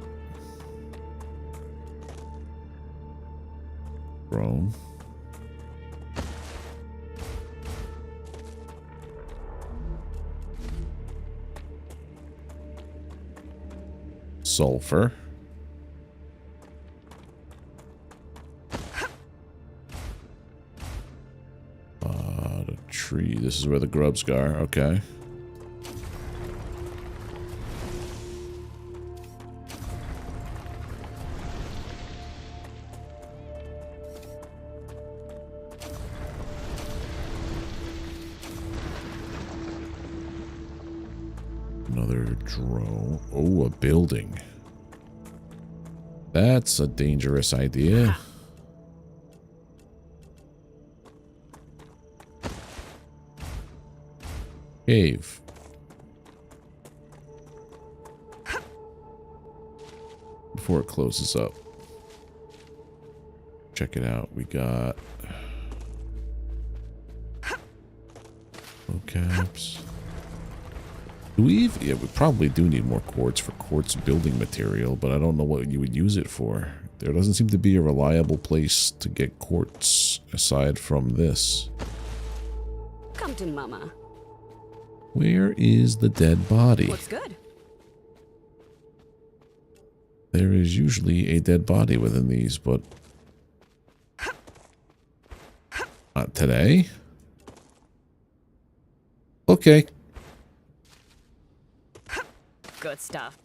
Chrome. Sulfur. The tree. This is where the grubs are. Okay. Another drone. Oh, a building. That's a dangerous idea. Cave. Before it closes up. Check it out. We got low caps. Yeah, we probably do need more quartz for quartz building material, but I don't know what you would use it for. There doesn't seem to be a reliable place to get quartz aside from this. Come to mama. Where is the dead body? Looks good. There is usually a dead body within these, but not today. Okay. Good stuff.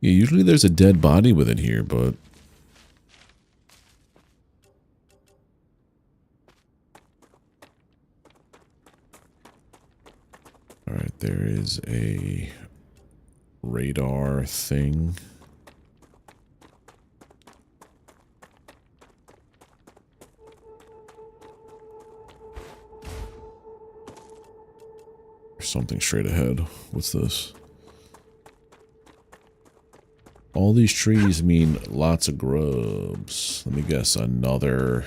Yeah, usually there's a dead body within here, but alright, there is a radar thing. There's something straight ahead. What's this? All these trees mean lots of grubs. Let me guess, another...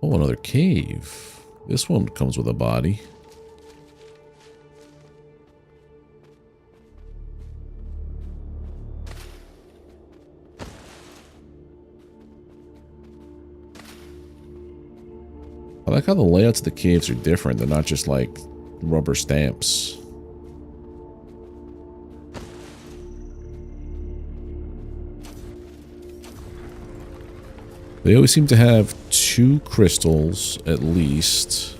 Oh, another cave. This one comes with a body. I like how the layouts of the caves are different. They're not just like rubber stamps. They always seem to have 2 crystals at least.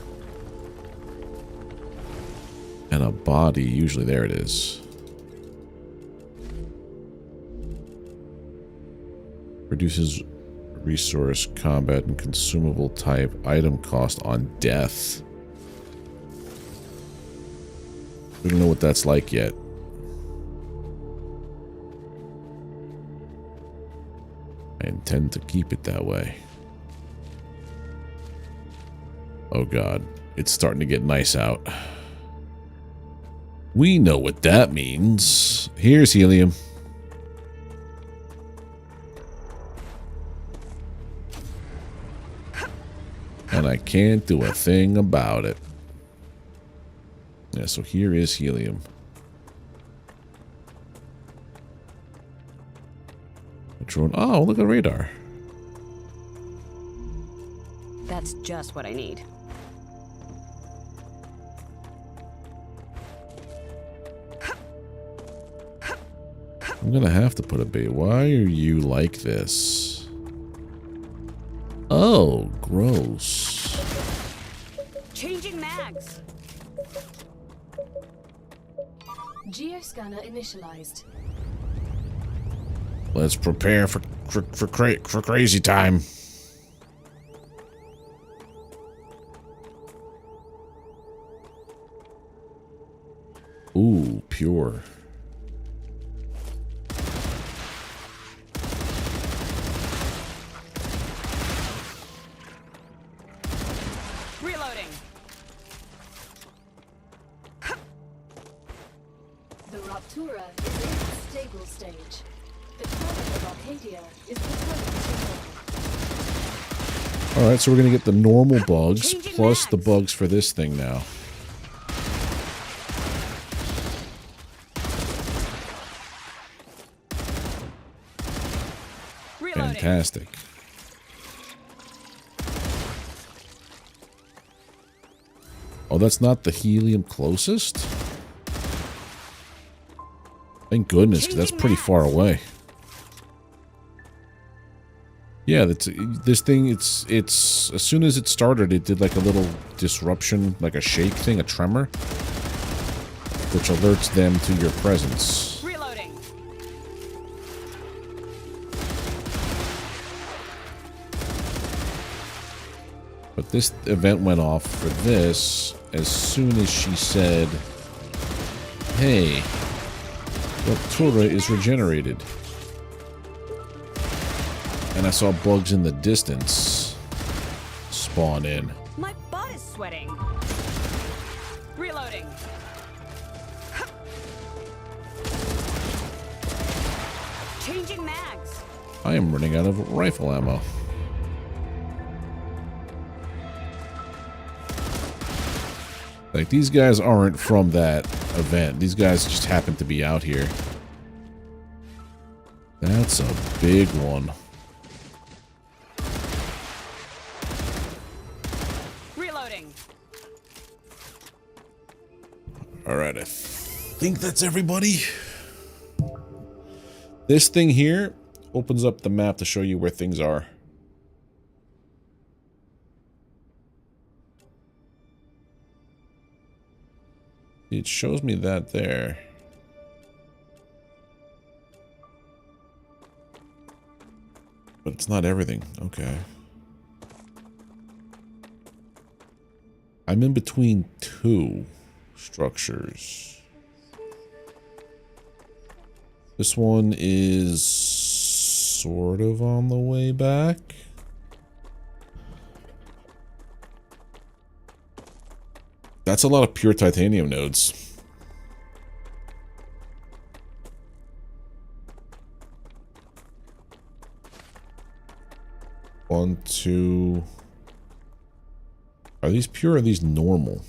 And a body. Usually there it is. Reduces resource, combat, and consumable type item cost on death. We don't know what that's like yet. I intend to keep it that way. Oh god, it's starting to get nice out. We know what that means. Here's helium. And I can't do a thing about it. Yeah, so here is helium. Drone. Oh, look at radar. That's just what I need. I'm gonna have to put a bait. Why are you like this? Oh, gross. Changing mags. Geoscanner initialized. Let's prepare for crazy time. Ooh, pure. Reloading. The Raptura is in its stable stage. The climate of Arcadia is returning to normal. Alright, so we're gonna get the normal bugs Changing plus the mags. bugs for this thing now. Reloading. Fantastic. Oh, that's not the helium closest? Thank goodness, 'cause that's pretty far away. Yeah, this thing, it's as soon as it started, it did like a little disruption, like a shake thing, a tremor, which alerts them to your presence. Reloading. But this event went off for this as soon as she said, hey, Raptura is regenerated. And I saw bugs in the distance spawn in. My butt is sweating. Reloading. Changing mags. I am running out of rifle ammo. Like, these guys aren't from that event. These guys just happen to be out here. That's a big one. Reloading. Alright, I think that's everybody. This thing here opens up the map to show you where things are. It shows me that there. But it's not everything. Okay. I'm in between 2 structures. This one is sort of on the way back. That's a lot of pure titanium nodes. One, two. Are these pure or are these normal?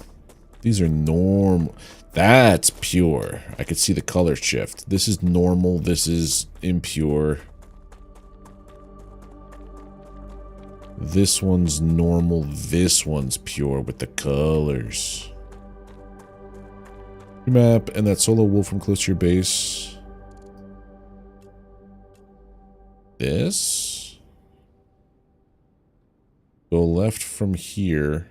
These are normal. That's pure. I could see the color shift. This is normal. This is impure. This one's normal. This one's pure with the colors. Map and that solo wolf from close to your base. This. Go left from here.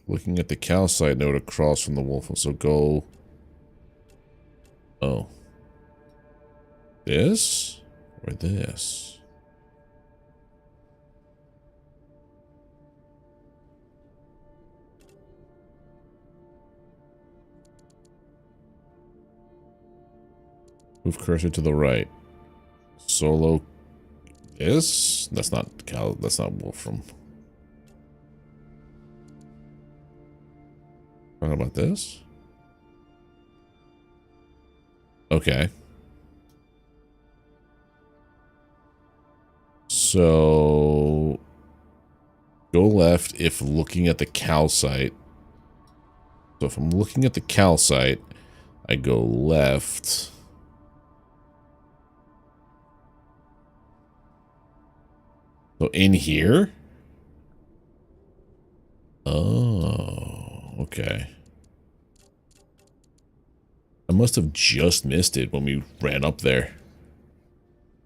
Looking at the calcite node across from the wolf. So go. Oh. This? Or this? Move cursor to the right. Solo. This? That's not Wolfram. Talking about this? Okay. So go left if looking at the calcite. So if I'm looking at the calcite, I go left. So in here? Oh, okay. I must have just missed it when we ran up there.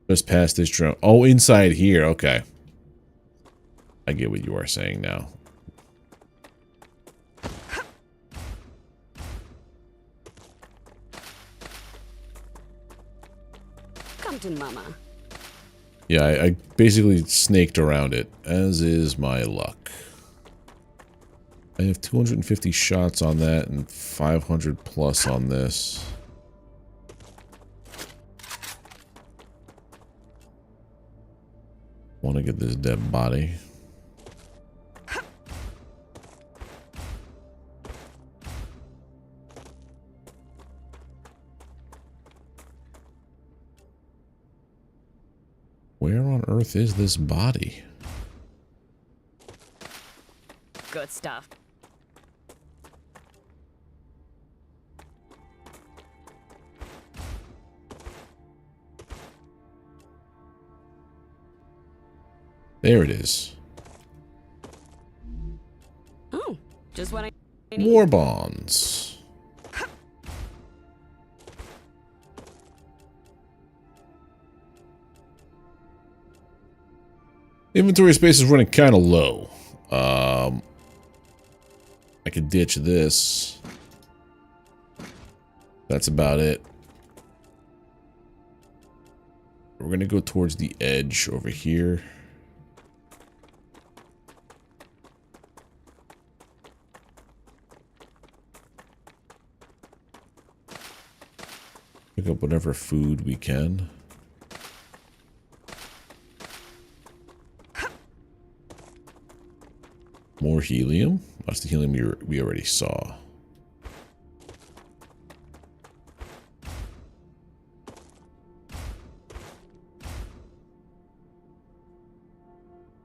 Just past this drone. Oh, inside here. Okay. I get what you are saying now. Come to mama. Yeah, I basically snaked around it, as is my luck. I have 250 shots on that and 500 plus on this. Want to get this dead body. Where on earth is this body? Good stuff. There it is. Oh, just what I need. War bonds. Inventory space is running kind of low. I could ditch this. That's about it. We're going to go towards the edge over here. Pick up whatever food we can. More helium? That's the helium we already saw.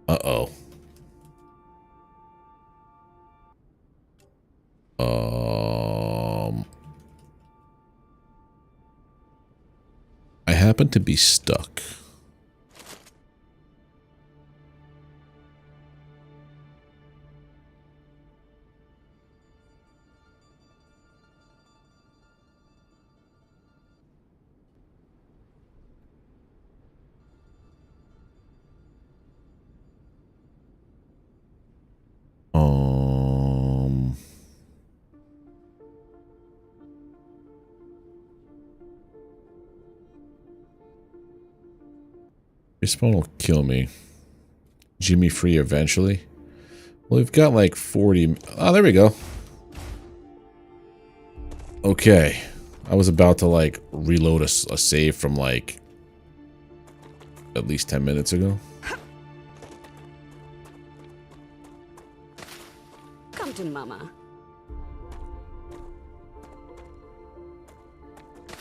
Uh-oh. I happen to be stuck. Respawn will kill me. Jimmy free eventually. Well, we've got like 40. Oh, there we go. Okay. I was about to like reload a save from like at least 10 minutes ago. Come to mama.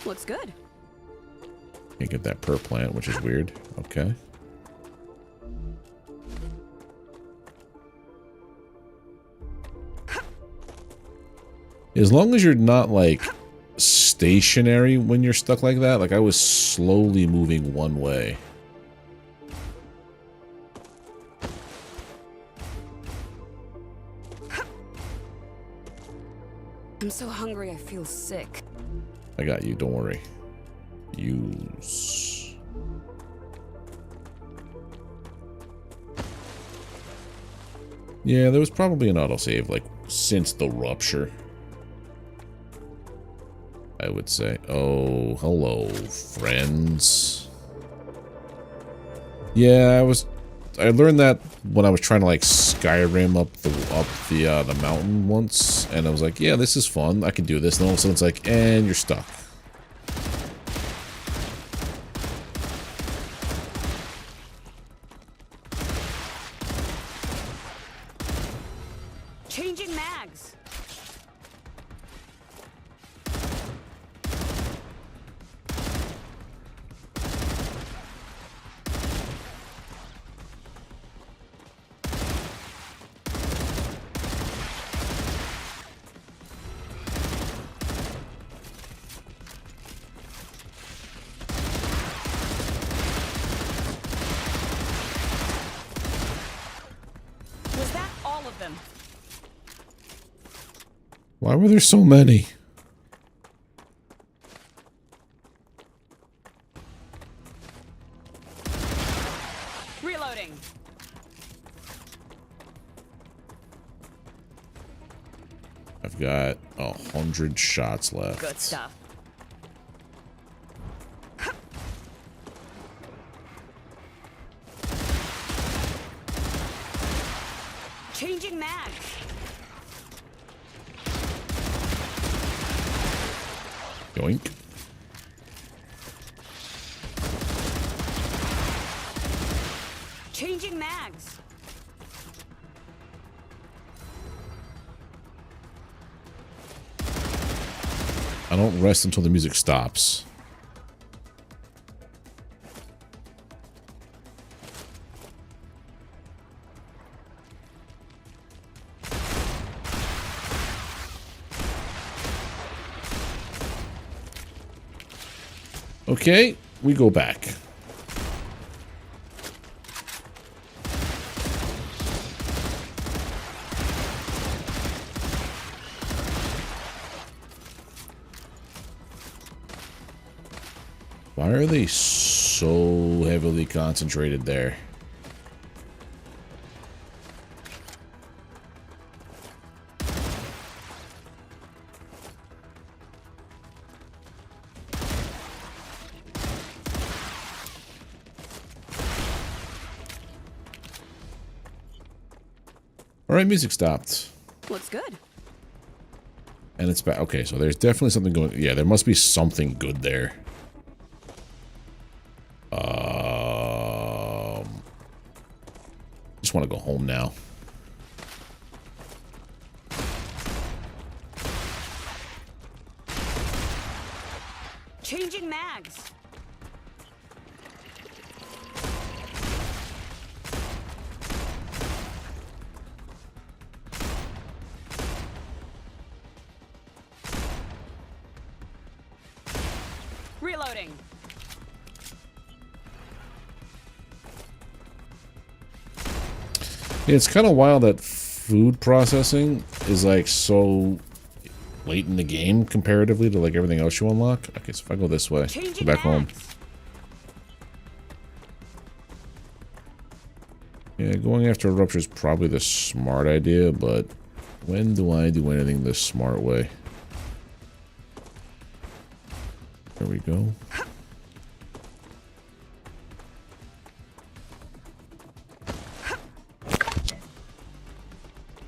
Looks good. Can't get that per plant, which is weird. Okay. As long as you're not like stationary when you're stuck like that, like I was slowly moving one way. I'm so hungry I feel sick. I got you, don't worry. Use. Yeah, there was probably an autosave, like, since the rupture. I would say. Oh, hello, friends. Yeah, I learned that when I was trying to, like, Skyrim up the mountain once, and I was like, yeah, this is fun, I can do this, and all of a sudden it's like, and you're stuck. Changing mags. Was that all of them? Why were there so many? Reloading. I've got 100 shots left. Good stuff. Changing mags. Yoink. Changing mags. I don't rest until the music stops. Okay, we go back. Why are they so heavily concentrated there? Alright, music stopped. Looks good. And it's back. Okay, so there's definitely something going... Yeah, there must be something good there. Just want to go home now. Changing mags. Reloading. Yeah, it's kind of wild that food processing is like so late in the game comparatively to like everything else you unlock. Okay, so if I go this way, go back home. Yeah, going after a rupture is probably the smart idea, but when do I do anything the smart way? There we go.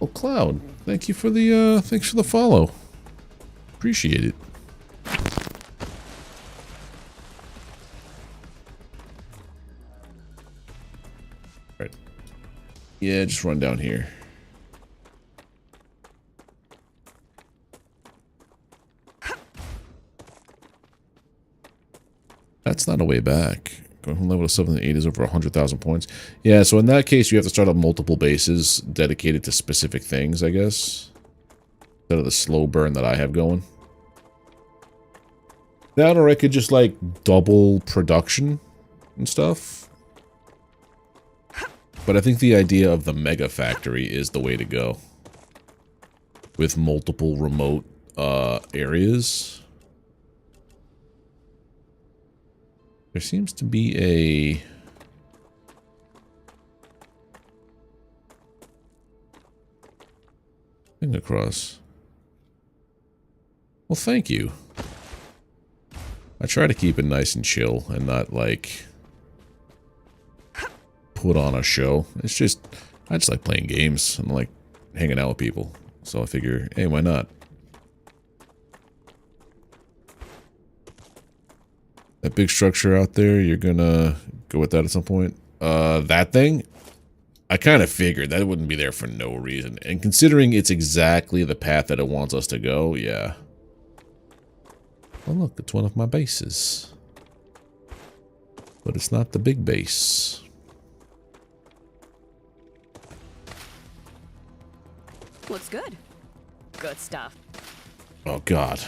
Oh, Cloud, thank you for the thanks for the follow. Appreciate it. Right. Yeah, just run down here. That's not a way back. Going from level 7 to 8 is over 100,000 points. Yeah, so in that case, you have to start up multiple bases dedicated to specific things, I guess. Instead of the slow burn that I have going. That, or I could just, like, double production and stuff. But I think the idea of the mega factory is the way to go. With multiple remote areas. There seems to be a thing across. Well, thank you. I try to keep it nice and chill and not, like, put on a show. It's just, I just like playing games and like hanging out with people. So I figure, hey, why not? That big structure out there, you're gonna go with that at some point? That thing? I kind of figured that wouldn't be there for no reason. And considering it's exactly the path that it wants us to go, yeah. Oh look, it's one of my bases. But it's not the big base. Looks good. Good stuff. Oh god.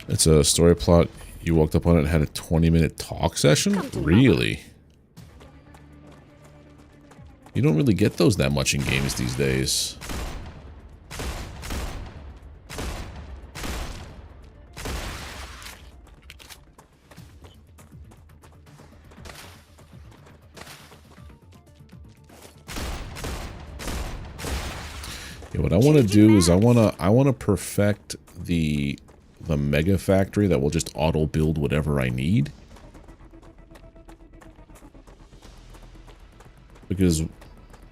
It's a story plot. You walked up on it and had a 20-minute talk session? Really? You don't really get those that much in games these days. Yeah, what I want to do is I want to perfect the mega factory that will just auto build whatever I need. Because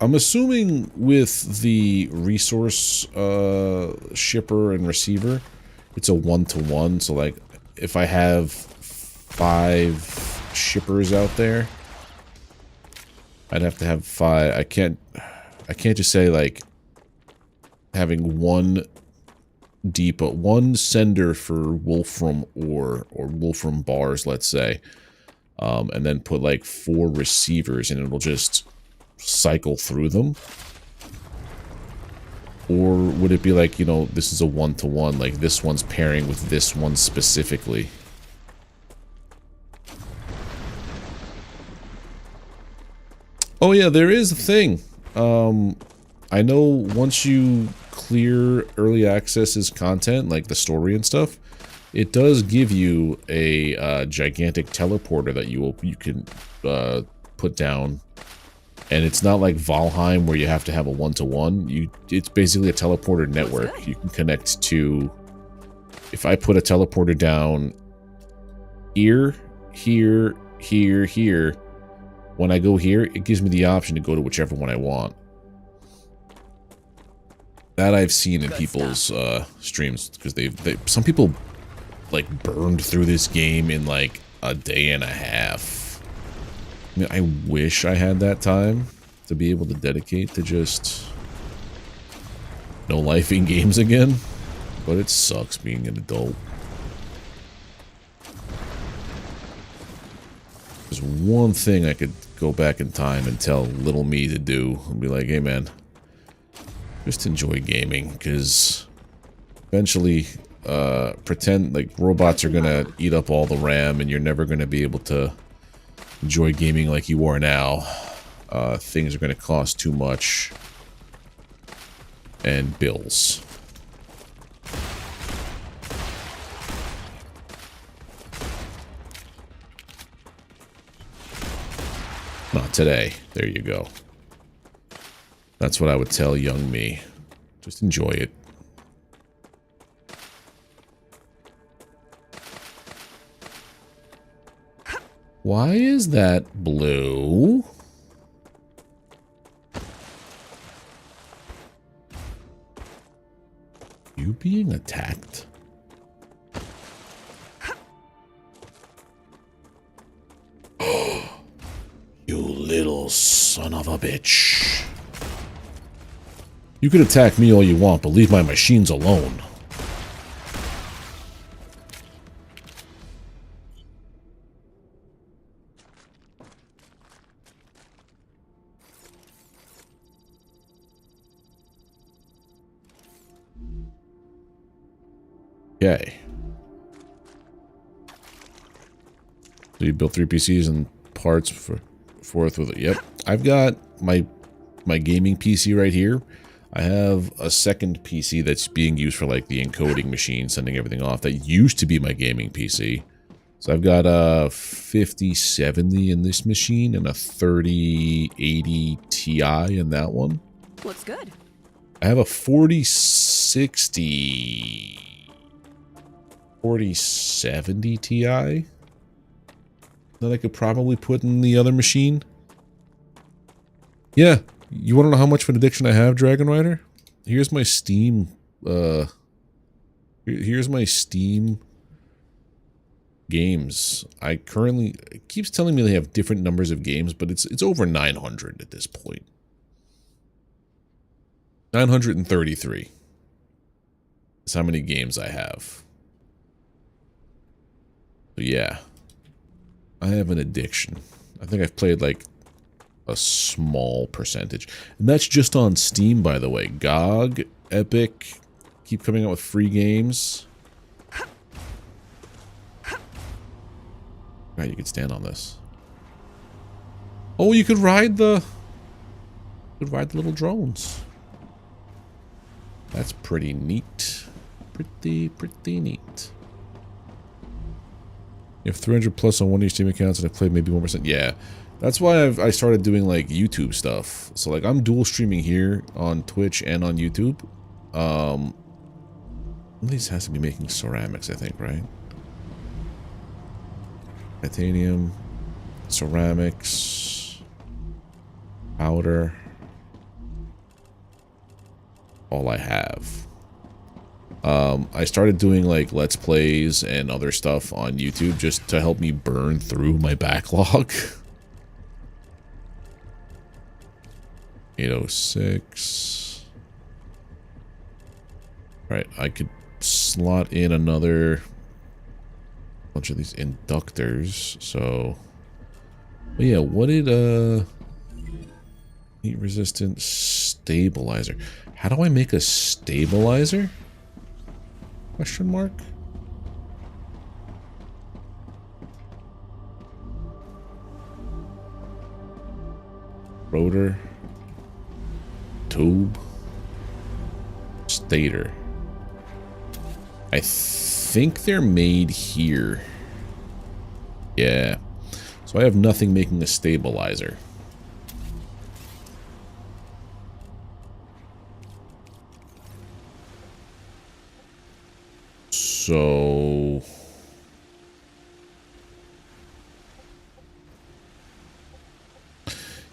I'm assuming with the resource shipper and receiver, it's a 1-to-1. So like if I have 5 shippers out there, I'd have to have 5. I can't just say like having one depot, one sender for Wolfram ore or Wolfram bars, let's say, and then put like 4 receivers and it'll just cycle through them. Or would it be like, you know, this is a 1-to-1, like this one's pairing with this one specifically? Oh yeah, there is a thing. I know once you clear early access's content, like the story and stuff, it does give you a gigantic teleporter that you can put down. And it's not like Valheim where you have to have a 1-to-1. It's basically a teleporter network. You can connect to. If I put a teleporter down here, here, here, here, when I go here, it gives me the option to go to whichever one I want. That I've seen in people's streams, because some people like burned through this game in like a day and a half. I mean, I wish I had that time to be able to dedicate to just no lifing games again, but it sucks being an adult. There's one thing I could go back in time and tell little me to do and be like, hey man, just enjoy gaming, because eventually pretend like robots are gonna eat up all the RAM and you're never gonna be able to enjoy gaming like you are now. Things are gonna cost too much. And bills. Not today. There you go. That's what I would tell young me. Just enjoy it. Why is that blue? You being attacked? You little son of a bitch. You can attack me all you want, but leave my machines alone. Okay. So you built 3 PCs and parts for forth with it. Yep. I've got my gaming PC right here. I have a second PC that's being used for like the encoding machine, sending everything off. That used to be my gaming PC. So I've got a 5070 in this machine and a 3080 Ti in that one. Looks good. I have a 4070 Ti that I could probably put in the other machine. Yeah, you want to know how much of an addiction I have, Dragon Rider? Here's my Steam, here's my Steam games. I currently, it keeps telling me they have different numbers of games, but it's over 900 at this point. 933 is how many games I have. So yeah, I have an addiction. I think I've played like a small percentage. And that's just on Steam, by the way. GOG, Epic, keep coming out with free games. Right, you could stand on this. Oh, you could ride the little drones. That's pretty neat. Pretty neat. You have 300 plus on one of your Steam accounts and I've played maybe 1%. Yeah. That's why I started doing like YouTube stuff. So like I'm dual streaming here on Twitch and on YouTube. One of these has to be making ceramics, I think, right? Titanium, ceramics, powder. All I have. I started doing like Let's Plays and other stuff on YouTube just to help me burn through my backlog. 806. Right, I could slot in another bunch of these inductors. So, but yeah, what did heat resistant stabilizer? How do I make a stabilizer? Question mark. Rotor. Tube. Stator. I think they're made here. Yeah. So I have nothing making a stabilizer. So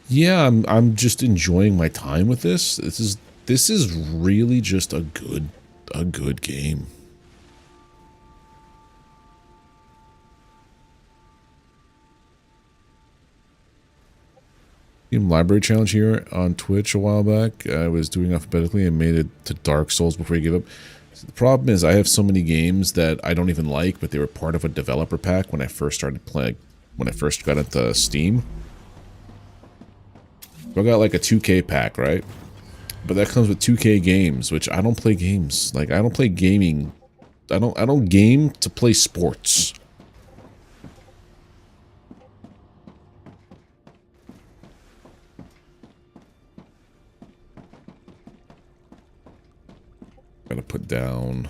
yeah, I'm just enjoying my time with this. This is really just a good game. Library challenge here on Twitch a while back. I was doing alphabetically and made it to Dark Souls before you give up. So the problem is I have so many games that I don't even like, but they were part of a developer pack when I first started playing, when I first got into Steam. So I got like a 2K pack, right? But that comes with 2K games, which I don't play games. Like I don't play gaming. I don't game to play sports. Gotta put down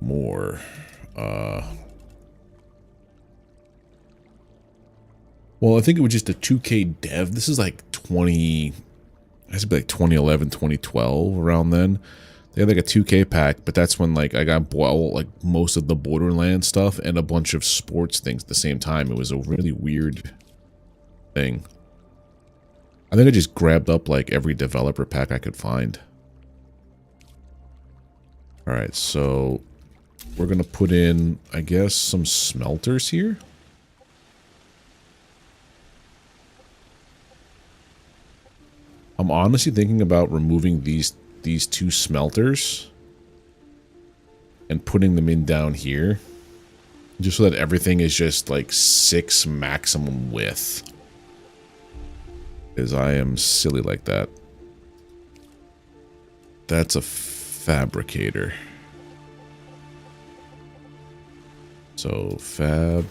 more. Well, I think it was just a 2K dev. This is like 20, it has to be like 2011, 2012, around then. They had like a 2K pack, but that's when like I got like most of the Borderlands stuff and a bunch of sports things at the same time. It was a really weird thing. I think I just grabbed up like every developer pack I could find. Alright, so we're gonna put in, I guess, some smelters here. I'm honestly thinking about removing these two smelters and putting them in down here, just so that everything is just like 6 maximum width. Because I am silly like that. That's a fabricator. So fab.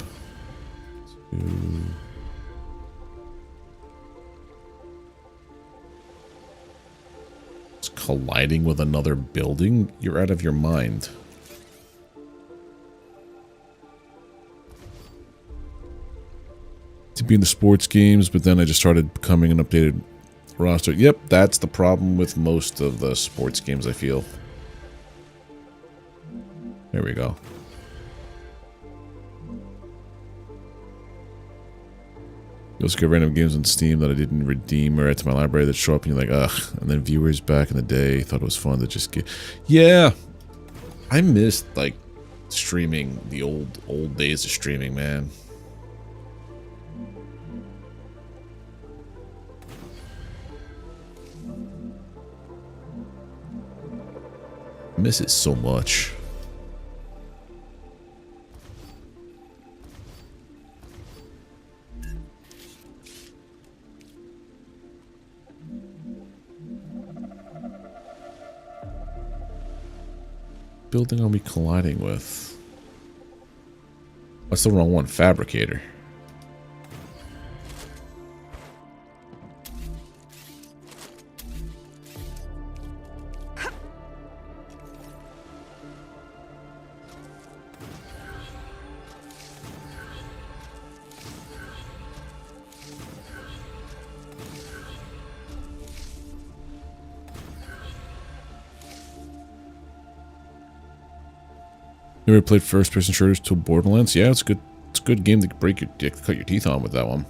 It's colliding with another building? You're out of your mind. To be in the sports games, but then I just started becoming an updated roster. Yep, that's the problem with most of the sports games, I feel. There we go. Those get random games on Steam that I didn't redeem or add to my library that show up and you're like, ugh. And then viewers back in the day thought it was fun to just get... Yeah! I missed, like, streaming, the old days of streaming, man. I miss it so much. Building are we colliding with? That's the wrong one. Fabricator. You ever played first-person shooters till Borderlands? Yeah, it's good. It's a good game to cut your teeth on with that one.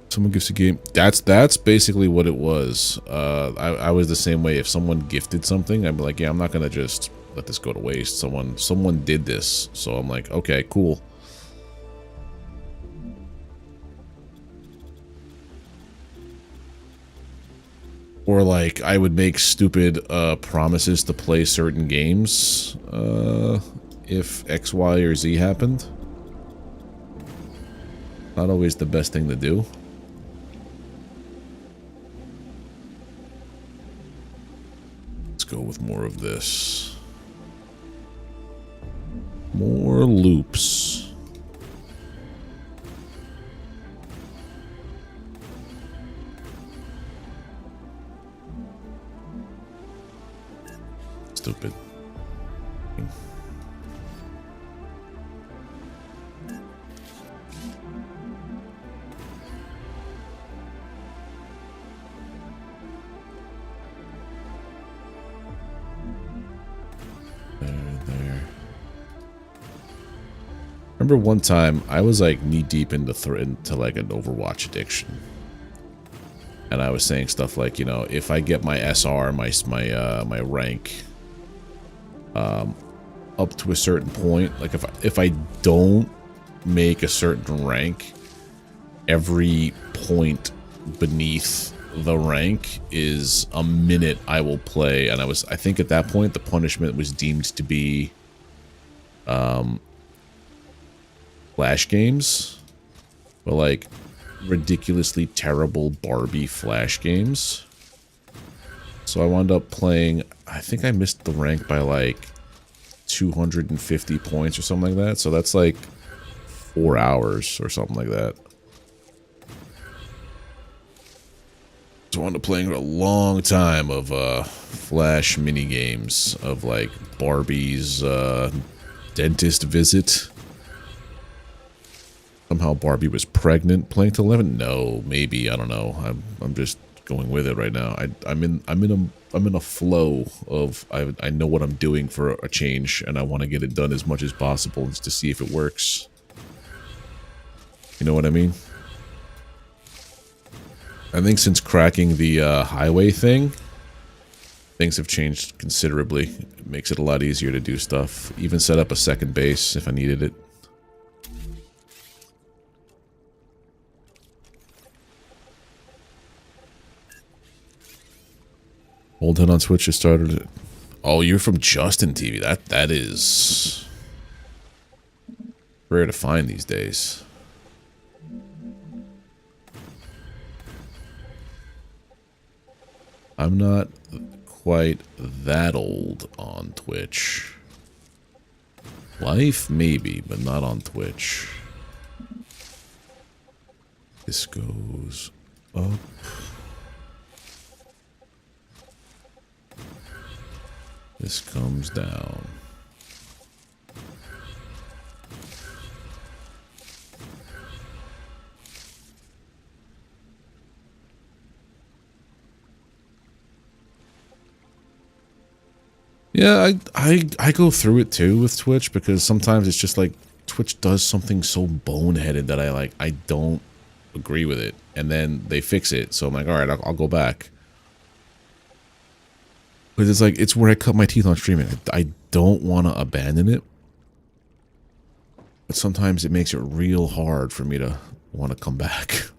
Someone gives a game. That's basically what it was. I was the same way. If someone gifted something, I'd be like, yeah, I'm not gonna just let this go to waste. Someone did this, so I'm like, okay, cool. Or like I would make stupid promises to play certain games if X, Y, or Z happened. Not always the best thing to do. Let's go with more of this. More loops. Stupid. There. Remember one time I was like knee deep into like an Overwatch addiction. And I was saying stuff like, you know, if I get my SR, my rank up to a certain point, like if I don't make a certain rank, every point beneath the rank is a minute I will play. And I think at that point the punishment was deemed to be Flash games, but like ridiculously terrible Barbie Flash games. So I wound up playing, I think I missed the rank by like 250 points or something like that. So that's like 4 hours or something like that. So I wound up playing a long time of Flash mini games of like Barbie's dentist visit. Somehow Barbie was pregnant. Playing till 11? No, maybe, I don't know. I'm just going with it right now. I'm in a flow of I know what I'm doing for a change, and I want to get it done as much as possible just to see if it works. You know what I mean? I think since cracking the highway thing, things have changed considerably. It makes it a lot easier to do stuff. Even set up a second base if I needed it. Old Head on Twitch just started. Oh, you're from Justin TV. That is rare to find these days. I'm not quite that old on Twitch. Life, maybe, but not on Twitch. This goes up. This comes down. Yeah, I go through it too with Twitch because sometimes it's just like Twitch does something so boneheaded that I don't agree with it, and then they fix it, so I'm like, all right, I'll go back. But it's like, it's where I cut my teeth on streaming. I don't want to abandon it, but sometimes it makes it real hard for me to want to come back.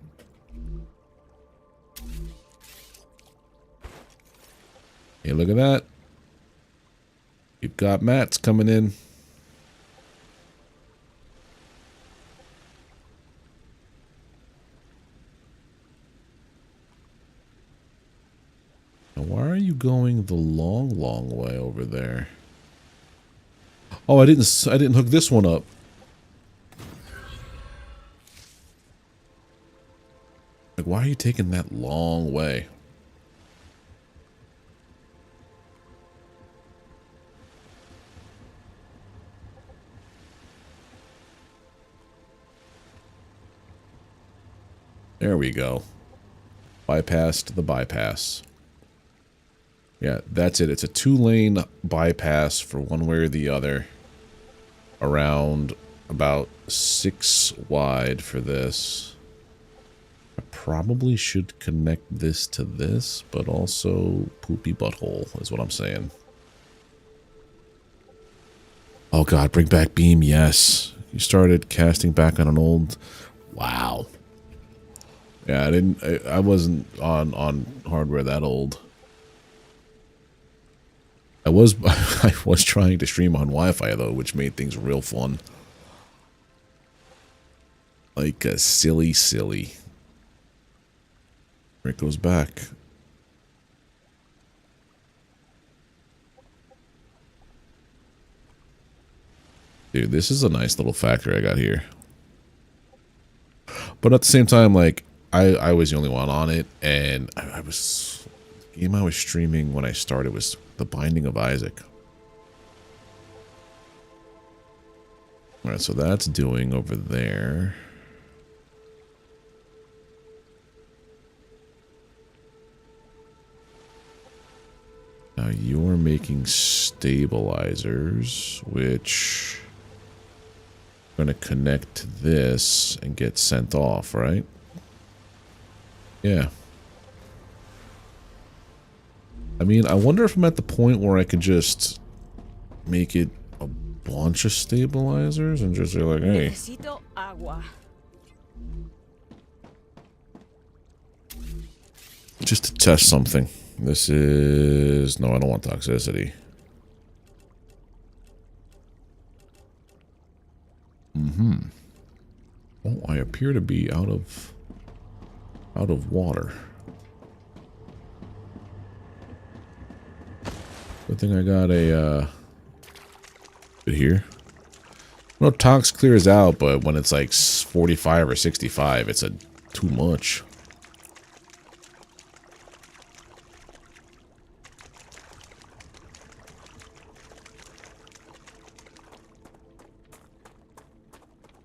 Hey, look at that. You've got mats coming in. Now, why are you going the long way over there? Oh, I didn't hook this one up. Like, why are you taking that long way? There we go. Bypassed the bypass. Yeah, that's it. It's a 2-lane bypass for one way or the other. Around about 6 wide for this. I probably should connect this to this, but also poopy butthole is what I'm saying. Oh god, bring back beam, yes. You started casting back on an old... Wow. Yeah, I wasn't on hardware that old. I was I was trying to stream on Wi-Fi though, which made things real fun. Like a silly. There it goes back. Dude, this is a nice little factory I got here. But at the same time, like, I was the only one on it, and the game I was streaming when I started was The Binding of Isaac. Alright, so that's doing over there. Now you're making stabilizers, which are going to connect to this and get sent off, right? Yeah. I mean, I wonder if I'm at the point where I could just make it a bunch of stabilizers and just be like, hey. Necesito agua. Just to test something. This is... No, I don't want toxicity. Oh, I appear to be out of water. Good thing I got a bit here. No, tox clears out, but when it's like 45 or 65, it's too much.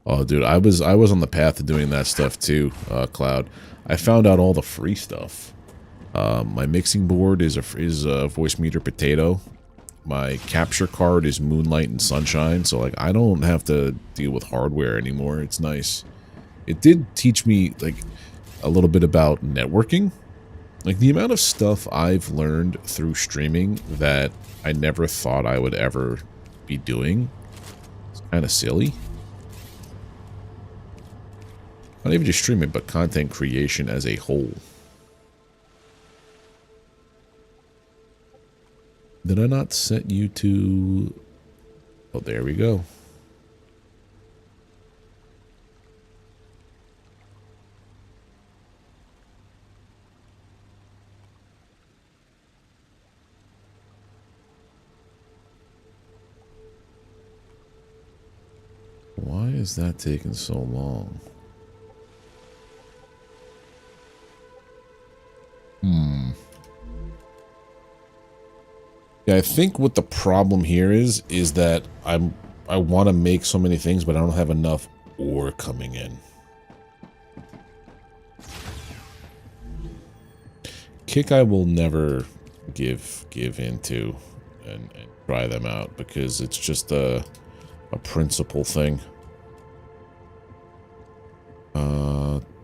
Oh, dude, I was on the path to doing that stuff too, Cloud. I found out all the free stuff. My mixing board is a voice meter potato. My capture card is Moonlight and Sunshine, so like I don't have to deal with hardware anymore. It's nice. It did teach me like a little bit about networking. Like the amount of stuff I've learned through streaming that I never thought I would ever be doing. It's kind of silly. Not even just streaming, but content creation as a whole. Did I not set you to... Oh, there we go. is that taking so long? Yeah, I think what the problem here is that I want to make so many things, but I don't have enough ore coming in. Kick I will never give into and try them out because it's just a principle thing.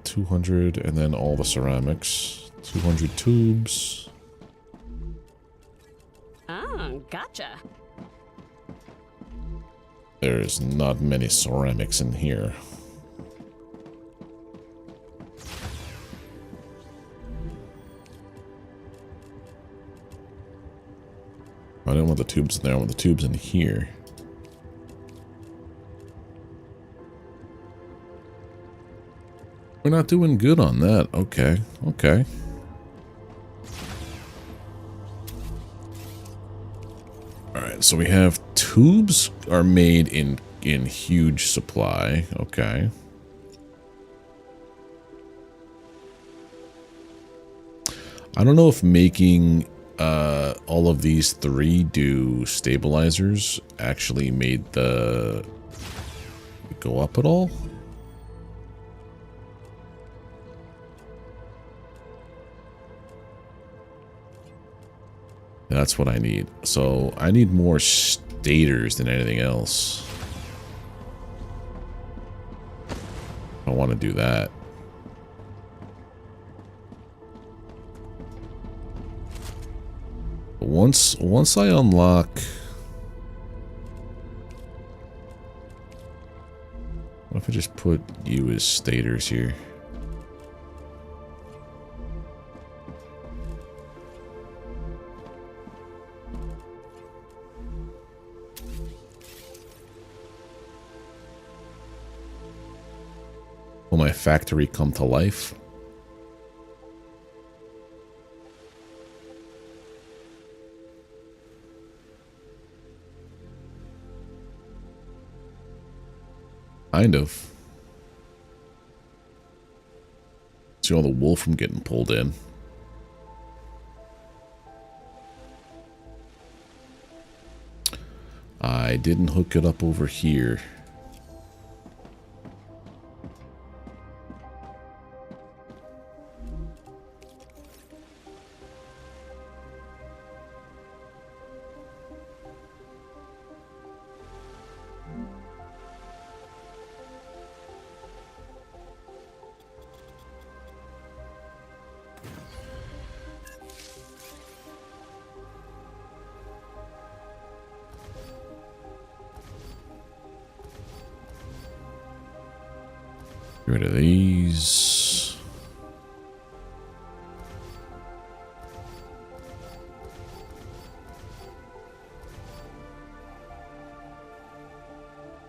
200 and then all the ceramics. 200 tubes. Oh, gotcha. There's not many ceramics in here. I don't want the tubes in there, I want the tubes in here. We're not doing good on that. Okay, okay. Alright, so we have tubes are made in huge supply. Okay. I don't know if making all of these 3 do stabilizers actually made the go up at all. That's what I need. So I need more stators than anything else. I want to do that. But once I unlock, what if I just put you as stators here? Will my factory come to life? Kind of. See all the wool from getting pulled in. I didn't hook it up over here. Get rid of these.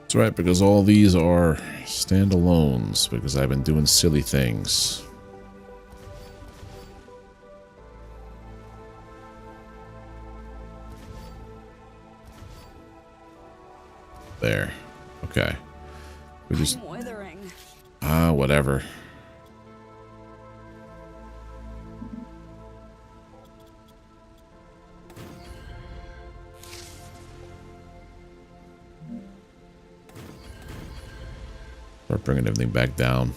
That's right, because all these are standalones, because I've been doing silly things. There. Okay. We just... I'm withering. Ah, whatever. Start bringing everything back down.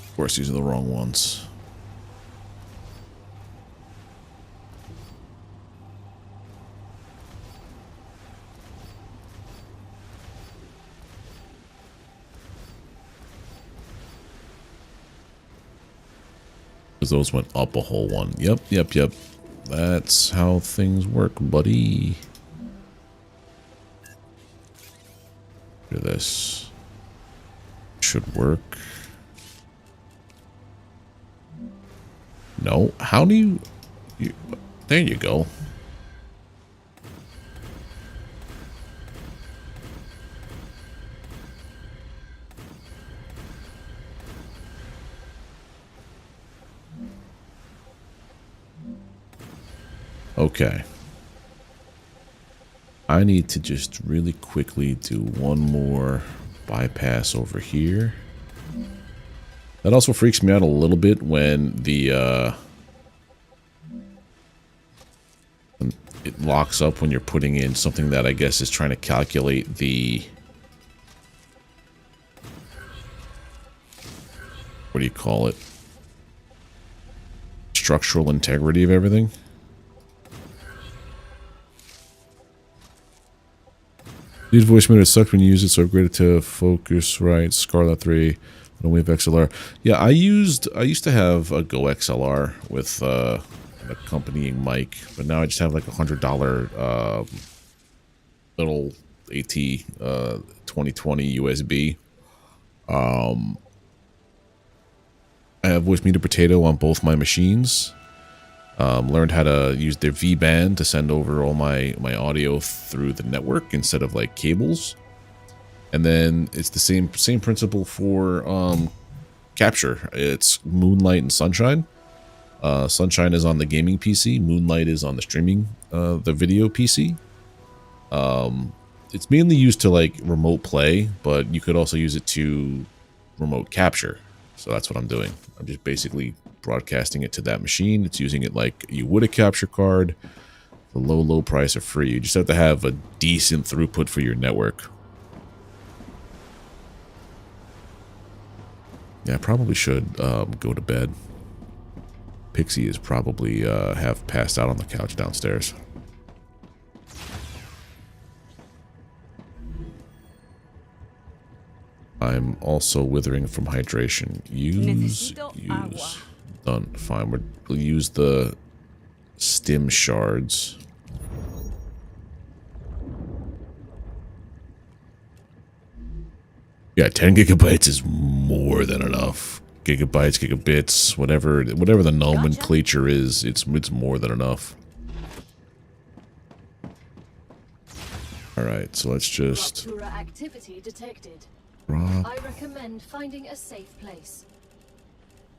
Of course, these are the wrong ones. Because those went up a whole one. Yep, yep, yep. That's how things work, buddy. this. Should work. No. How do you there you go. Okay. I need to just really quickly do one more bypass over here. That also freaks me out a little bit when the it locks up when you're putting in something that I guess is trying to calculate the, what do you call it? Structural integrity of everything. These voice meter sucked when you use it, so upgraded to Focusrite Scarlet 3. Don't we have XLR? Yeah, I used to have a Go XLR with an accompanying mic, but now I just have like $100 little AT 2020 USB. I have voice meter potato on both my machines. Learned how to use their V-band to send over all my audio through the network instead of like cables. And then it's the same principle for capture. It's Moonlight and Sunshine. Sunshine is on the gaming PC. Moonlight is on the streaming, the video PC. It's mainly used to like remote play, but you could also use it to remote capture. So that's what I'm doing. I'm just basically broadcasting it to that machine. It's using it like you would a capture card. The low price of free. You just have to have a decent throughput for your network. Yeah, I probably should go to bed. Pixie is probably have passed out on the couch downstairs. I'm also withering from hydration. Use. Done. Fine. We'll use the stim shards. Yeah, 10 gigabytes is more than enough. Gigabytes, gigabits, whatever the nomenclature is, it's more than enough. All right, so let's just activity detected. drop. I recommend finding a safe place.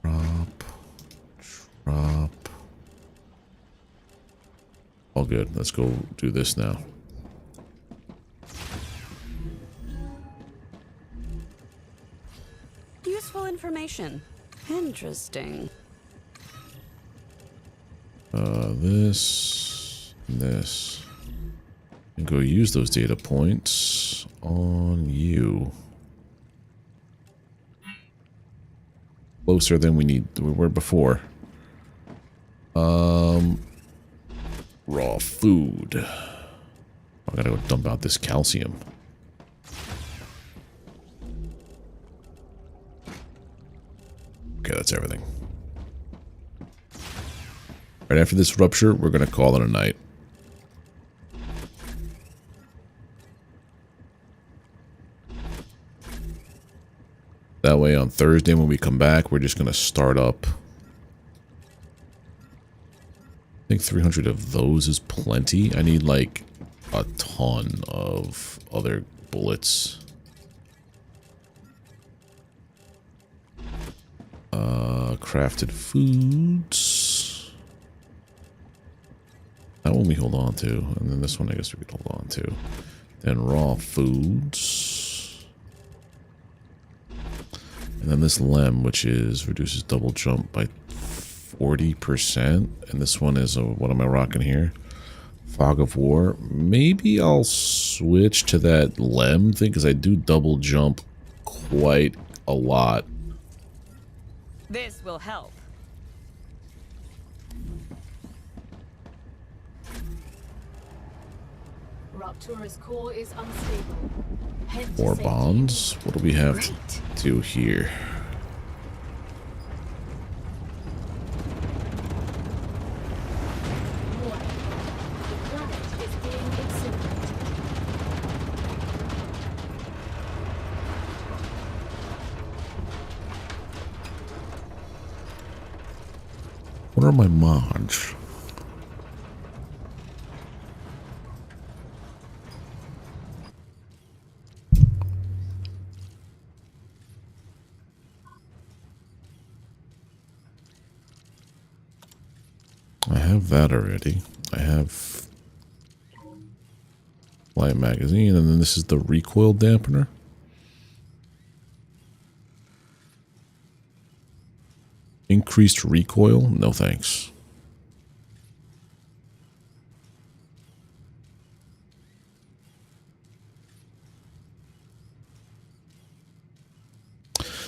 Drop. All good. Let's go do this now. Useful information. Interesting. This. And go use those data points on you. Closer than we were before. Raw food. I gotta go dump out this calcium. Okay, that's everything. Right after this rupture, we're gonna call it a night. That way on Thursday when we come back, we're just gonna start up. I think 300 of those is plenty. I need like a ton of other bullets. Crafted foods. That one we hold on to. And then this one I guess we could hold on to. Then raw foods. And then this lem, which is reduces double jump by 40%. And this one is what am I rocking here? Fog of War. Maybe I'll switch to that lem thing because I do double jump quite a lot. This will help. Raptura's core is unstable. Head to More safety. bonds. What do we have to do here? Warning. The planet is being incinerated. What are my mods? I have that already. I have light magazine, and then this is the recoil dampener. Increased recoil? No thanks.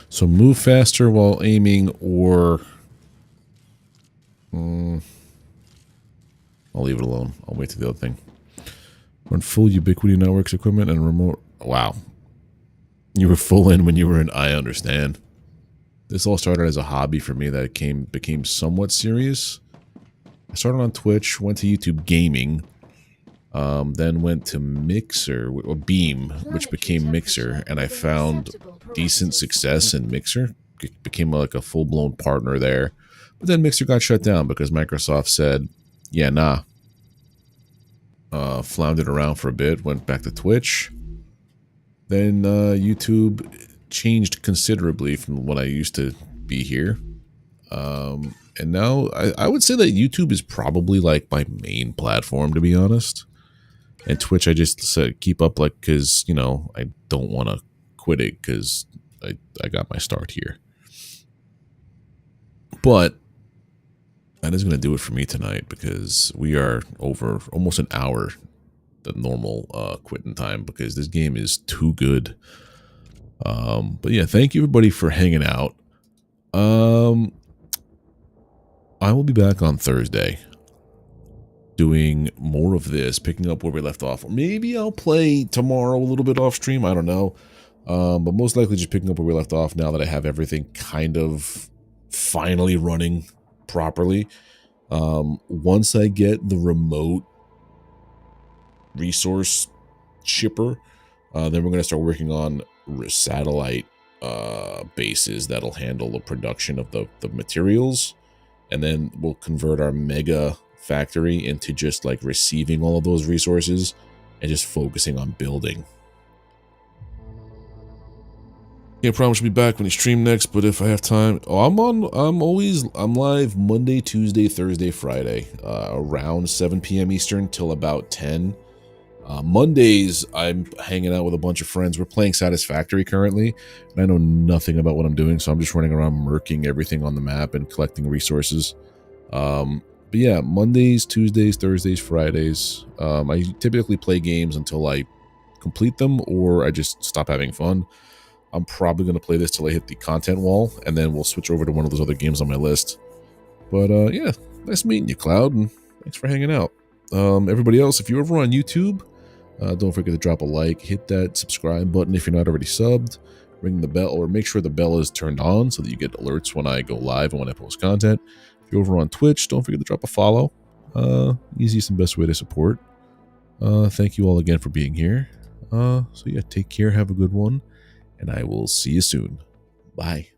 So move faster while aiming, or I'll leave it alone. I'll wait to the other thing. Run full Ubiquity Networks equipment and remote. Wow. You were full in when you were in. I understand. This all started as a hobby for me that became somewhat serious. I started on Twitch, went to YouTube Gaming, then went to Mixer, or Beam, which became Mixer, and I found decent success in Mixer. Became like a full-blown partner there. But then Mixer got shut down because Microsoft said, yeah, nah. Floundered around for a bit, went back to Twitch. Then YouTube changed considerably from when I used to be here. And now I would say that YouTube is probably like my main platform, to be honest. And Twitch, I just keep up, like, because, you know, I don't want to quit it because I got my start here. But that is going to do it for me tonight, because we are over almost an hour, the normal quitting time, because this game is too good. But yeah, thank you everybody for hanging out. I will be back on Thursday doing more of this, picking up where we left off. Or maybe I'll play tomorrow a little bit off stream, I don't know. But most likely just picking up where we left off now that I have everything kind of finally running properly. Once I get the remote resource shipper, then we're going to start working on satellite bases that'll handle the production of the materials, and then we'll convert our mega factory into just like receiving all of those resources and just focusing on building. Can't promise I'll be back when you stream next, but if I have time, I'm live Monday, Tuesday, Thursday, Friday, around 7 p.m. Eastern till about 10. Mondays, I'm hanging out with a bunch of friends. We're playing Satisfactory currently, and I know nothing about what I'm doing, so I'm just running around murking everything on the map and collecting resources. But yeah, Mondays, Tuesdays, Thursdays, Fridays. I typically play games until I complete them or I just stop having fun. I'm probably going to play this till I hit the content wall, and then we'll switch over to one of those other games on my list. But yeah, nice meeting you, Cloud, and thanks for hanging out. Everybody else, if you're over on YouTube, don't forget to drop a like, hit that subscribe button if you're not already subbed, ring the bell, or make sure the bell is turned on so that you get alerts when I go live and when I post content. If you're over on Twitch, don't forget to drop a follow. Easiest and best way to support. Thank you all again for being here. So yeah, take care, have a good one, and I will see you soon. Bye.